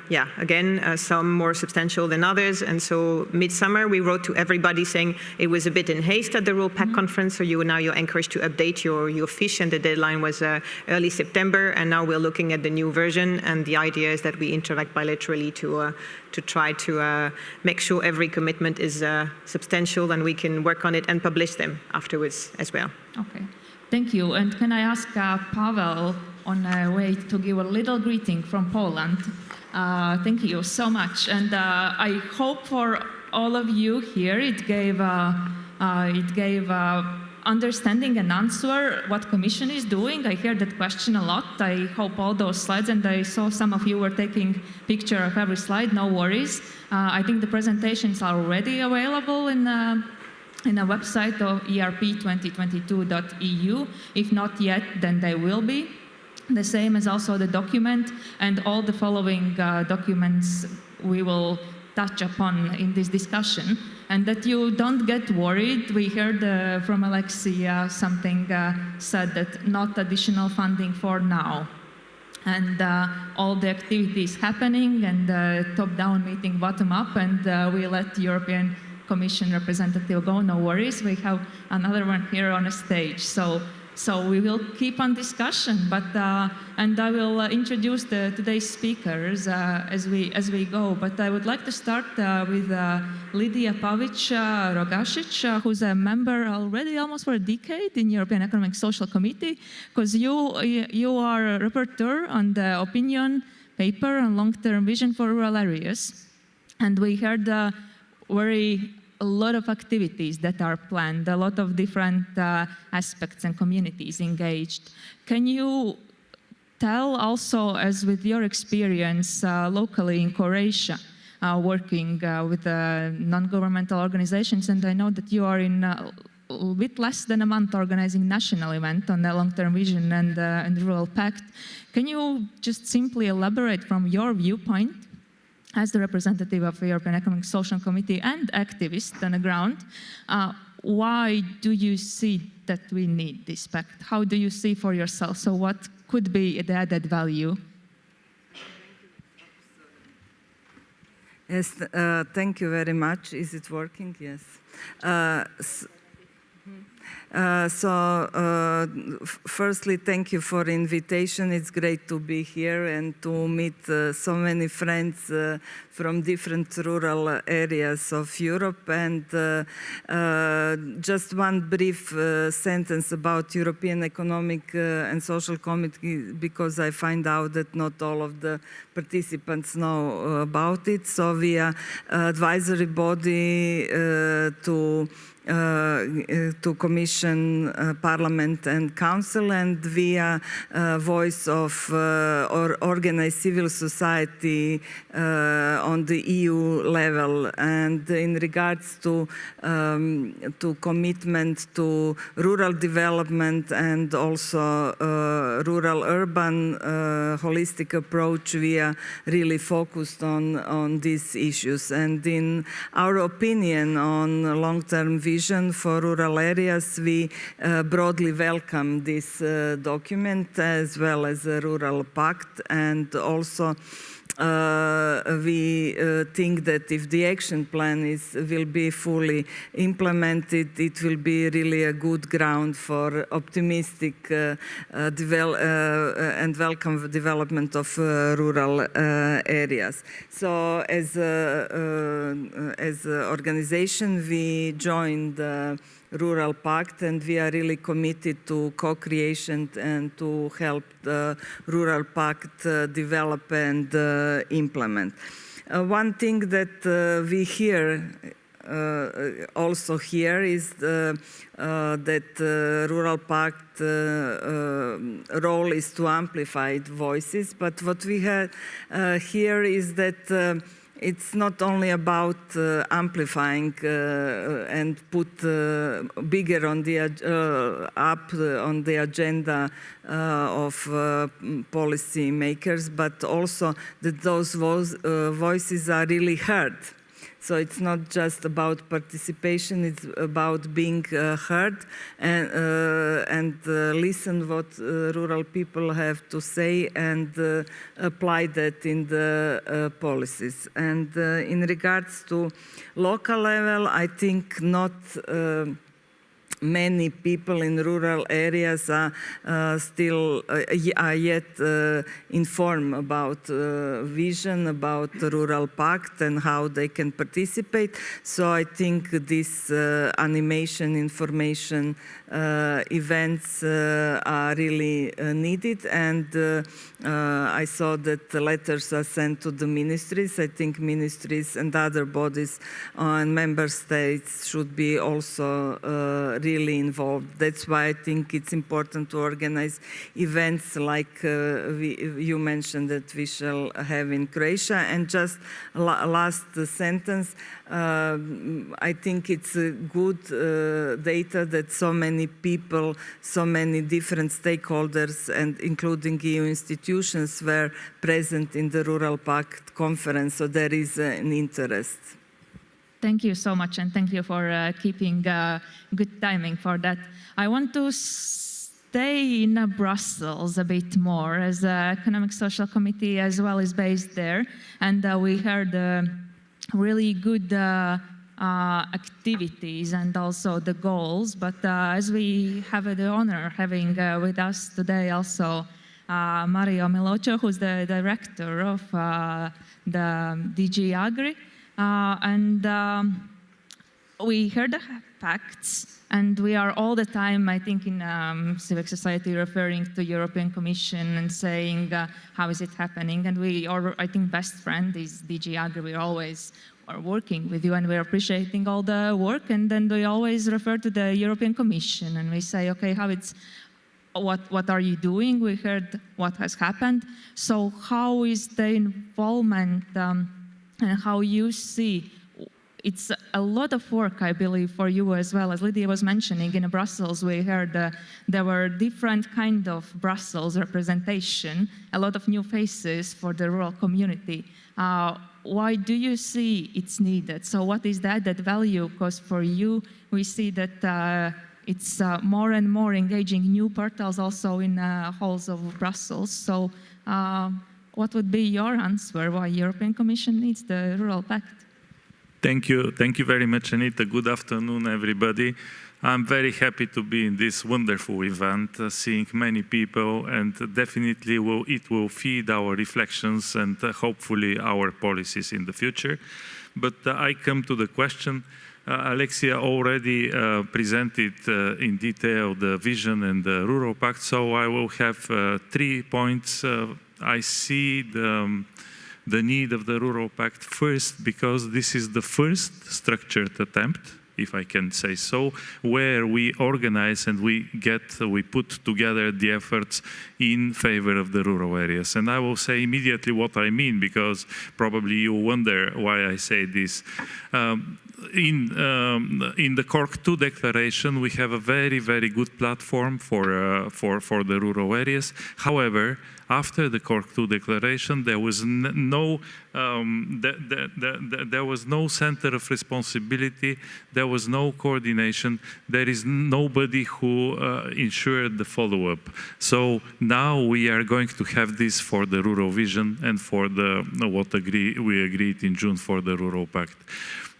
yeah, again, some more substantial than others. And so midsummer, we wrote to everybody saying it was a bit in haste at the Rural Pact conference. So you're encouraged to update your fiche. And the deadline was early September. And now we're looking at the new version. And the idea is that we interact bilaterally to try to make sure every commitment is substantial and we can work on it and publish them afterwards as well. Okay, thank you. And can I ask Pavel on a way to give a little greeting from Poland? Thank you so much. And I hope for all of you here, it gave understanding and answer what Commission is doing. I hear that question a lot. I hope all those slides, and I saw some of you were taking picture of every slide, no worries. I think the presentations are already available in a website of erp2022.eu. If not yet, then they will be. The same as also the document, and all the following documents we will touch upon in this discussion. And that you don't get worried. We heard from Alexei something said that not additional funding for now. And all the activities happening, and top-down meeting bottom-up, and we let the European Commission representative go, no worries. We have another one here on a stage. So we will keep on discussion, but and I will introduce today's speakers as we go. But I would like to start with Lidia Pavic-Rogasic, who's a member already almost for a decade in European Economic Social Committee, because you are a rapporteur on the opinion paper on long-term vision for rural areas, and we heard a lot of activities that are planned, a lot of different aspects and communities engaged. Can you tell also, as with your experience locally in Croatia, working with non-governmental organizations, and I know that you are in a bit less than a month organizing national event on the long-term vision and the Rural Pact. Can you just simply elaborate from your viewpoint as the representative of the European Economic Social Committee and activist on the ground, why do you see that we need this pact? How do you see for yourself? So what could be the added value? Yes, thank you very much. Is it working? Yes. Firstly, thank you for the invitation. It's great to be here and to meet so many friends from different rural areas of Europe. And just one brief sentence about European Economic and Social Committee, because I find out that not all of the participants know about it. So we are advisory body to Commission, Parliament and Council, and we are voice of organized civil society on the EU level. And in regards to commitment to rural development and also rural-urban holistic approach, we are really focused on these issues. And in our opinion on long-term vision for rural areas, we broadly welcome this document as well as the Rural Pact, and also we think that if the action plan will be fully implemented, it will be really a good ground for optimistic and welcome development of rural areas. So as an organization, we joined the Rural Pact, and we are really committed to co-creation and to help the Rural Pact develop and implement. One thing that we hear also here is that Rural Pact role is to amplify voices, but what we have here is that it's not only about amplifying and put bigger on the up on the agenda of policy makers, but also that those voices are really heard. So it's not just about participation, it's about being heard and listen what rural people have to say and apply that in the policies. And in regards to local level, I think not many people in rural areas are still yet informed about vision, about the Rural Pact and how they can participate. So I think this animation, information events are really needed. And I saw that the letters are sent to the ministries. I think ministries and other bodies and member states should be also really involved. That's why I think it's important to organize events like you mentioned that we shall have in Croatia. And just last sentence, I think it's good data that so many people, so many different stakeholders, and including EU institutions, were present in the Rural Pact conference, so there is an interest. Thank you so much, and thank you for keeping good timing for that. I want to stay in Brussels a bit more, as the Economic Social Committee as well is based there, and we heard really good activities and also the goals. But as we have the honor having with us today also Mario Milocho, who's the director of the DG Agri, and we heard the facts, and we are all the time, I think, in civic society referring to European Commission and saying, how is it happening? And our, I think, best friend is DG Agri. We always are working with you, and we're appreciating all the work, and then we always refer to the European Commission, and we say, okay, how it's, what are you doing? We heard what has happened. So how is the involvement and how you see, it's a lot of work, I believe, for you as well. As Lydia was mentioning, in Brussels, we heard there were different kind of Brussels representation, a lot of new faces for the rural community. Why do you see it's needed? So what is the added value? Because for you, we see that it's more and more engaging new portals also in halls of Brussels. So what would be your answer why European Commission needs the Rural Pact? Thank you very much, Anita. Good afternoon, everybody. I'm very happy to be in this wonderful event, seeing many people, and definitely it will feed our reflections and hopefully our policies in the future. But I come to the question. Alexia already presented in detail the vision and the Rural Pact, so I will have 3 points. I see the need of the Rural Pact first because this is the first structured attempt, if I can say so, where we organize and we put together the efforts in favor of the rural areas. And I will say immediately what I mean, because probably you wonder why I say this. In the Cork II declaration, we have a very, very good platform for the rural areas. However, after the Cork II declaration, there was no center of responsibility. There was no coordination. There is nobody who ensured the follow-up. So now we are going to have this for the Rural Vision and for we agreed in June for the Rural Pact.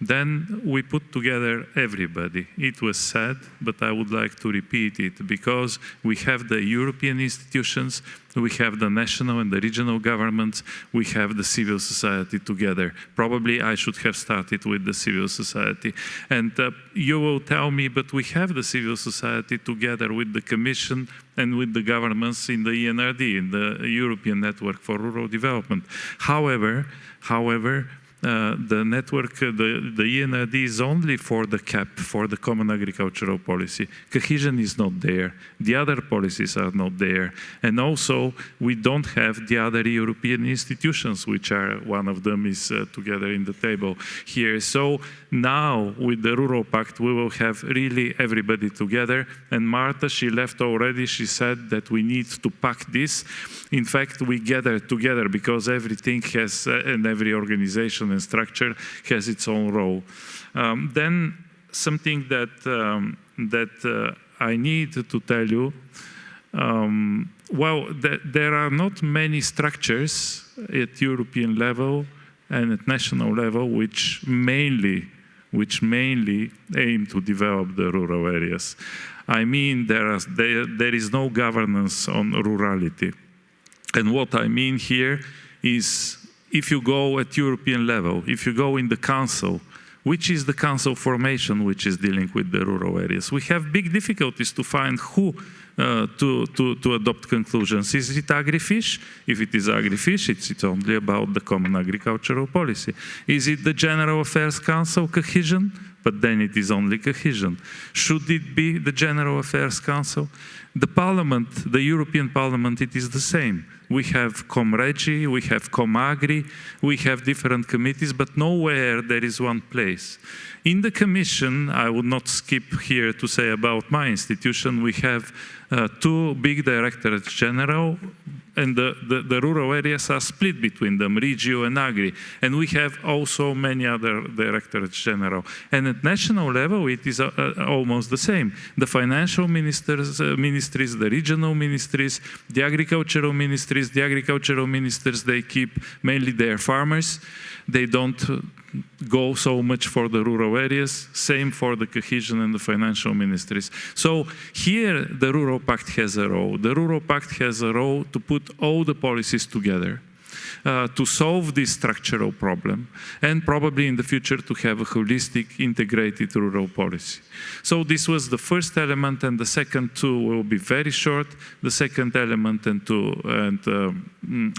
Then we put together everybody. It was said, but I would like to repeat it, because we have the European institutions, we have the national and the regional governments, we have the civil society together. Probably I should have started with the civil society. And you will tell me, but we have the civil society together with the Commission and with the governments in the ENRD, in the European Network for Rural Development. However, the network, the ENRD is only for the CAP, for the Common Agricultural Policy. Cohesion is not there. The other policies are not there. And also, we don't have the other European institutions, which are, one of them is together in the table here. So now, with the Rural Pact, we will have really everybody together. And Marta, she left already, she said that we need to pack this. In fact, we gather together because everything has, and every organization and structure has its own role. Then something that I need to tell you, well, there are not many structures at European level and at national level which mainly aim to develop the rural areas. I mean, there is no governance on rurality. And what I mean here is, if you go at European level, if you go in the Council, which is the Council formation which is dealing with the rural areas, we have big difficulties to find who to adopt conclusions. Is it agri-fish? If it is agri-fish, it's only about the Common Agricultural Policy. Is it the General Affairs Council cohesion? But then it is only cohesion. Should it be the General Affairs Council? The Parliament, the European Parliament, it is the same. We have ComRegi, we have ComAgri, we have different committees, but nowhere there is one place. In the Commission, I would not skip here to say about my institution, we have two big directorates general, and the rural areas are split between them, Regio and Agri. And we have also many other directorates general. And at national level, it is almost the same. The financial ministries, the regional ministries, the agricultural ministries, they keep mainly their farmers. They don't go so much for the rural areas, same for the cohesion and the financial ministries. So here the Rural Pact has a role. The Rural Pact has a role to put all the policies together, to solve this structural problem, and probably in the future to have a holistic, integrated rural policy. So this was the first element, and the second two will be very short. The second element, and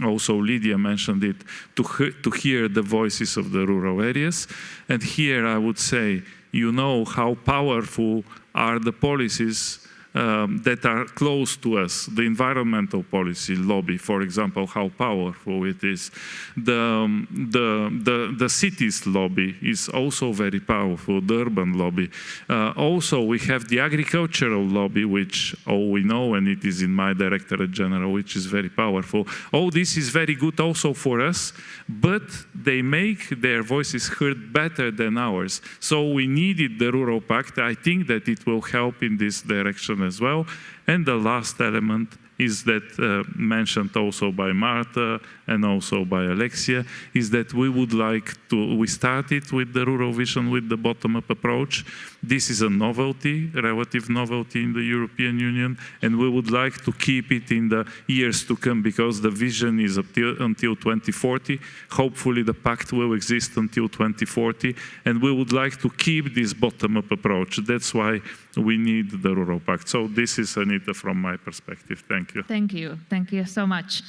also Lydia mentioned it, to hear the voices of the rural areas. And here I would say, you know how powerful are the policies that are close to us. The environmental policy lobby, for example, how powerful it is. The cities lobby is also very powerful, the urban lobby. Also, we have the agricultural lobby, which all we know, and it is in my Directorate General, which is very powerful. All this is very good also for us, but they make their voices heard better than ours. So we needed the Rural Pact. I think that it will help in this direction as well. And the last element is that mentioned also by Marta and also by Alexia, is that we would like to, we started with the rural vision with the bottom-up approach. This is a novelty, relative novelty in the European Union, and we would like to keep it in the years to come, because the vision is until 2040. Hopefully the pact will exist until 2040, and we would like to keep this bottom-up approach. That's why we need the Rural Pact. So this is Anita from my perspective. Thank you. Thank you. Thank you so much.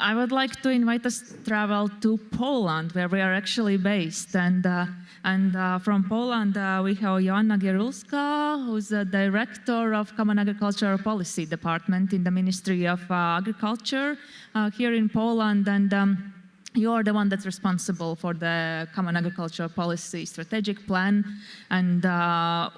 I would like to invite us to travel to Poland, where we are actually based. And from Poland, we have Joanna Gierulska, who's the Director of Common Agricultural Policy Department in the Ministry of Agriculture here in Poland. And you are the one that's responsible for the Common Agricultural Policy Strategic Plan. And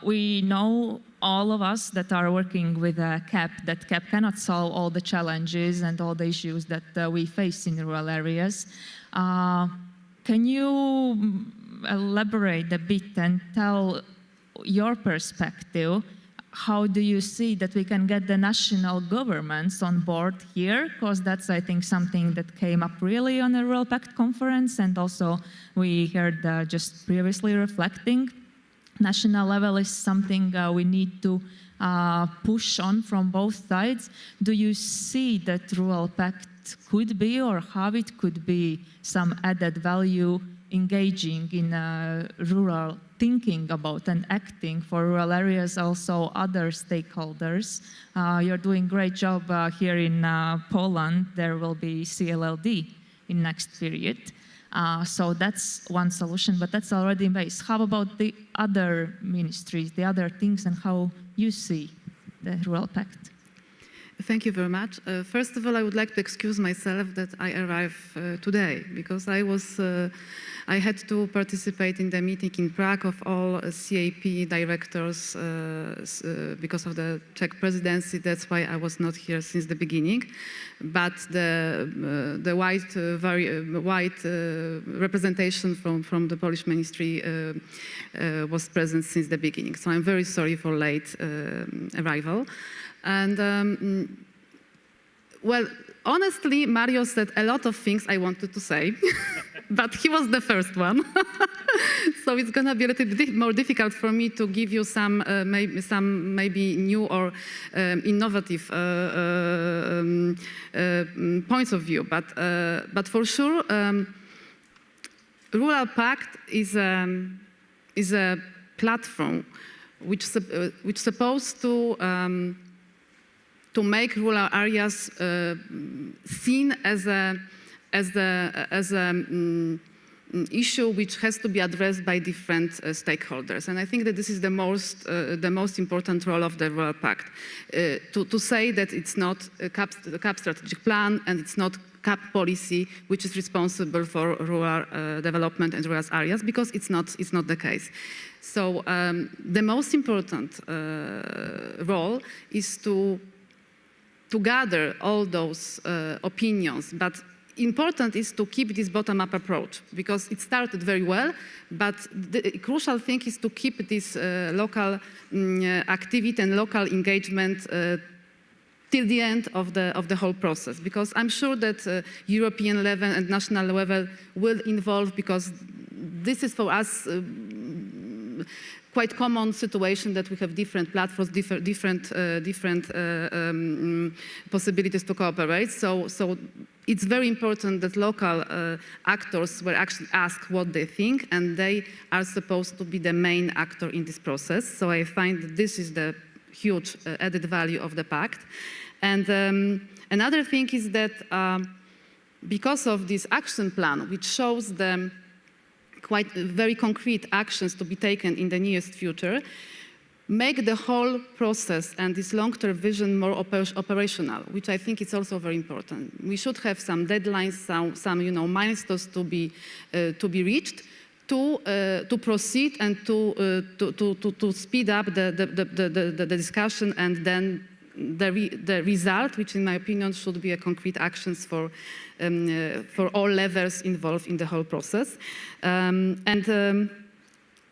we know, all of us that are working with CAP, that CAP cannot solve all the challenges and all the issues that we face in rural areas. Can you elaborate a bit and tell your perspective? How do you see that we can get the national governments on board here? Because that's, I think, something that came up really on the Rural Pact conference, and also we heard just previously reflecting. National level is something we need to push on from both sides. Do you see that Rural Pact could be, or how it could be, some added value engaging in rural thinking about and acting for rural areas, also other stakeholders? You're doing a great job here in Poland. There will be CLLD in next period. So that's one solution, but that's already in place. How about the other ministries, the other things, and how you see the Rural Pact? Thank you very much. First of all, I would like to excuse myself that I arrived today because I had to participate in the meeting in Prague of all CAP directors because of the Czech presidency. That's why I was not here since the beginning. But the wide representation from the Polish ministry was present since the beginning. So I'm very sorry for late arrival. And well, honestly, Mario said a lot of things I wanted to say, but he was the first one. So it's going to be a little bit more difficult for me to give you some maybe new or innovative points of view. But for sure, Rural Pact is a platform which supposed to make rural areas seen as a issue which has to be addressed by different stakeholders. And I think that this is the most important role of the Rural Pact, to say that it's not a CAP strategic plan and it's not CAP policy which is responsible for rural development and rural areas, because it's not the case. So the most important role is to gather all those opinions, but important is to keep this bottom-up approach, because it started very well, but the crucial thing is to keep this local activity and local engagement till the end of the whole process, because I'm sure that European level and national level will involve, because this is for us quite common situation that we have different platforms, different possibilities to cooperate. So it's very important that local actors were actually asked what they think, and they are supposed to be the main actor in this process. So I find that this is the huge added value of the pact. And another thing is that because of this action plan, which shows the quite very concrete actions to be taken in the nearest future, make the whole process and this long-term vision more operational, which I think is also very important. We should have some deadlines, some milestones to be reached, to proceed and to speed up the discussion, and then the result, which in my opinion should be a concrete actions for all levels involved in the whole process.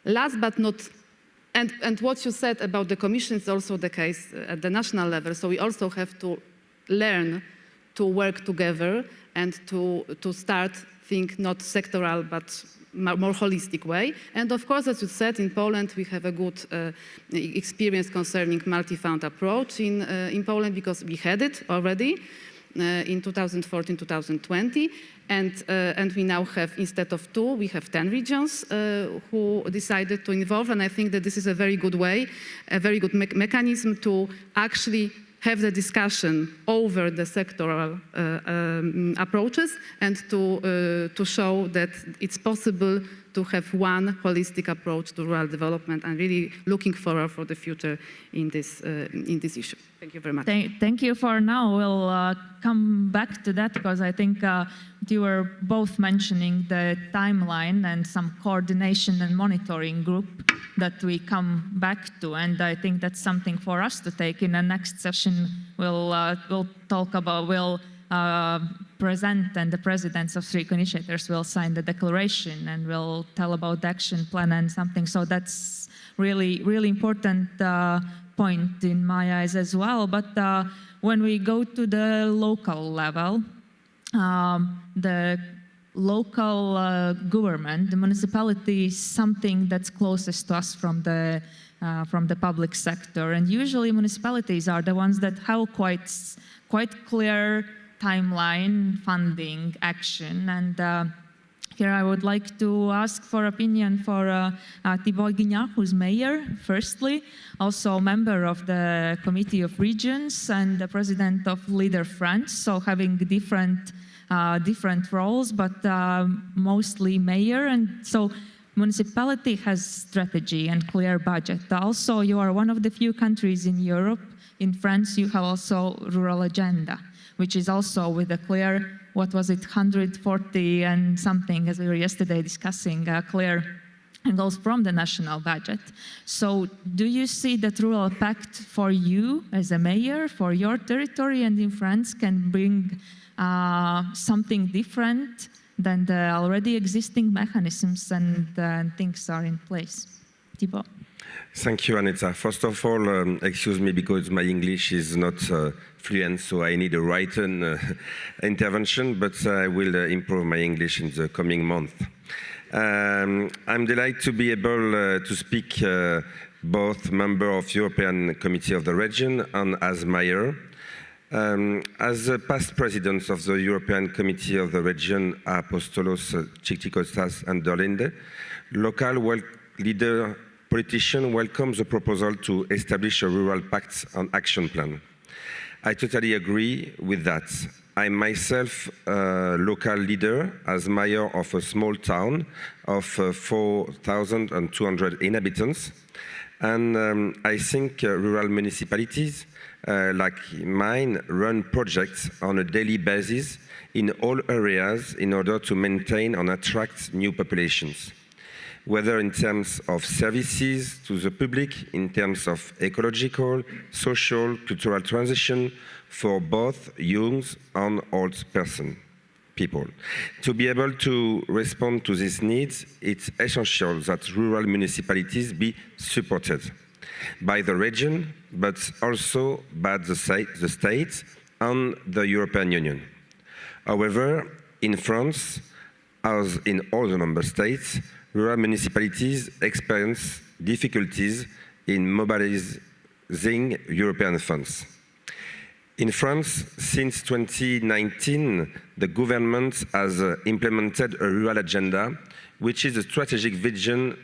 Last but not, and what you said about the Commission is also the case at the national level. So we also have to learn to work together and to start think not sectoral but more holistic way. And of course, as you said, in Poland we have a good experience concerning multi-fund approach in Poland, because we had it already in 2014-2020, and we now have, instead of 2, we have 10 regions who decided to involve, and I think that this is a very good way, a very good mechanism to actually have the discussion over the sectoral approaches, and to show that it's possible to have one holistic approach to rural development, and really looking forward for the future in this issue. Thank you very much. Thank you for now. We'll come back to that, because I think you were both mentioning the timeline and some coordination and monitoring group that we come back to, and I think that's something for us to take in the next session. We'll talk about, we'll present, and the presidents of 3 co-initiators will sign the declaration, and we'll tell about the action plan and something. So that's really, really important point in my eyes as well. But when we go to the local level, the local government, the municipality, is something that's closest to us from the public sector, and usually municipalities are the ones that have quite clear timeline, funding, action, and here I would like to ask for opinion for Thibault Guignard, who's mayor, firstly, also a member of the Committee of Regions and the president of Leader France, so having different different roles, but mostly mayor. And so municipality has strategy and clear budget. Also, you are one of the few countries in Europe. In France, you have also rural agenda, which is also with a clear, what was it, 140 and something, as we were yesterday discussing, clear goals from the national budget. So do you see that rural pact for you as a mayor, for your territory and in France can bring something different than the already existing mechanisms and things are in place? Thibault. Thank you, Anita. First of all, excuse me because my English is not fluent, so I need a written intervention, but I will improve my English in the coming month. I'm delighted to be able to speak both member of European Committee of the Region and as mayor. As the past president of the European Committee of the Region, Apostolos Tsikikostas and Derlinde, local leader politician welcomes the proposal to establish a rural pact and action plan. I totally agree with that. I'm myself a local leader as mayor of a small town of 4,200 inhabitants. And I think rural municipalities like mine run projects on a daily basis in all areas in order to maintain and attract new populations, whether in terms of services to the public, in terms of ecological, social, cultural transition for both young and old people. To be able to respond to these needs, it's essential that rural municipalities be supported by the region, but also by the state and the European Union. However, in France, as in all the member states, rural municipalities experience difficulties in mobilizing European funds. In France, since 2019, the government has implemented a rural agenda, which is a strategic vision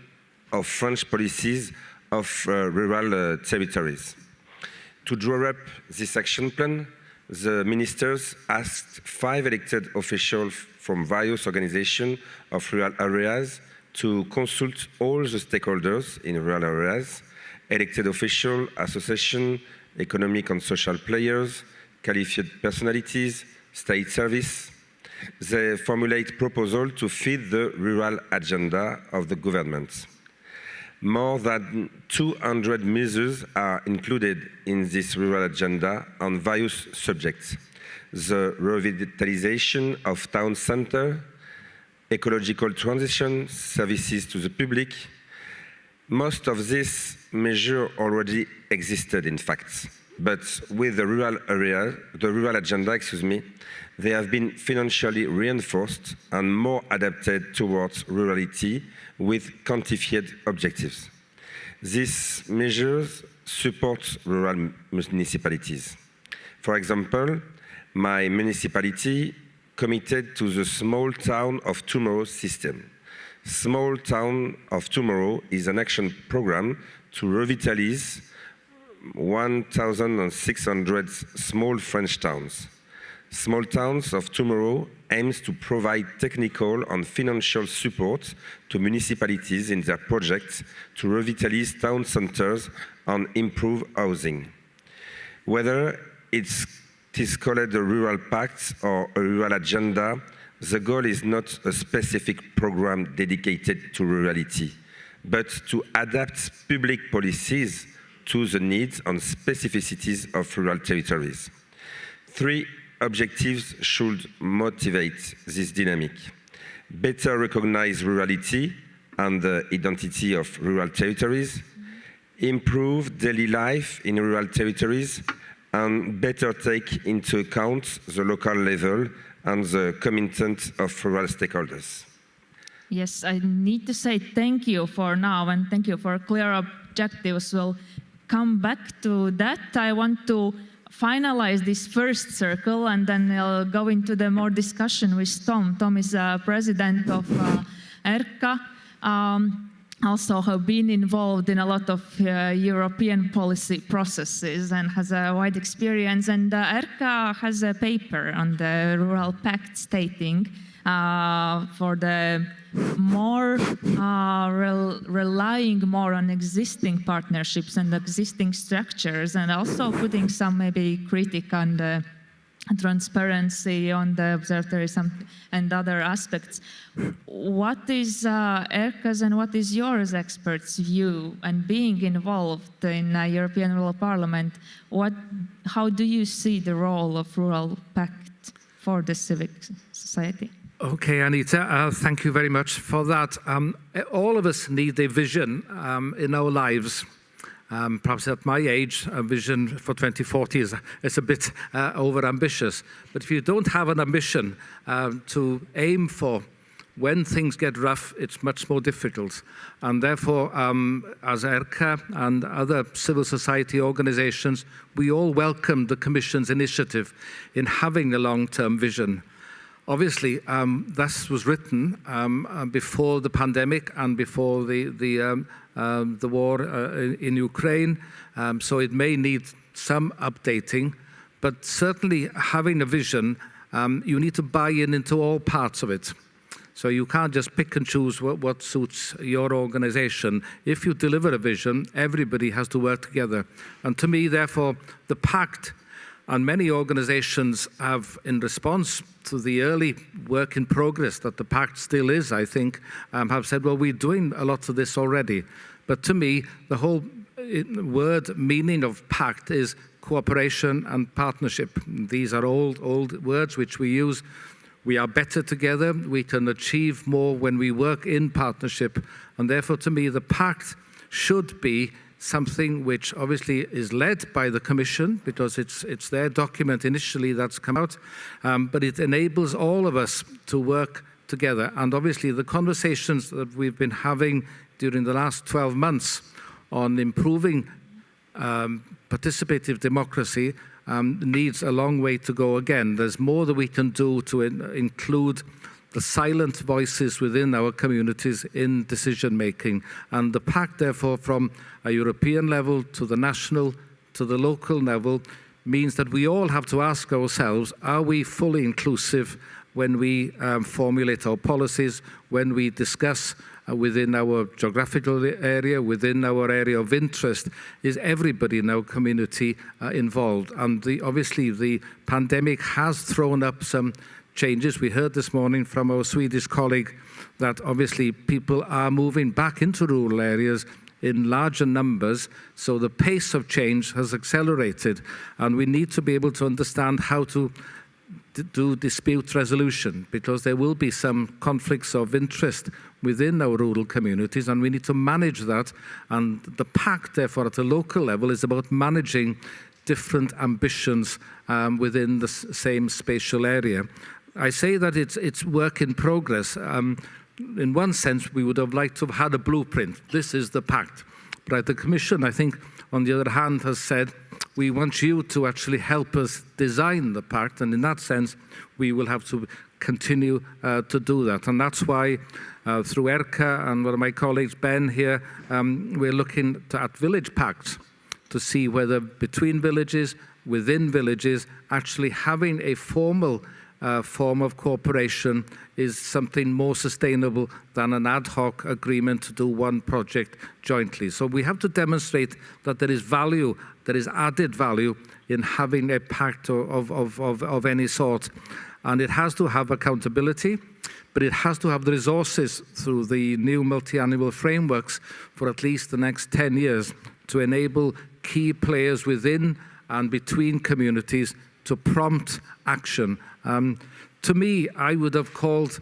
of French policies of rural territories. To draw up this action plan, the ministers asked 5 elected officials from various organizations of rural areas to consult all the stakeholders in rural areas, elected officials, associations, economic and social players, qualified personalities, state service. They formulate proposals to feed the rural agenda of the government. More than 200 measures are included in this rural agenda on various subjects. The revitalization of town centers, ecological transition, services to the public. Most of these measures already existed, in fact, but with the rural agenda, they have been financially reinforced and more adapted towards rurality with quantified objectives. These measures support rural municipalities. For example, my municipality committed to the Small Town of Tomorrow system. Small Town of Tomorrow is an action program to revitalize 1,600 small French towns. Small Towns of Tomorrow aims to provide technical and financial support to municipalities in their projects to revitalize town centers and improve housing. Whether it is called a rural pact or a rural agenda, the goal is not a specific program dedicated to rurality, but to adapt public policies to the needs and specificities of rural territories. 3 objectives should motivate this dynamic. Better recognize rurality and the identity of rural territories, improve daily life in rural territories, and better take into account the local level and the commitment of rural stakeholders. Yes, I need to say thank you for now and thank you for clear objectives. We'll come back to that. I want to finalize this first circle and then I'll go into the more discussion with Tom. Tom is president of ERKA. also have been involved in a lot of European policy processes and has a wide experience. And Erka has a paper on the Rural Pact stating for the more relying more on existing partnerships and existing structures, and also putting some maybe critique on the transparency on the observatories and other aspects. What is Erka's and what is yours experts' view, and being involved in European Rural Parliament, how do you see the role of Rural Pact for the civic society? Okay, Anita, thank you very much for that. All of us need a vision in our lives. Perhaps at my age, a vision for 2040 is a bit over-ambitious. But if you don't have an ambition to aim for, when things get rough, it's much more difficult. And therefore, as ERCA and other civil society organizations, we all welcome the Commission's initiative in having a long-term vision. Obviously, this was written before the pandemic and before the war in Ukraine, so it may need some updating, but certainly having a vision, you need to buy into all parts of it. So you can't just pick and choose what suits your organization. If you deliver a vision, everybody has to work together. And to me, therefore, the pact, and many organizations have, in response to the early work in progress that the pact still is, I think, have said, well, we're doing a lot of this already. But to me, the whole word meaning of pact is cooperation and partnership. These are old words which we use. We are better together. We can achieve more when we work in partnership. And therefore, to me, the pact should be something which obviously is led by the Commission, because it's their document initially that's come out, but it enables all of us to work together. And obviously the conversations that we've been having during the last 12 months on improving participative democracy needs a long way to go again. There's more that we can do to include the silent voices within our communities in decision-making. And the pact, therefore, from a European level to the national, to the local level, means that we all have to ask ourselves, are we fully inclusive when we formulate our policies, when we discuss within our geographical area, within our area of interest, is everybody in our community involved? And obviously the pandemic has thrown up some changes. We heard this morning from our Swedish colleague that obviously people are moving back into rural areas in larger numbers, so the pace of change has accelerated, and we need to be able to understand how to do dispute resolution, because there will be some conflicts of interest within our rural communities, and we need to manage that. And the pact, therefore, at a local level is about managing different ambitions within the same spatial area. I say that it's work in progress. In one sense, we would have liked to have had a blueprint. This is the pact. But the Commission, I think, on the other hand, has said, we want you to actually help us design the pact. And in that sense, we will have to continue to do that. And that's why, through ERCA and one of my colleagues, Ben, here, we're looking at village pacts to see whether between villages, within villages, actually having a formal form of cooperation is something more sustainable than an ad hoc agreement to do one project jointly. So we have to demonstrate that there is value, there is added value in having a pact of any sort. And it has to have accountability, but it has to have the resources through the new multi-annual frameworks for at least the next 10 years to enable key players within and between communities to prompt action. To me, I would have called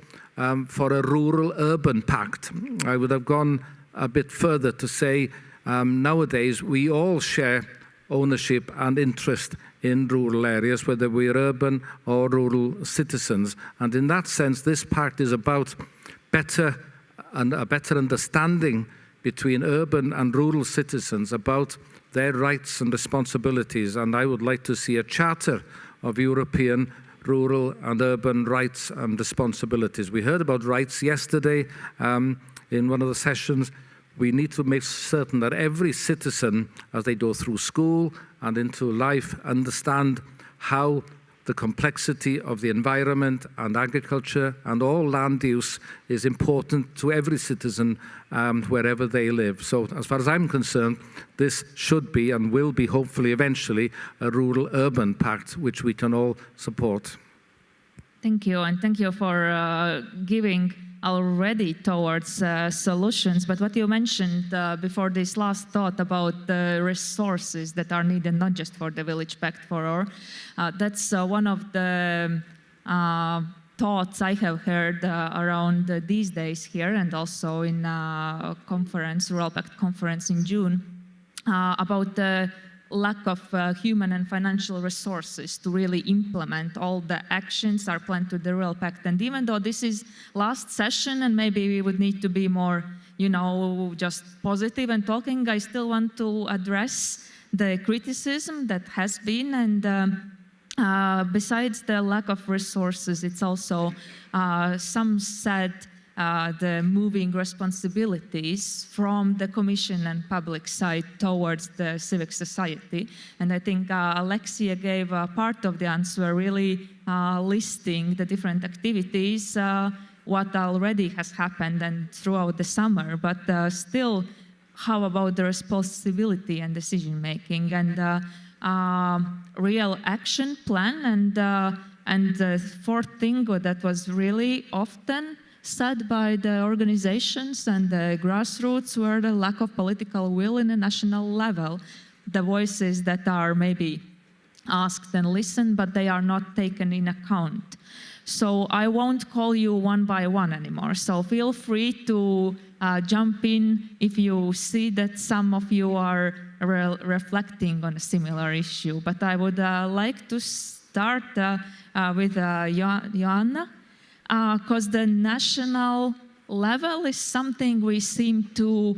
for a rural-urban pact. I would have gone a bit further to say nowadays we all share ownership and interest in rural areas, whether we're urban or rural citizens. And in that sense, this pact is about a better understanding between urban and rural citizens about their rights and responsibilities. And I would like to see a charter of European rural and urban rights and responsibilities. We heard about rights yesterday in one of the sessions. we need to make certain that every citizen, as they go through school and into life, understand how the complexity of the environment and agriculture and all land use is important to every citizen wherever they live. So as far as I'm concerned, this should be and will be hopefully eventually a rural-urban pact which we can all support. Thank you, and thank you for giving already towards solutions. But what you mentioned before this last thought about the resources that are needed, not just for the Village Pact for all, that's one of the thoughts I have heard around these days here, and also in conference, Rural Pact conference in June, about the lack of human and financial resources to really implement all the actions are planned to the Rural Pact. And even though this is last session and maybe we would need to be more, you know, just positive and talking, I still want to address the criticism that has been. And besides the lack of resources, it's also, some said, the moving responsibilities from the Commission and public side towards the civic society. And I think Alexia gave part of the answer, really listing the different activities, what already has happened and throughout the summer, but still, how about the responsibility and decision making and real action plan? And the fourth thing that was really often said by the organizations and the grassroots were the lack of political will in the national level. The voices that are maybe asked and listened, but they are not taken in account. So I won't call you one by one anymore. So feel free to jump in if you see that some of you are reflecting on a similar issue. But I would like to start with Joanna. Because the national level is something we seem to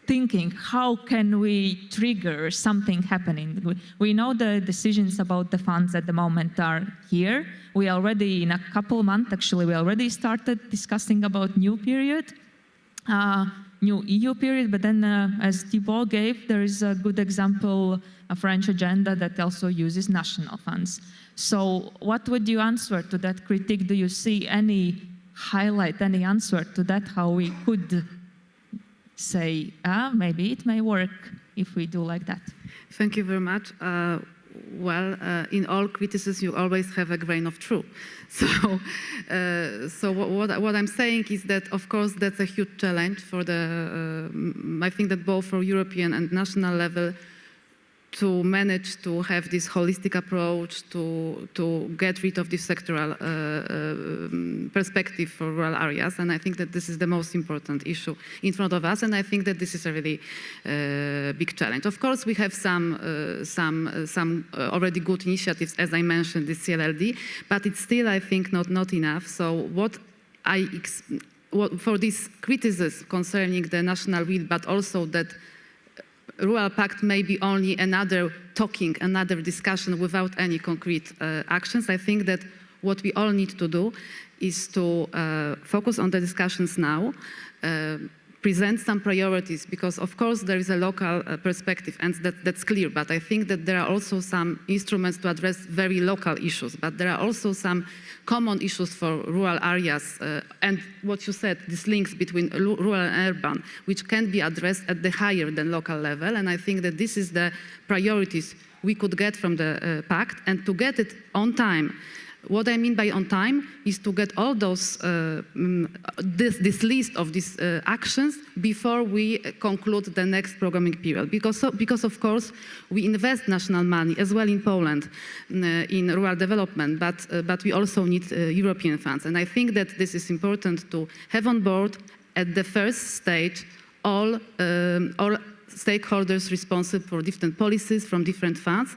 thinking, how can we trigger something happening? We know the decisions about the funds at the moment are here. We already, in a couple months, actually, we already started discussing about new period, new EU period, but then as Thibault gave, there is a good example, a French agenda that also uses national funds. So what would you answer to that critique? Do you see any highlight, any answer to that, how we could say, maybe it may work if we do like that? Thank you very much. In all criticism, you always have a grain of truth. So what I'm saying is that, of course, that's a huge challenge for the, I think that both for European and national level, to manage to have this holistic approach, to get rid of this sectoral perspective for rural areas. And I think that this is the most important issue in front of us. And I think that this is a really big challenge. Of course, we have some already good initiatives, as I mentioned, the CLLD, but it's still, I think, not enough. So for this criticism concerning the national will, but also that Rural Pact may be only another talking, another discussion without any concrete actions. I think that what we all need to do is to focus on the discussions now, present some priorities, because of course there is a local perspective, and that's clear, but I think that there are also some instruments to address very local issues, but there are also some common issues for rural areas, and what you said, these links between rural and urban, which can be addressed at the higher than local level, and I think that this is the priorities we could get from the pact, and to get it on time. What I mean by on time is to get all those, this list of these actions before we conclude the next programming period. Because of course, we invest national money as well in Poland in rural development, but we also need European funds. And I think that this is important to have on board at the first stage all stakeholders responsible for different policies from different funds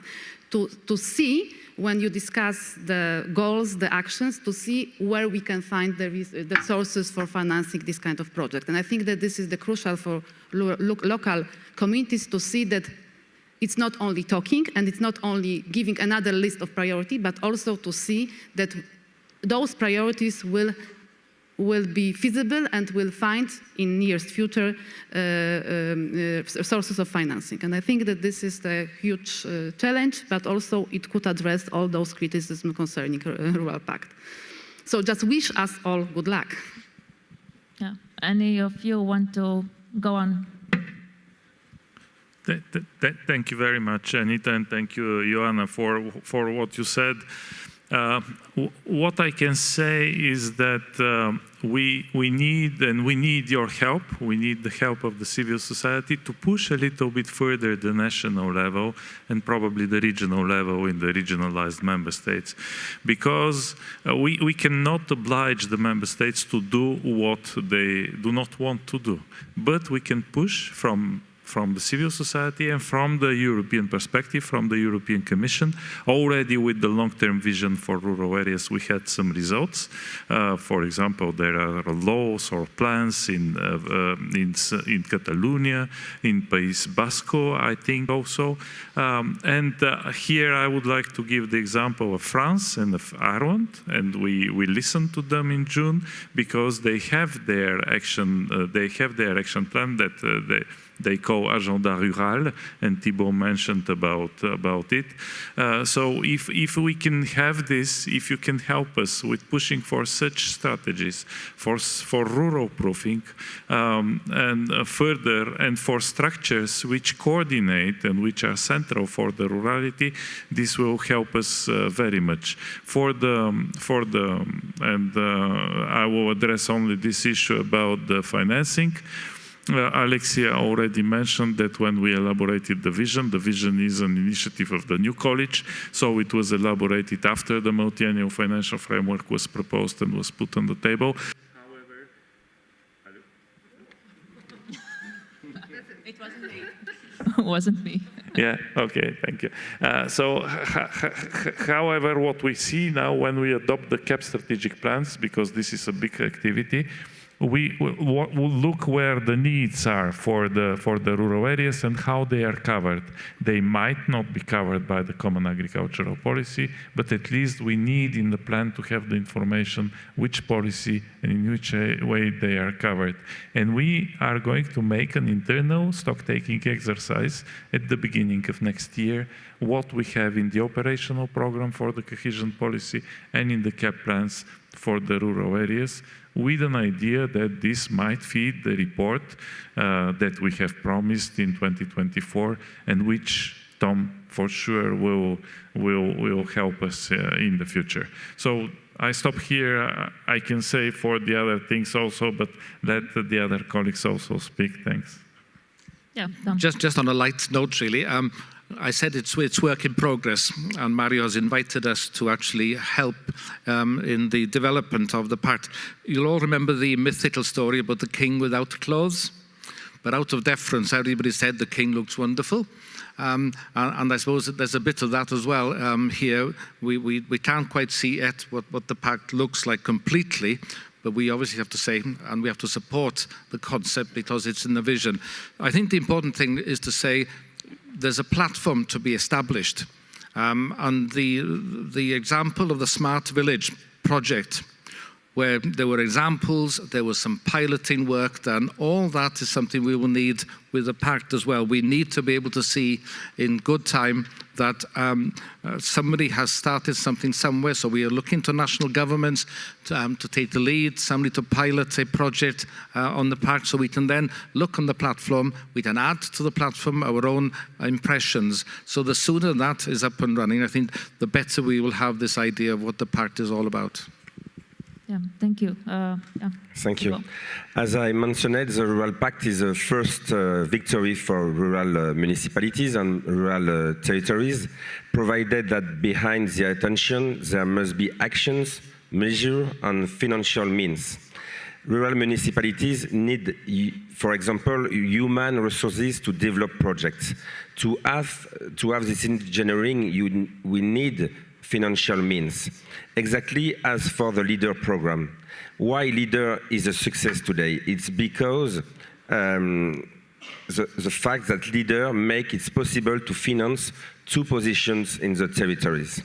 to see, when you discuss the goals, the actions, to see where we can find the sources for financing this kind of project. And I think that this is the crucial for local communities to see that it's not only talking and it's not only giving another list of priority, but also to see that those priorities will will be feasible and will find in nearest future sources of financing. And I think that this is the huge challenge, but also it could address all those criticisms concerning Rural Pact. So just wish us all good luck. Yeah. Any of you want to go on? Thank you very much, Anita, and thank you, Joanna, for what you said. What I can say is that we need your help. We need the help of the civil society to push a little bit further the national level and probably the regional level in the regionalized member states, because we cannot oblige the member states to do what they do not want to do, but we can push from the civil society and from the European perspective, from the European Commission. Already with the long-term vision for rural areas, we had some results. For example, there are laws or plans in Catalonia, in País Vasco, I think also. Here I would like to give the example of France and of Ireland, and we listened to them in June because they have their action plan that they call Agenda Rural, and Thibault mentioned about it. So if we can have this, if you can help us with pushing for such strategies, for rural proofing, and further, and for structures which coordinate and which are central for the rurality, this will help us very much. I will address only this issue about the financing. Alexia already mentioned that when we elaborated the vision is an initiative of the new college, so it was elaborated after the multi-annual financial framework was proposed and was put on the table. It wasn't me. Wasn't me. Yeah, okay, thank you. However, what we see now when we adopt the CAP strategic plans, because this is a big activity, we look where the needs are for the rural areas and how they are covered. They might not be covered by the common agricultural policy, but at least we need in the plan to have the information which policy and in which way they are covered. And we are going to make an internal stock-taking exercise at the beginning of next year, what we have in the operational program for the cohesion policy and in the CAP plans for the rural areas, with an idea that this might feed the report that we have promised in 2024, and which Tom for sure will help us in the future. So I stop here. I can say for the other things also, but let the other colleagues also speak. Thanks. Yeah, Tom. Just on a light note, really. I said it's work in progress, and Mario has invited us to actually help in the development of the pact. You'll all remember the mythical story about the king without clothes, but out of deference, everybody said the king looks wonderful. And I suppose that there's a bit of that as well here. We can't quite see yet what the pact looks like completely, but we obviously have to say, and we have to support the concept because it's in the vision. I think the important thing is to say, there's a platform to be established. And the example of the Smart Village project, where there were examples, there was some piloting work done, all that is something we will need with the pact as well. We need to be able to see in good time that somebody has started something somewhere, so we are looking to national governments to take the lead, somebody to pilot a project on the pact, so we can then look on the platform, we can add to the platform our own impressions. So the sooner that is up and running, I think the better we will have this idea of what the pact is all about. Yeah, thank you. Thank you. As I mentioned, the Rural Pact is the first victory for rural municipalities and rural territories, provided that behind the attention there must be actions, measures and financial means. Rural municipalities need, for example, human resources to develop projects. To have this engineering, we need financial means, exactly as for the LEADER program. Why LEADER is a success today? It's because the fact that leaders make it possible to finance 2 positions in the territories.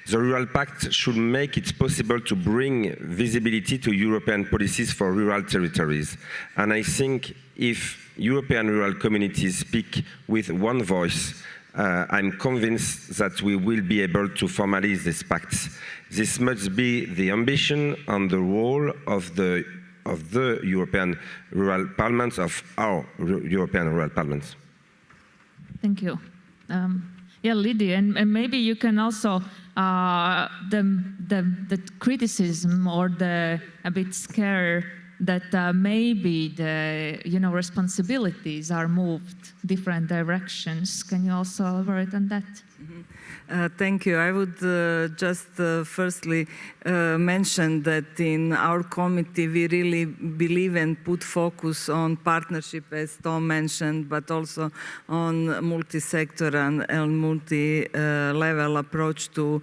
The Rural Pact should make it possible to bring visibility to European policies for rural territories. And I think if European rural communities speak with one voice, I'm convinced that we will be able to formalize these pacts. This must be the ambition and the role of the European Rural Parliaments, of our European Rural Parliaments. Thank you. Yeah, Lydia, and maybe you can also, the criticism or the a bit scare that maybe the responsibilities are moved different directions. Can you also elaborate on that? Thank you. I would just firstly mention that in our committee we really believe and put focus on partnership, as Tom mentioned, but also on multi-sector and multi-level approach to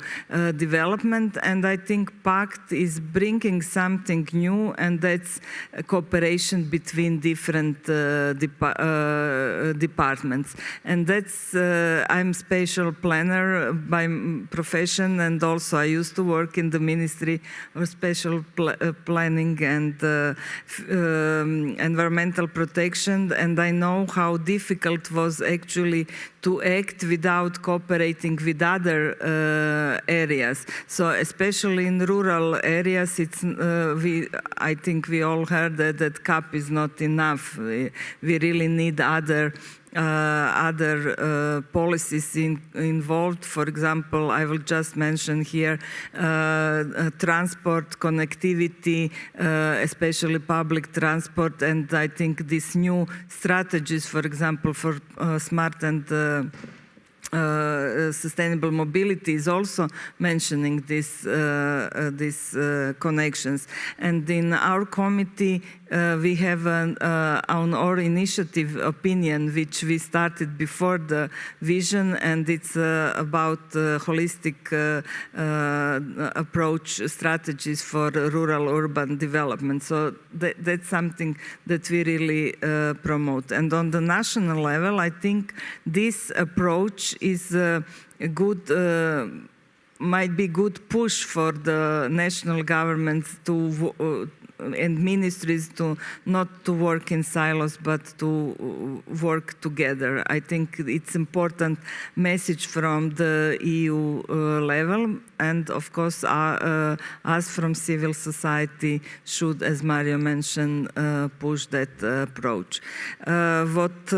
development. And I think PACT is bringing something new, and that's cooperation between different departments. And that's, I'm special planner by profession, and also I used to work in the Ministry of Special Planning and Environmental Protection, and I know how difficult it was actually to act without cooperating with other areas. So especially in rural areas, it's, I think we all heard that CAP is not enough. We really need other policies involved. For example, I will just mention here transport, connectivity, especially public transport, and I think these new strategies, for example, for smart and sustainable mobility is also mentioning these connections. And in our committee, we have on our initiative opinion, which we started before the vision, and it's about holistic approach strategies for rural-urban development. So that's something that we really promote. And on the national level, I think this approach is a good, might be good push for the national governments to and ministries to not to work in silos but to work together. I think it's important message from the EU level, and of course us from civil society should, as Mario mentioned, push that approach. What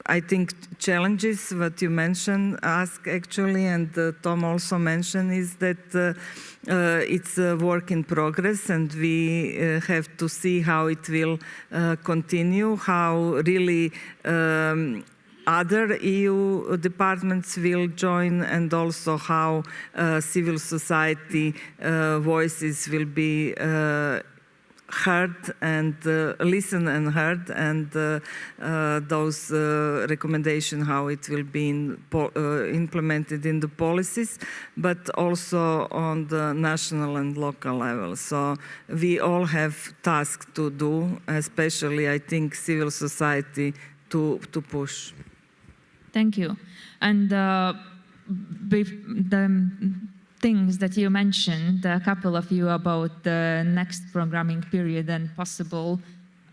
I think challenges, what you mentioned, ask actually, and Tom also mentioned, is that it's a work in progress, and we have to see how it will continue, how really other EU departments will join, and also how civil society voices will be heard and listened and heard, and those recommendations, how it will be implemented in the policies, but also on the national and local level. So we all have tasks to do, especially I think civil society to push. Thank you. And the things that you mentioned, a couple of you, about the next programming period and possible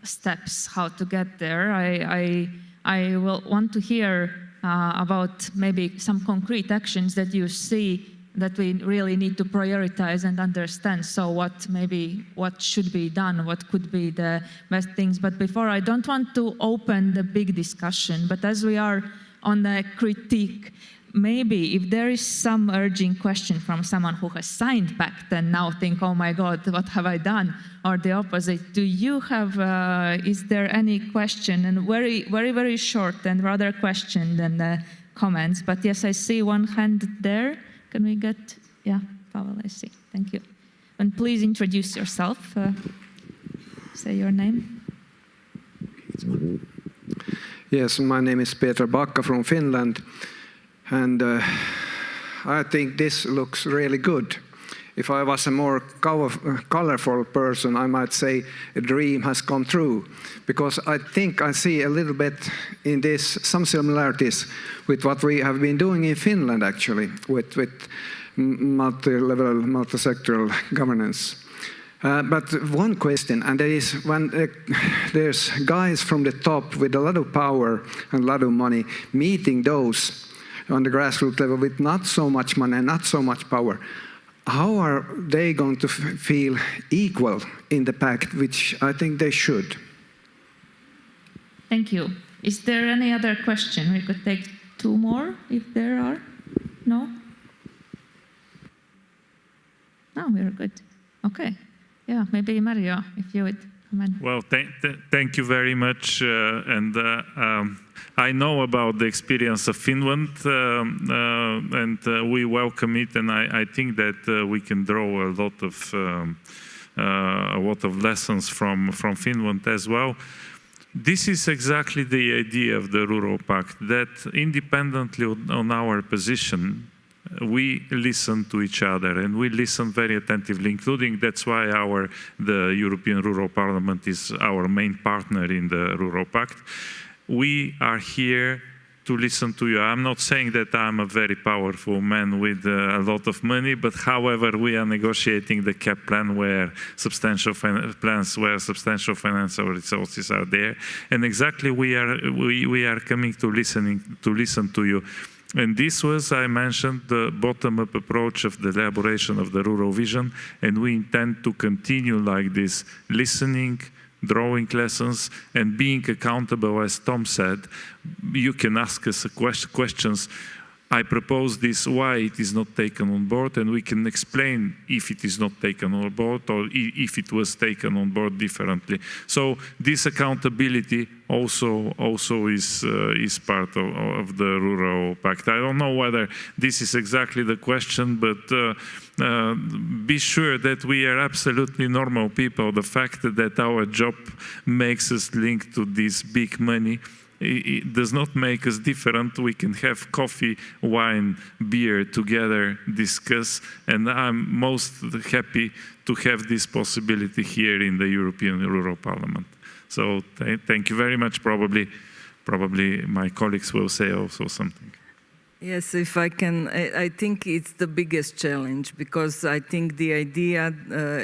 steps how to get there. I will want to hear about maybe some concrete actions that you see that we really need to prioritize and understand. So what should be done, what could be the best things. But before, I don't want to open the big discussion, but as we are on the critique, maybe if there is some urging question from someone who has signed pact and now think, oh my God, what have I done? Or the opposite, do you have, is there any question? And very, very, very short and rather question than comments. But yes, I see one hand there. Can we get, yeah, Pavel, I see. Thank you. And please introduce yourself. Say your name. Yes, my name is Peter Backa from Finland. And I think this looks really good. If I was a more colorful person, I might say a dream has come true, because I think I see a little bit in this some similarities with what we have been doing in Finland, actually, with multi-level, multi-sectoral governance. But one question, and that is when there's guys from the top with a lot of power and a lot of money meeting those on the grassroots level with not so much money and not so much power, how are they going to feel equal in the pact, which I think they should? Thank you. Is there any other question? We could take 2 more if there are. No? No, we're good. Okay. Yeah, maybe Mario, if you would comment. Well, thank you very much. I know about the experience of Finland, and we welcome it. And I think that we can draw a lot of lessons from Finland as well. This is exactly the idea of the Rural Pact, that independently on our position, we listen to each other, and we listen very attentively, including that's why the European Rural Parliament is our main partner in the Rural Pact. We are here to listen to you. I'm not saying that I'm a very powerful man with a lot of money, but however, we are negotiating the CAP plan where substantial financial resources are there, and exactly we are coming to listen to you. And this was, I mentioned, the bottom-up approach of the elaboration of the rural vision, and we intend to continue like this, listening, drawing lessons, and being accountable. As Tom said, you can ask us questions. I propose this, why it is not taken on board, and we can explain if it is not taken on board or if it was taken on board differently. So this accountability also is part of the Rural Pact. I don't know whether this is exactly the question, but be sure that we are absolutely normal people. The fact that our job makes us linked to this big money, it does not make us different. We can have coffee, wine, beer together, discuss, and I'm most happy to have this possibility here in the European Rural Parliament. So thank you very much. Probably my colleagues will say also something. Yes, if I can, I think it's the biggest challenge, because I think the idea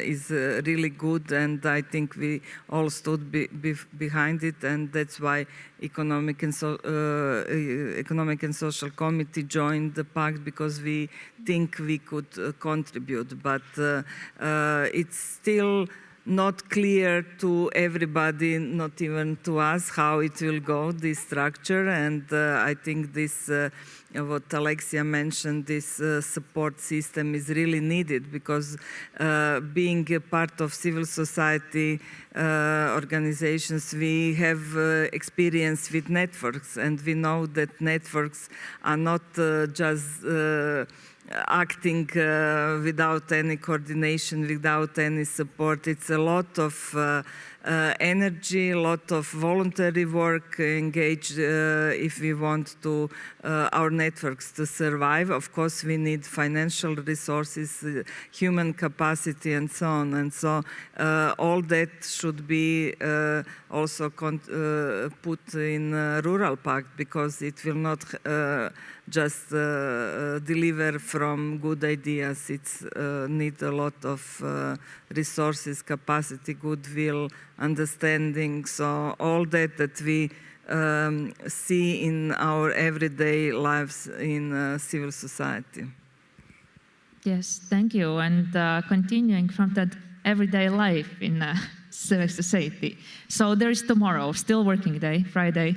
is really good, and I think we all stood behind it, and that's why Economic and Social Committee joined the pact, because we think we could contribute, but it's still not clear to everybody, not even to us, how it will go, this structure, and I think this what Alexia mentioned, this support system is really needed, because being a part of civil society organizations, we have experience with networks, and we know that networks are not just acting without any coordination, without any support. It's a lot of energy, a lot of voluntary work engaged if we want to our networks to survive. Of course, we need financial resources, human capacity, and so on. And so all that should be also put in Rural Pact, because it will not just deliver from good ideas. It's need a lot of resources, capacity, goodwill, understanding. So all that we see in our everyday lives in civil society. Yes, thank you. And continuing from that everyday life in civil society. So there is tomorrow, still working day, Friday.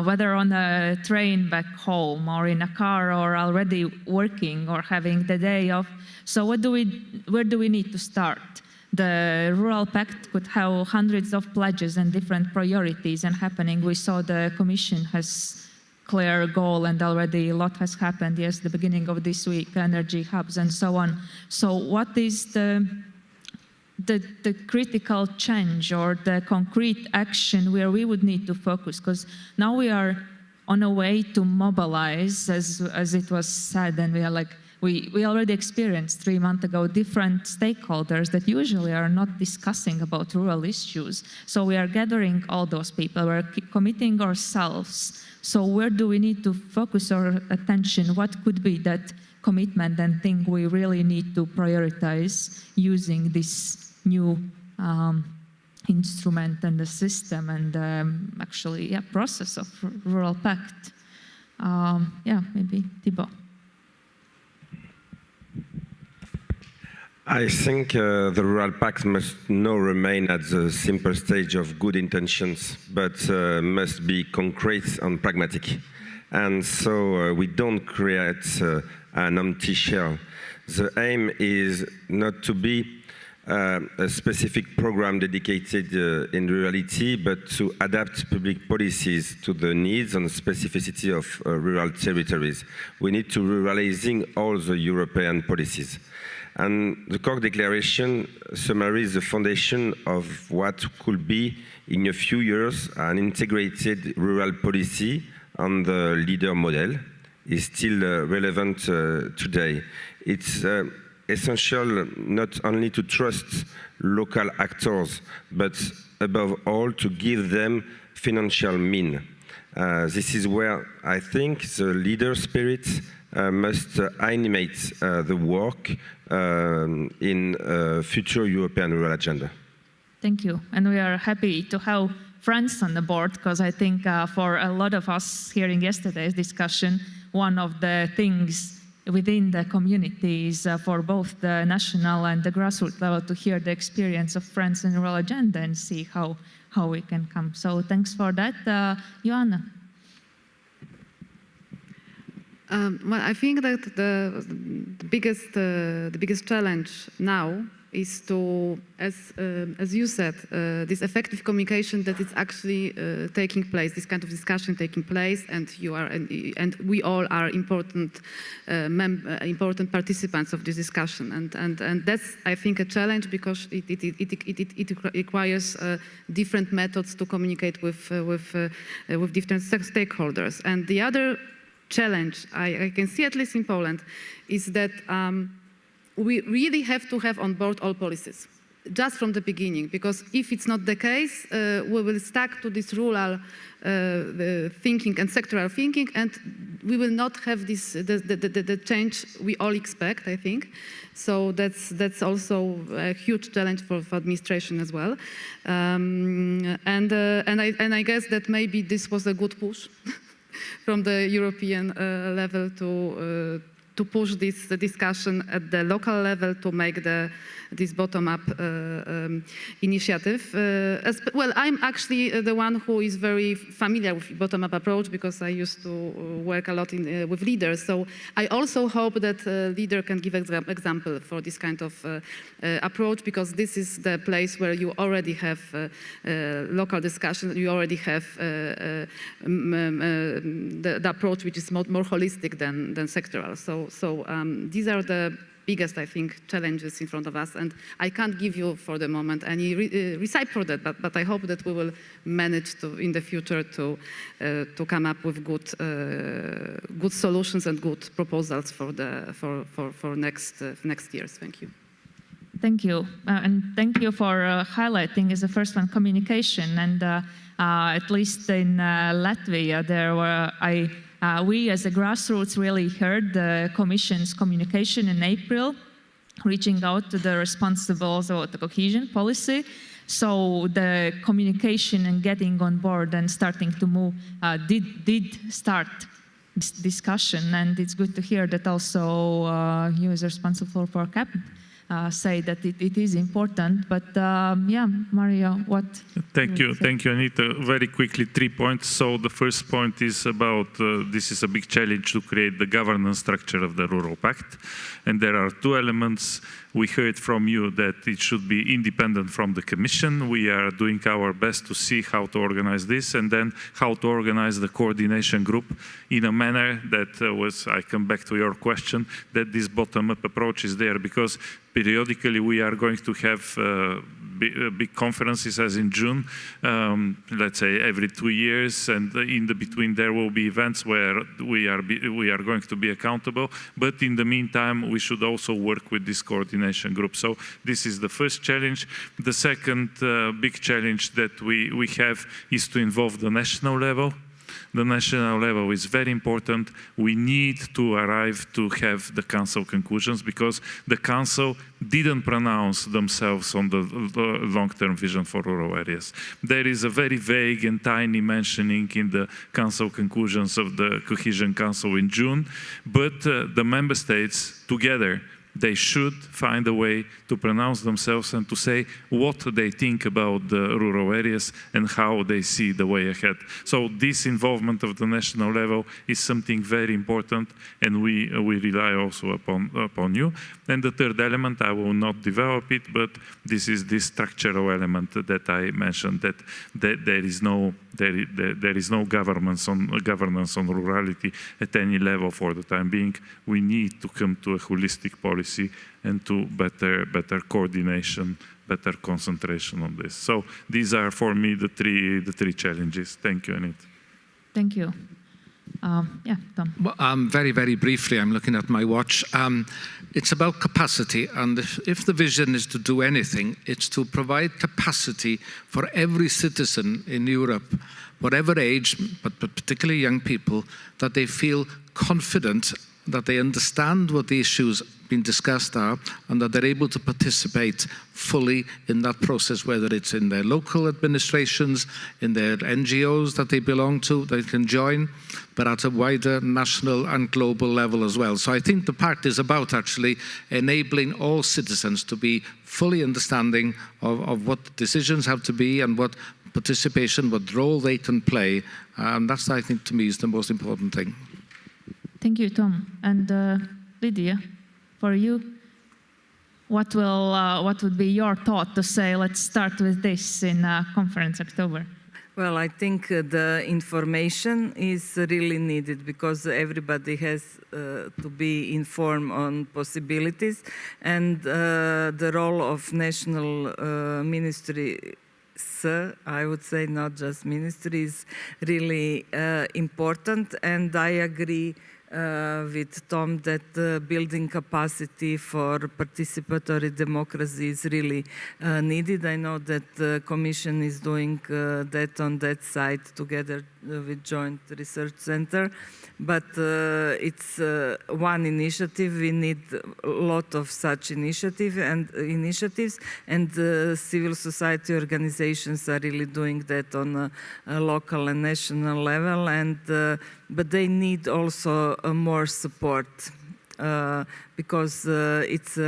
Whether on a train back home or in a car or already working or having the day off. So where do we need to start? The Rural Pact could have hundreds of pledges and different priorities and happening. We saw the Commission has clear goal and already a lot has happened. Yes, the beginning of this week, energy hubs and so on. So what is the critical change or the concrete action where we would need to focus? Because now we are on a way to mobilize, as it was said, and we are like, we already experienced 3 months ago different stakeholders that usually are not discussing about rural issues. So we are gathering all those people, we're committing ourselves. So where do we need to focus our attention? What could be that commitment and thing we really need to prioritize using this new instrument and the system and actually, process of Rural Pact? Maybe Thibaut. I think the Rural Pact must now remain at the simple stage of good intentions, but must be concrete and pragmatic. And so we don't create an empty shell. The aim is not to be a specific program dedicated in rurality, but to adapt public policies to the needs and specificity of rural territories. We need to ruralizing all the European policies. And the Cork Declaration summarizes the foundation of what could be, in a few years, an integrated rural policy, and the leader model is still relevant today. It's essential not only to trust local actors, but above all to give them financial means. This is where I think the leader spirit must animate the work in future European rural agenda. Thank you. And we are happy to have friends on the board, because I think for a lot of us hearing yesterday's discussion, one of the things within the communities for both the national and the grassroots level to hear the experience of friends in rural agenda and see how we can come. So thanks for that. Joanna. Well, I think that the biggest challenge now is to, as you said, this effective communication that it's actually taking place, this kind of discussion taking place, and we all are important participants of this discussion, and that's, I think, a challenge, because it requires different methods to communicate with different stakeholders. And the other challenge I can see, at least in Poland, is that we really have to have on board all policies, just from the beginning, because if it's not the case, we will stuck to this rural thinking and sectoral thinking, and we will not have this the change we all expect, I think. So that's also a huge challenge for administration as well. And I guess that maybe this was a good push from the European level to push this discussion at the local level to make this bottom-up initiative. Well, I'm actually the one who is very familiar with bottom-up approach, because I used to work a lot with leaders. So I also hope that leader can give example for this kind of approach, because this is the place where you already have local discussion, you already have the approach which is more holistic than sectoral. So these are the biggest, I think, challenges in front of us, and I can't give you for the moment any recipe for that, but I hope that we will manage to, in the future, to come up with good solutions and good proposals for next years. Thank you. Thank you, and thank you for highlighting as the first one communication. And at least in Latvia, there were we as a grassroots really heard the Commission's communication in April, reaching out to the responsibles of the cohesion policy. So the communication and getting on board and starting to move did start this discussion, and it's good to hear that also you as responsible for CAP say that it is important. But yeah, Mario, what? Thank you, Anita. Very quickly, 3 points. So the first point is about this is a big challenge to create the governance structure of the Rural Pact, and there are 2 elements. We heard from you that it should be independent from the Commission. We are doing our best to see how to organize this, and then how to organize the coordination group in a manner that I come back to your question, that this bottom-up approach is there, because periodically we are going to have big conferences as in June, let's say every 2 years, and in the between there will be events where we are going to be accountable. But in the meantime, we should also work with this coordination group. So this is the first challenge. The second big challenge that we have is to involve the national level. The national level is very important. We need to arrive to have the Council conclusions, because the Council didn't pronounce themselves on the long-term vision for rural areas. There is a very vague and tiny mentioning in the Council conclusions of the Cohesion Council in June, but the Member States together, they should find a way to pronounce themselves and to say what they think about the rural areas and how they see the way ahead. So this involvement of the national level is something very important, and we rely also upon you. And the third element, I will not develop it, but this is this structural element that I mentioned, that there is no governance on rurality at any level for the time being. We need to come to a holistic policy and to better coordination, better concentration on this. So these are for me the three challenges. Thank you, Anita. Thank you. Yeah, Tom. Well, very, very briefly, I'm looking at my watch. It's about capacity, and if the vision is to do anything, it's to provide capacity for every citizen in Europe, whatever age, but particularly young people, that they feel confident, that they understand what the issues being discussed are, and that they're able to participate fully in that process, whether it's in their local administrations, in their NGOs that they belong to, they can join, but at a wider national and global level as well. So I think the pact is about actually enabling all citizens to be fully understanding of what decisions have to be and what participation, what role they can play. And that's, I think, to me, is the most important thing. Thank you, Tom. And Lydia, for you, what would be your thought to say, let's start with this in conference October? Well, I think the information is really needed, because everybody has to be informed on possibilities, and the role of national ministry, I would say, not just ministry, is really important. And I agree with Tom that building capacity for participatory democracy is really needed. I know that the Commission is doing that on that side together with Joint Research Center, but it's one initiative. We need a lot of such initiatives, and civil society organizations are really doing that on a local and national level, and but they need also more support, because it's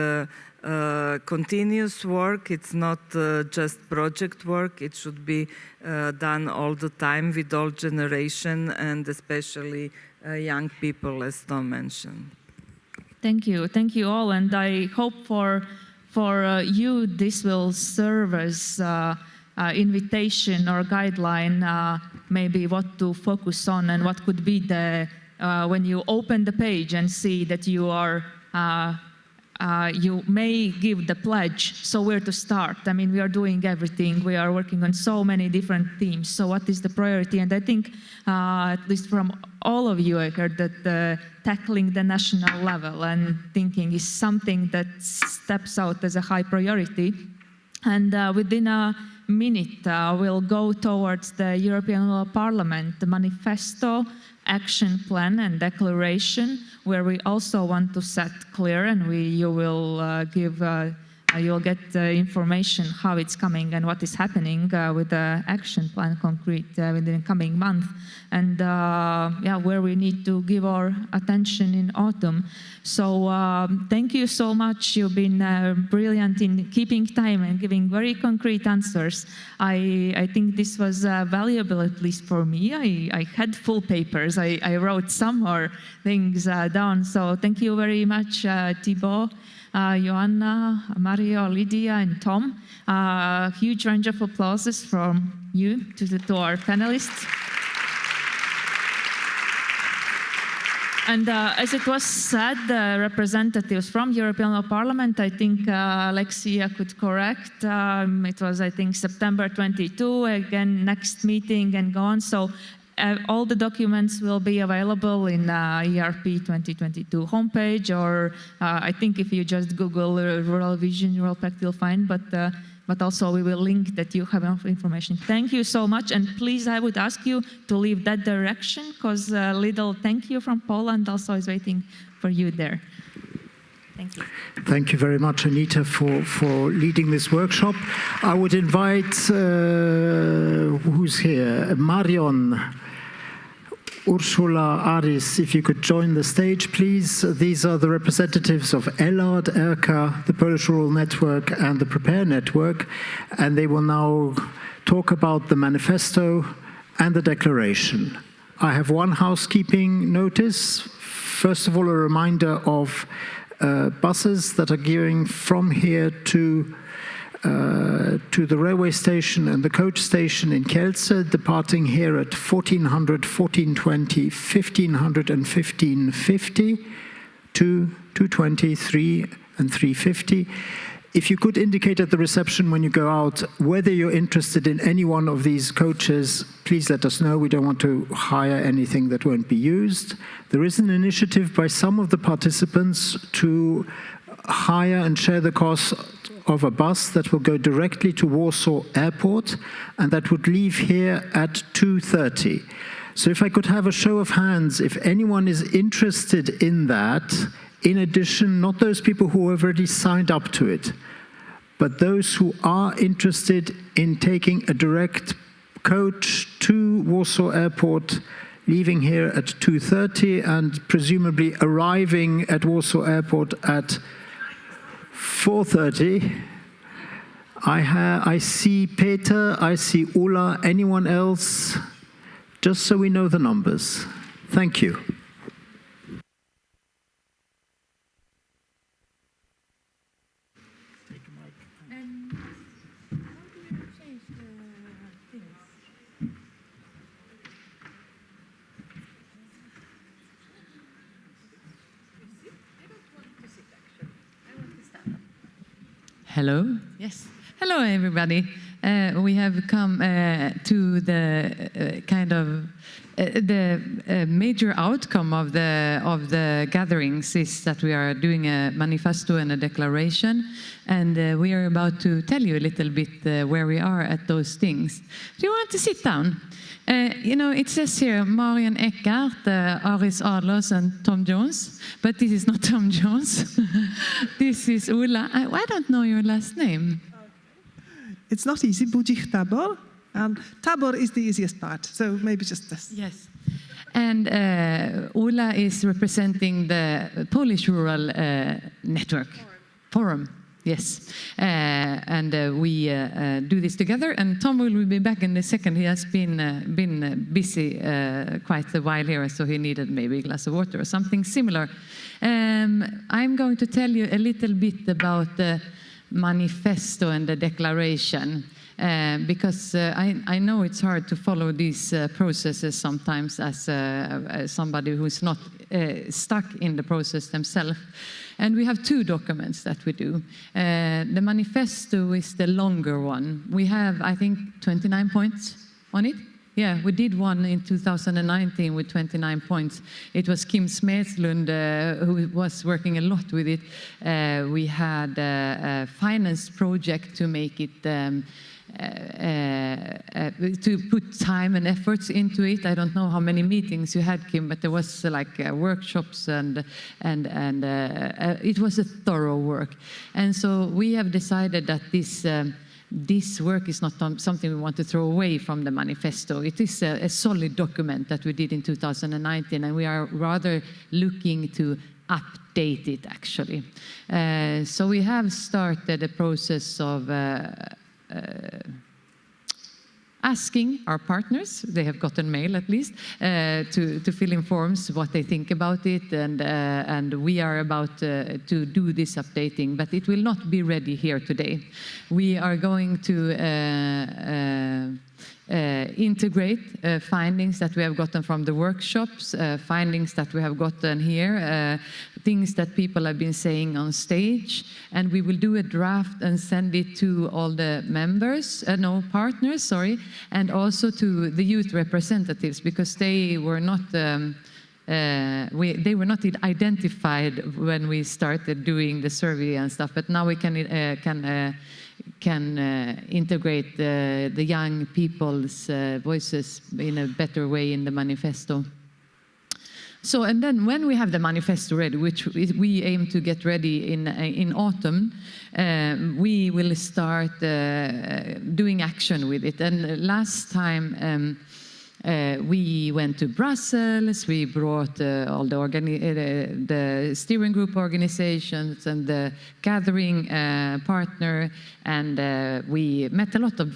continuous work. It's not just project work. It should be done all the time with all generation, and especially young people, as Tom mentioned. Thank you all, and I hope for you this will serve as invitation or guideline, maybe what to focus on and what could be the when you open the page and see that you are you may give the pledge, so where to start? I mean, we are doing everything. We are working on so many different themes. So what is the priority? And I think, at least from all of you, I heard that tackling the national level and thinking is something that steps out as a high priority. And within a minute, we'll go towards the European Parliament, the manifesto, action plan and declaration, where we also want to set clear, and you will you'll get information how it's coming and what is happening with the action plan concrete within the coming month, and yeah, where we need to give our attention in autumn. So thank you so much. You've been brilliant in keeping time and giving very concrete answers. I think this was valuable, at least for me. I had full papers. I wrote some more things down. So thank you very much, Thibaut, Joanna, Mario, Lydia, and Tom. Huge range of applauses from you to our panelists. And as it was said, the representatives from European Parliament, I think Alexia could correct, it was, I think, September 22, again, next meeting and go on. So all the documents will be available in ERP 2022 homepage, or I think if you just Google Rural Vision, Rural Pact, you'll find, but also we will link that you have enough information. Thank you so much, and please, I would ask you to leave that direction, because a little thank you from Poland also is waiting for you there. Thank you. Thank you very much, Anita, for leading this workshop. I would invite, who's here? Marion, Ursula, Aris, if you could join the stage, please. These are the representatives of ELAD, ERCA, the Polish Rural Network, and the Prepare Network, and they will now talk about the manifesto and the declaration. I have one housekeeping notice. First of all, a reminder of buses that are gearing from here to the railway station and the coach station in Kielce, departing here at 1400, 1420, 1500 and 1550 to 220, 3 and 350. If you could indicate at the reception when you go out whether you're interested in any one of these coaches, please let us know. We don't want to hire anything that won't be used. There is an initiative by some of the participants to hire and share the cost of a bus that will go directly to Warsaw Airport, and that would leave here at 2:30. So if I could have a show of hands, if anyone is interested in that, in addition, not those people who have already signed up to it, but those who are interested in taking a direct coach to Warsaw Airport, leaving here at 2:30 and presumably arriving at Warsaw Airport at 4:30. I see Peter, I see Ula. Anyone else? Just so we know the numbers. Thank you. Hello. Yes. Hello, everybody. We have come to the kind of the major outcome of the gatherings is that we are doing a manifesto and a declaration, and we are about to tell you a little bit where we are at those things. Do you want to sit down? You know, it says here Marion Eckart, Aris Adlers, and Tom Jones, but this is not Tom Jones. This is Ula. I don't know your last name. It's not easy, Budzik Tabor, and Tabor is the easiest part, so maybe just this. Yes. And Ula is representing the Polish Rural Network Forum. Yes, and we do this together. And Tom will be back in a second. He has been busy quite a while here, so he needed maybe a glass of water or something similar. I'm going to tell you a little bit about the manifesto and the declaration, because I know it's hard to follow these processes sometimes as somebody who's not stuck in the process themselves. And we have two documents that we do. The manifesto is the longer one. We have, I think, 29 points on it. Yeah, we did one in 2019 with 29 points. It was Kim Smedslund who was working a lot with it. We had a finance project to make it to put time and efforts into it. I don't know how many meetings you had, Kim, but there was like workshops and it was a thorough work. And so we have decided that this work is not something we want to throw away from the manifesto. It is a solid document that we did in 2019, and we are rather looking to update it, actually. So we have started a process of asking our partners, they have gotten mail at least, to fill in forms what they think about it, and we are about to do this updating, but it will not be ready here today. We are going to integrate findings that we have gotten from the workshops, findings that we have gotten here, things that people have been saying on stage, and we will do a draft and send it to all the members, partners, sorry, and also to the youth representatives, because they were not they were not identified when we started doing the survey and stuff, but now we can integrate the young people's voices in a better way in the manifesto. So, and then when we have the manifesto ready, which we aim to get ready in autumn, we will start doing action with it. And last time we went to Brussels, we brought all the steering group organizations and the gathering partner, and we met a lot of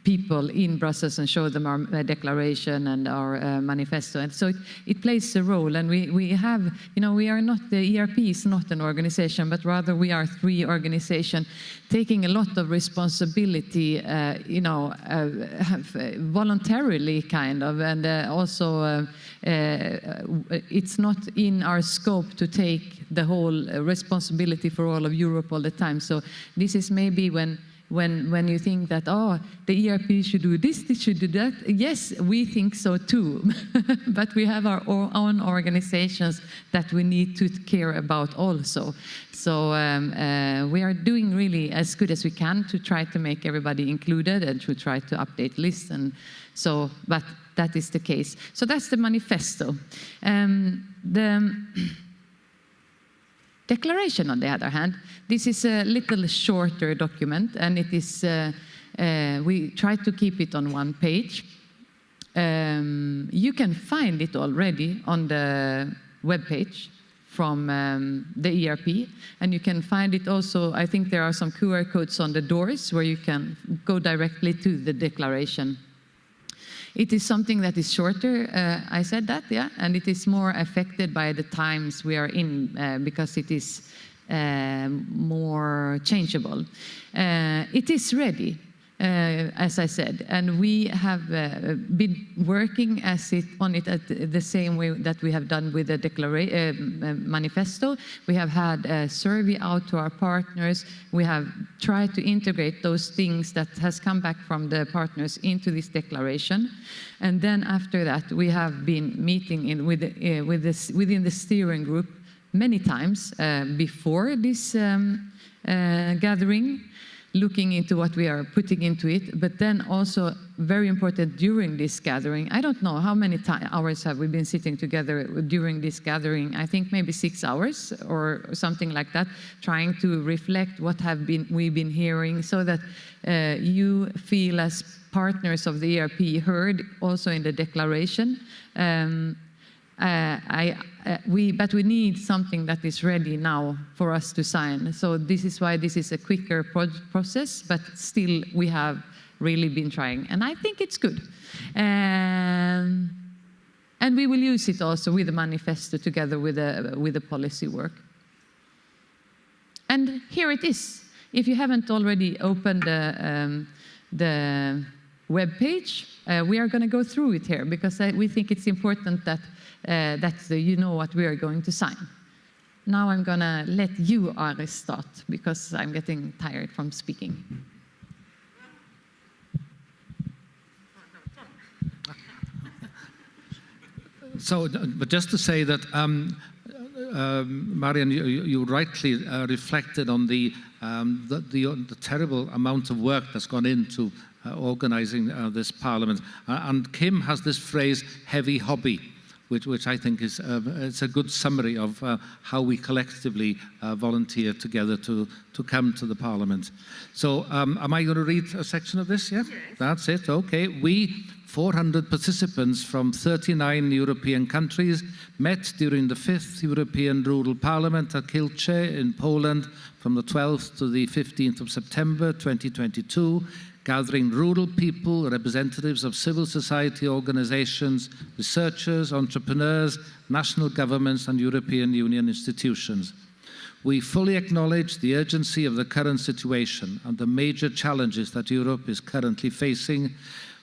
people in Brussels and showed them our declaration and our manifesto. And so it plays a role, and we have, we are not, the ERP is not an organization, but rather we are 3 organizations taking a lot of responsibility, voluntarily kind of, and also it's not in our scope to take the whole responsibility for all of Europe all the time. So this is maybe when you think that, oh, the ERP should do this, they should do that. Yes, we think so too, but we have our own organizations that we need to care about also. So we are doing really as good as we can to try to make everybody included and to try to update lists, and so, but that is the case. So that's the manifesto. The declaration, on the other hand, this is a little shorter document, and it is, we try to keep it on 1 page. You can find it already on the webpage from the ERP, and you can find it also, I think there are some QR codes on the doors where you can go directly to the declaration. It is something that is shorter, I said that, yeah, and it is more affected by the times we are in because it is more changeable. It is ready, as I said, and we have been working on it at the same way that we have done with the manifesto. We have had a survey out to our partners. We have tried to integrate those things that has come back from the partners into this declaration. And then after that, we have been meeting within the steering group many times before this gathering, looking into what we are putting into it, but then also very important during this gathering. I don't know how many hours have we been sitting together during this gathering. I think maybe 6 hours or something like that, trying to reflect what we've been hearing, so that you feel as partners of the ERP heard also in the declaration. But we need something that is ready now for us to sign. So this is why this is a quicker process, but still we have really been trying. And I think it's good. And we will use it also with the manifesto together with the policy work. And here it is. If you haven't already opened the web page, we are going to go through it here, because we think it's important that you know what we are going to sign. Now I'm going to let you, Ari, start, because I'm getting tired from speaking. So, but just to say that, Marian, you rightly reflected on the terrible amount of work that's gone into organizing this parliament. And Kim has this phrase, heavy hobby, which I think is it's a good summary of how we collectively volunteer together to come to the Parliament. So am I going to read a section of this? Yeah? Yes. That's it. Okay. We, 400 participants from 39 European countries, met during the 5th European Rural Parliament at Kielce in Poland from the 12th to the 15th of September 2022, gathering rural people, representatives of civil society organizations, researchers, entrepreneurs, national governments, and European Union institutions. We fully acknowledge the urgency of the current situation and the major challenges that Europe is currently facing: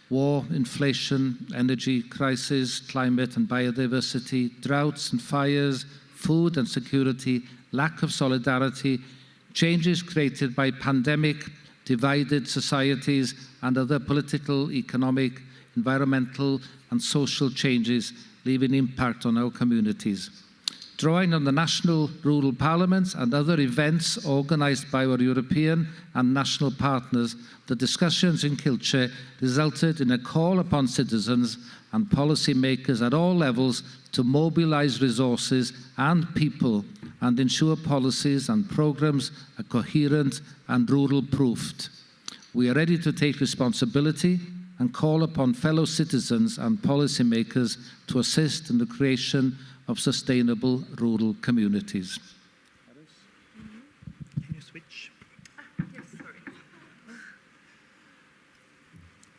war, inflation, energy crisis, climate and biodiversity, droughts and fires, food and security, lack of solidarity, changes created by pandemic, divided societies, and other political, economic, environmental and social changes leaving impact on our communities. Drawing on the national rural parliaments and other events organised by our European and national partners, the discussions in Kilche resulted in a call upon citizens and policy makers at all levels to mobilise resources and people and ensure policies and programmes are coherent and rural-proofed. We are ready to take responsibility and call upon fellow citizens and policy makers to assist in the creation of sustainable rural communities. Can you switch? Yes, sorry.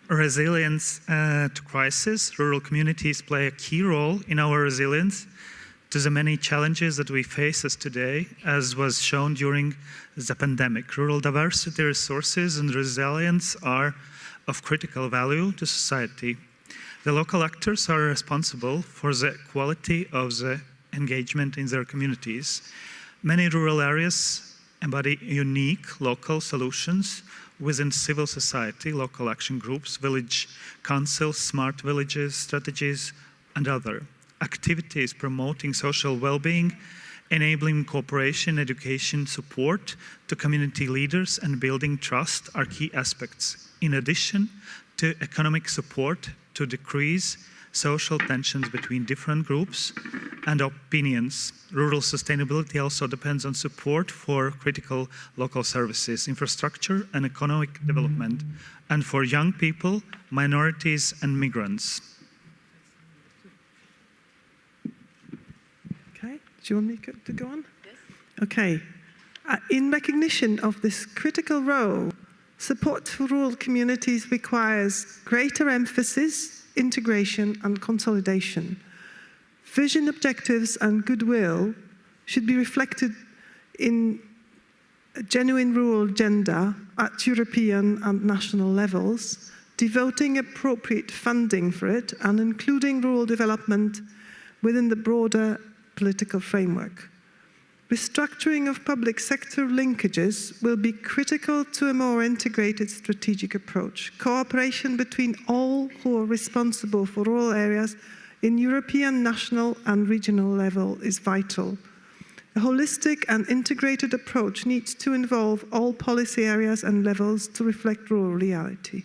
Resilience to crisis. Rural communities play a key role in our resilience to the many challenges that we face as today, as was shown during the pandemic. Rural diversity, resources, and resilience are of critical value to society. The local actors are responsible for the quality of the engagement in their communities. Many rural areas embody unique local solutions within civil society, local action groups, village councils, smart villages, strategies, and other activities promoting social well-being, enabling cooperation, education, support to community leaders, and building trust are key aspects, in addition to economic support to decrease social tensions between different groups and opinions. Rural sustainability also depends on support for critical local services, infrastructure, and economic development, and for young people, minorities, and migrants. Okay, do you want me to go on? Yes. Okay. In recognition of this critical role, support for rural communities requires greater emphasis, integration, and consolidation. Vision, objectives, and goodwill should be reflected in a genuine rural agenda at European and national levels, devoting appropriate funding for it and including rural development within the broader political framework. Restructuring of public sector linkages will be critical to a more integrated strategic approach. Cooperation between all who are responsible for rural areas in European, national, and regional level is vital. A holistic and integrated approach needs to involve all policy areas and levels to reflect rural reality.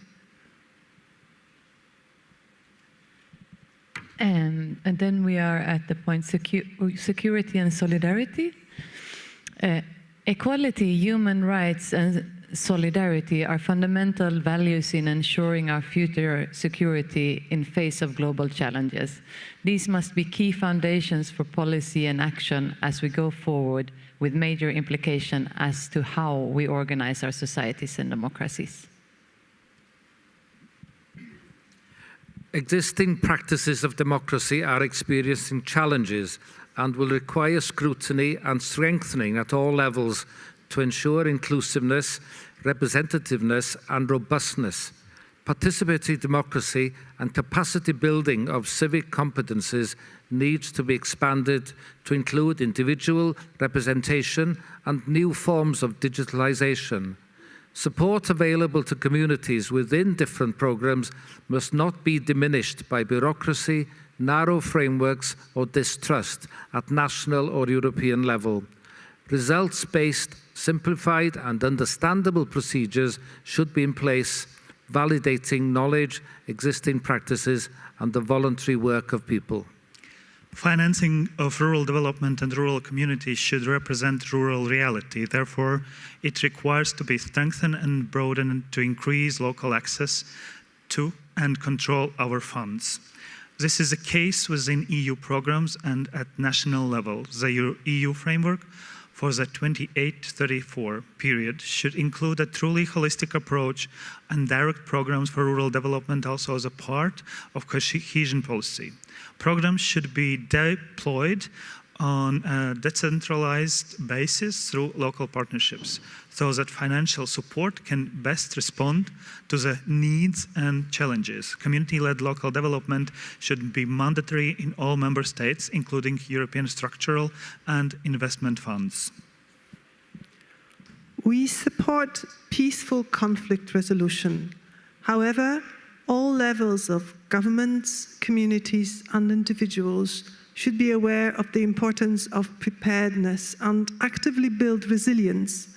And then we are at the point security and solidarity. Equality, human rights, and solidarity are fundamental values in ensuring our future security in face of global challenges. These must be key foundations for policy and action as we go forward, with major implication as to how we organize our societies and democracies. Existing practices of democracy are experiencing challenges and will require scrutiny and strengthening at all levels to ensure inclusiveness, representativeness, and robustness. Participatory democracy and capacity building of civic competences needs to be expanded to include individual representation and new forms of digitalization. Support available to communities within different programs must not be diminished by bureaucracy, narrow frameworks, or distrust at national or European level. Results-based, simplified, and understandable procedures should be in place, validating knowledge, existing practices, and the voluntary work of people. Financing of rural development and rural communities should represent rural reality. Therefore, it requires to be strengthened and broadened to increase local access to and control our funds. This is the case within EU programs and at national level. The EU framework for the 28-34 period should include a truly holistic approach and direct programs for rural development also as a part of cohesion policy. Programs should be deployed on a decentralized basis through local partnerships, so that financial support can best respond to the needs and challenges. Community-led local development should be mandatory in all member states, including European structural and investment funds. We support peaceful conflict resolution. However, all levels of governments, communities, and individuals should be aware of the importance of preparedness and actively build resilience.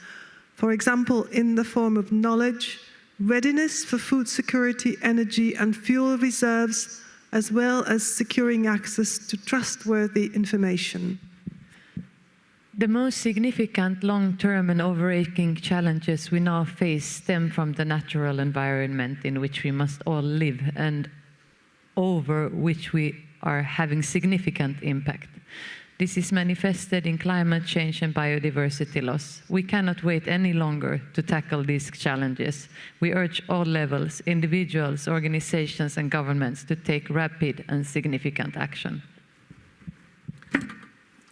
For example, in the form of knowledge, readiness for food security, energy, and fuel reserves, as well as securing access to trustworthy information. The most significant long-term and overarching challenges we now face stem from the natural environment in which we must all live and over which we are having significant impact. This is manifested in climate change and biodiversity loss. We cannot wait any longer to tackle these challenges. We urge all levels, individuals, organizations, and governments to take rapid and significant action.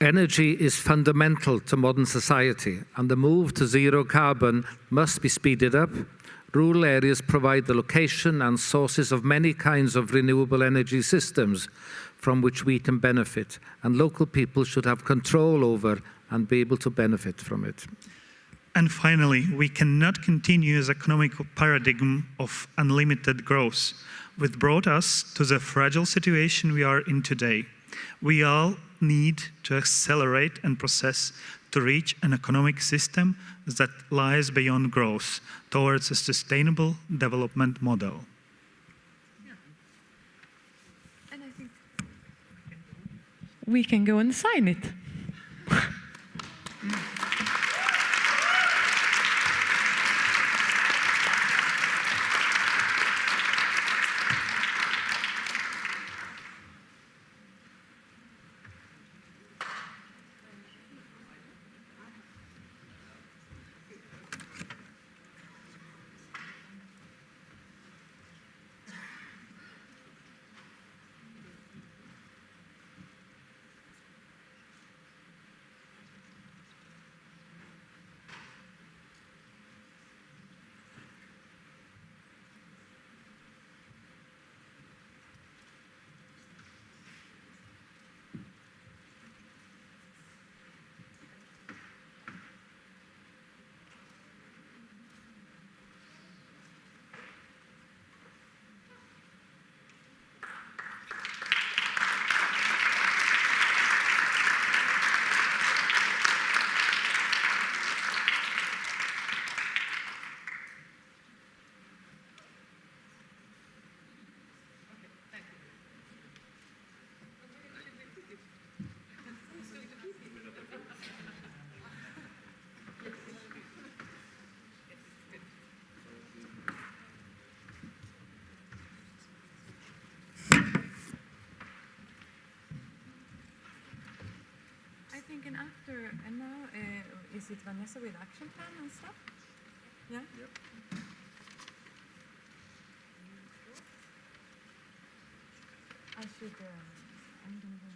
Energy is fundamental to modern society, and the move to zero carbon must be speeded up. Rural areas provide the location and sources of many kinds of renewable energy systems from which we can benefit, and local people should have control over and be able to benefit from it. And finally, we cannot continue as economic paradigm of unlimited growth, which brought us to the fragile situation we are in today. We all need to accelerate and process to reach an economic system that lies beyond growth towards a sustainable development model. And I think we can go and sign it. And after, and now, is it Vanessa with action plan and stuff? Yeah? Yep. I should, I'm going to go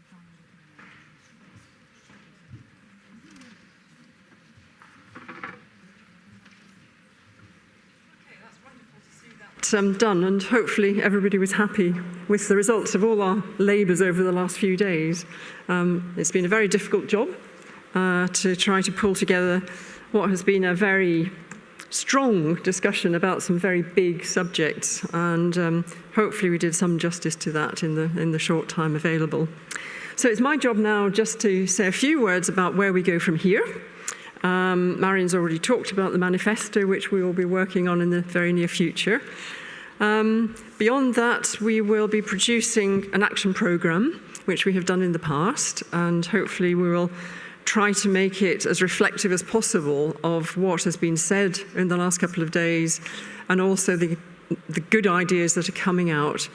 find done, and hopefully everybody was happy with the results of all our labours over the last few days. It's been a very difficult job to try to pull together what has been a very strong discussion about some very big subjects, and hopefully we did some justice to that in the short time available. So it's my job now just to say a few words about where we go from here. Marion's already talked about the manifesto, which we will be working on in the very near future. Beyond that, we will be producing an action programme, which we have done in the past, and hopefully we will try to make it as reflective as possible of what has been said in the last couple of days, and also the good ideas that are coming out.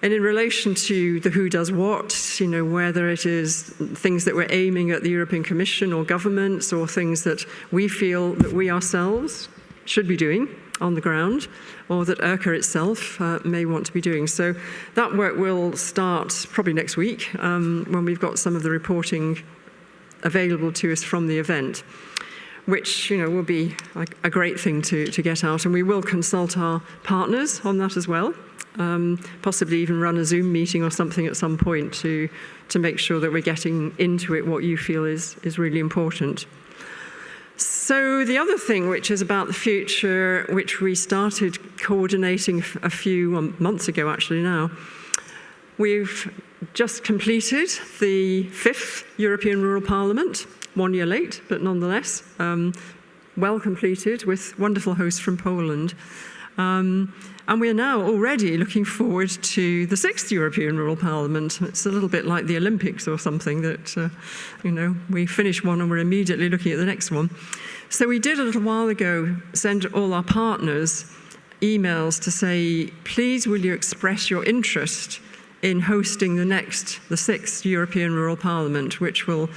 And in relation to the who does what, whether it is things that we're aiming at the European Commission or governments, or things that we feel that we ourselves should be doing on the ground, or that ERCA itself may want to be doing. So that work will start probably next week, when we've got some of the reporting available to us from the event, which will be a great thing to get out. And we will consult our partners on that as well, possibly even run a Zoom meeting or something at some point to make sure that we're getting into it what you feel is really important. So the other thing, which is about the future, which we started coordinating a few months ago actually now, we've just completed the 5th European Rural Parliament, 1 year late, but nonetheless, well completed with wonderful hosts from Poland. And we're now already looking forward to the 6th European Rural Parliament. It's a little bit like the Olympics or something that, we finish one and we're immediately looking at the next one. So we did a little while ago send all our partners emails to say, please will you express your interest in hosting the 6th European Rural Parliament, which will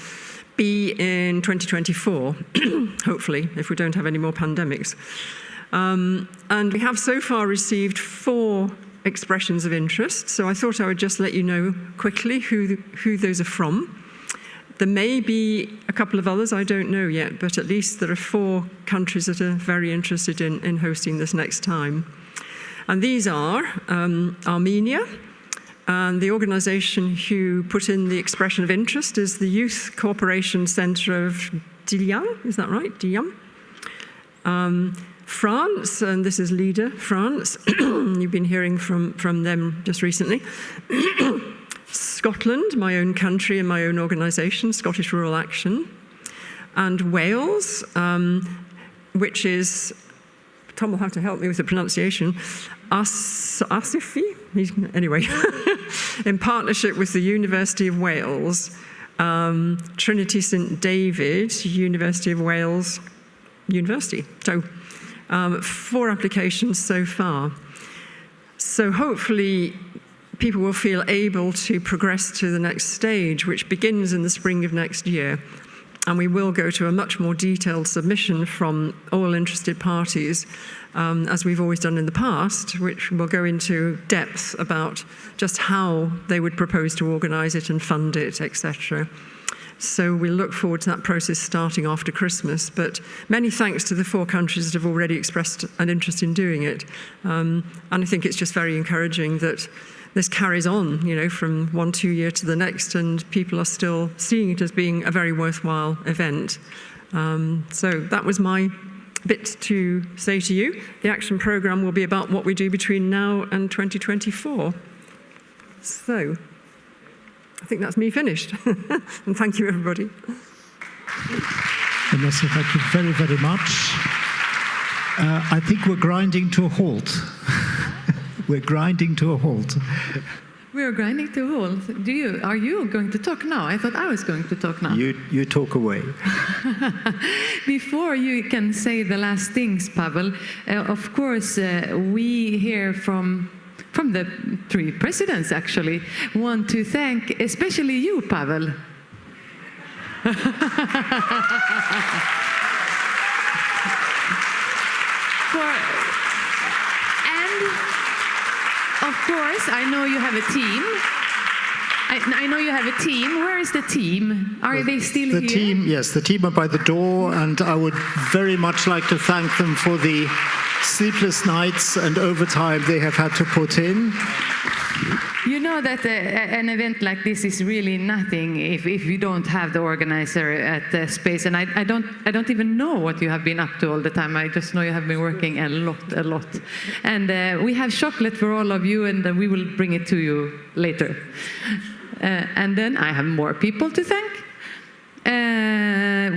be in 2024, hopefully, if we don't have any more pandemics. And we have so far received 4 expressions of interest, so I thought I would just let you know quickly who those are from. There may be a couple of others, I don't know yet, but at least there are 4 countries that are very interested in hosting this next time. And these are Armenia, and the organisation who put in the expression of interest is the Youth Cooperation Centre of Dilian, is that right? Dilian? France, and this is LEADER France, you've been hearing from them just recently. Scotland, my own country and my own organisation, Scottish Rural Action. And Wales, which is, Tom will have to help me with the pronunciation, Asifi, anyway, in partnership with the University of Wales, Trinity St David, University of Wales University. So 4 applications so far. So hopefully people will feel able to progress to the next stage, which begins in the spring of next year. And we will go to a much more detailed submission from all interested parties, as we've always done in the past, which will go into depth about just how they would propose to organise it and fund it, etc. So we'll look forward to that process starting after Christmas. But many thanks to the 4 countries that have already expressed an interest in doing it. And I think it's just very encouraging that this carries on, from 1-2 year to the next, and people are still seeing it as being a very worthwhile event. So that was my bit to say to you. The action programme will be about what we do between now and 2024. So I think that's me finished. And thank you, everybody. Vanessa, thank you very, very much. I think we're grinding to a halt. We're grinding to a halt. We are grinding to a halt. Are you going to talk now? I thought I was going to talk now. You talk away. Before you can say the last things, Pavel, of course, we hear from the 3 presidents, actually, want to thank especially you, Pavel. Of course, I know you have a team. I know you have a team. Where is the team? Are they still here? The team, yes, the team are by the door, and I would very much like to thank them for the sleepless nights and overtime they have had to put in. You know that an event like this is really nothing if you don't have the organizer at the space, and I don't even know what you have been up to all the time. I just know you have been working a lot. And we have chocolate for all of you, and we will bring it to you later. And then I have more people to thank.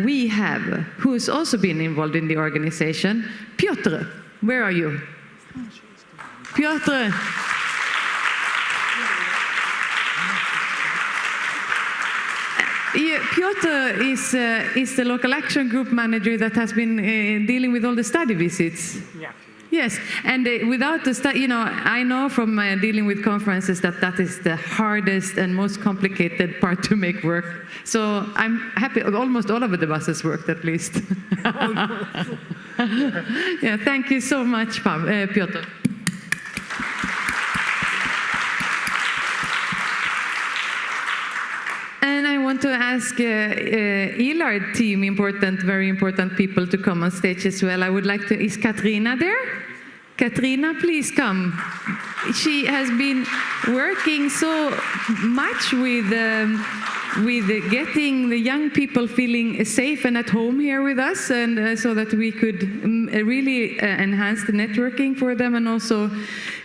We have, who's also been involved in the organization, Piotr. Where are you? Piotr. Piotr is the local action group manager that has been dealing with all the study visits. Yeah. Yes, and without the study, I know from dealing with conferences that is the hardest and most complicated part to make work. So I'm happy, almost all of the buses worked at least. Yeah, thank you so much, Piotr. And I want want to ask Elard team, very important people to come on stage as well. I would like to, is Katrina there? Katrina, please come. She has been working so much with getting the young people feeling safe and at home here with us, and so that we could really enhance the networking for them, and also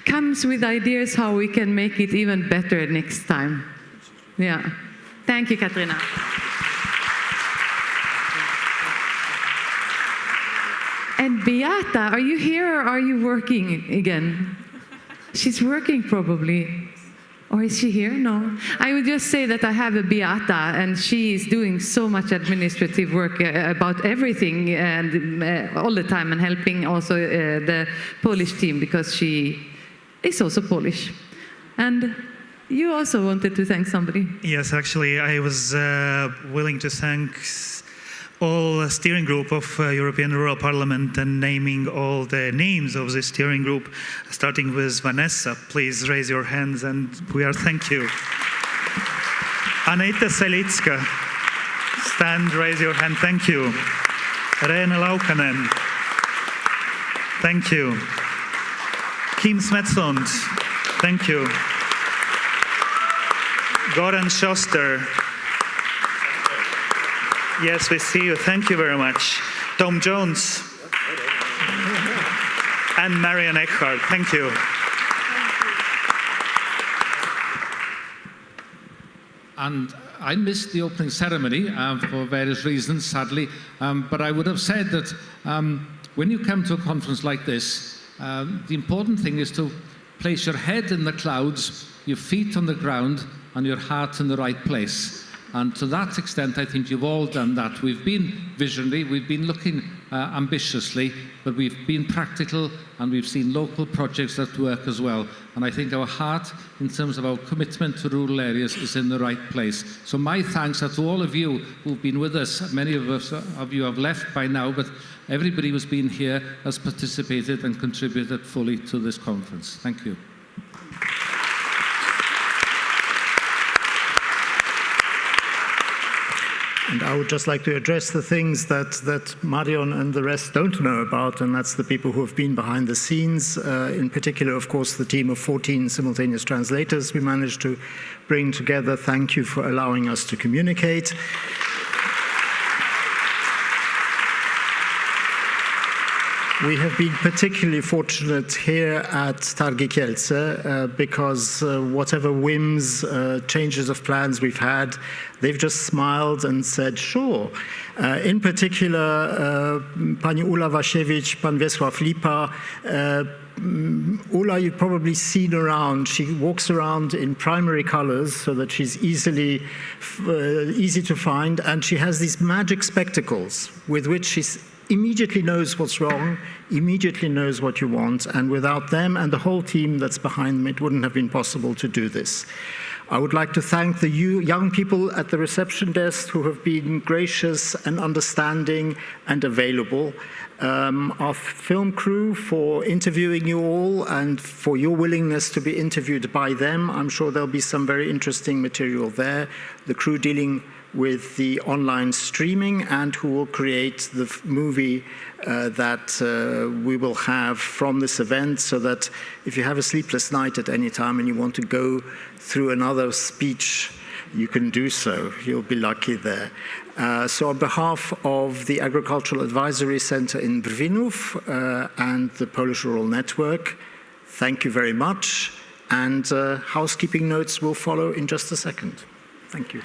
comes with ideas how we can make it even better next time. Yeah. Thank you, Katrina. And Beata, are you here or are you working again? She's working probably. Or is she here? No. I would just say that I have a Beata, and she is doing so much administrative work about everything and all the time, and helping also the Polish team, because she is also Polish. And you also wanted to thank somebody. Yes, actually, I was willing to thank all steering group of European Rural Parliament, and naming all the names of the steering group, starting with Vanessa. Please raise your hands, and we are thank you. Anita Selitska, stand, raise your hand, thank you. Reena Laukanen, thank you. Kim Smetsund, thank you. Goran Schuster. Yes, we see you. Thank you very much. Tom Jones and Marian Eckhart. Thank you. And I missed the opening ceremony for various reasons, sadly. But I would have said that when you come to a conference like this, the important thing is to place your head in the clouds, your feet on the ground, and your heart in the right place. And to that extent, I think you've all done that. We've been visionary, we've been looking ambitiously, but we've been practical, and we've seen local projects that work as well. And I think our heart, in terms of our commitment to rural areas, is in the right place. So my thanks are to all of you who've been with us. Many of you have left by now, but everybody who's been here has participated and contributed fully to this conference. Thank you. And I would just like to address the things that Marion and the rest don't know about, and that's the people who have been behind the scenes. In particular, of course, the team of 14 simultaneous translators we managed to bring together. Thank you for allowing us to communicate. We have been particularly fortunate here at Targi Kielce because whatever whims, changes of plans we've had, they've just smiled and said, sure. In particular, Pani Ula Wasiewicz, Pan Wiesław Lipa. Ula, you've probably seen around. She walks around in primary colors so that she's easy to find, and she has these magic spectacles with which she's immediately knows what's wrong, immediately knows what you want, and without them and the whole team that's behind them, it wouldn't have been possible to do this. I would like to thank the young people at the reception desk who have been gracious and understanding and available. Our film crew for interviewing you all and for your willingness to be interviewed by them. I'm sure there'll be some very interesting material there. The crew dealing with the online streaming and who will create the movie that we will have from this event, so that if you have a sleepless night at any time and you want to go through another speech, you can do so. You'll be lucky there. So on behalf of the Agricultural Advisory Center in Brwinów and the Polish Rural Network, thank you very much. And housekeeping notes will follow in just a second. Thank you.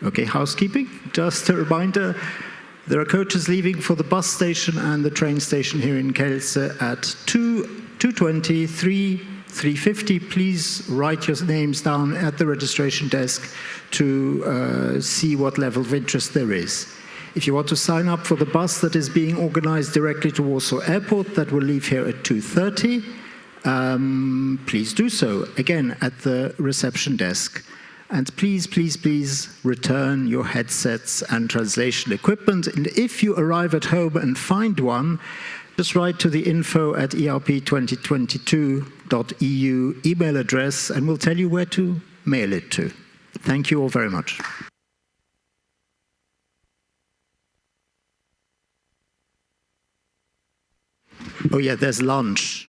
Okay, housekeeping. Just a reminder, there are coaches leaving for the bus station and the train station here in Kielce at 2:20, 3:50. Please write your names down at the registration desk to see what level of interest there is. If you want to sign up for the bus that is being organized directly to Warsaw Airport, that will leave here at 2:30, please do so, again, at the reception desk. And please, please, please return your headsets and translation equipment. And if you arrive at home and find one, Just write to the info@erp2022.eu email address and we'll tell you where to mail it to. Thank you all very much. Oh yeah, there's lunch.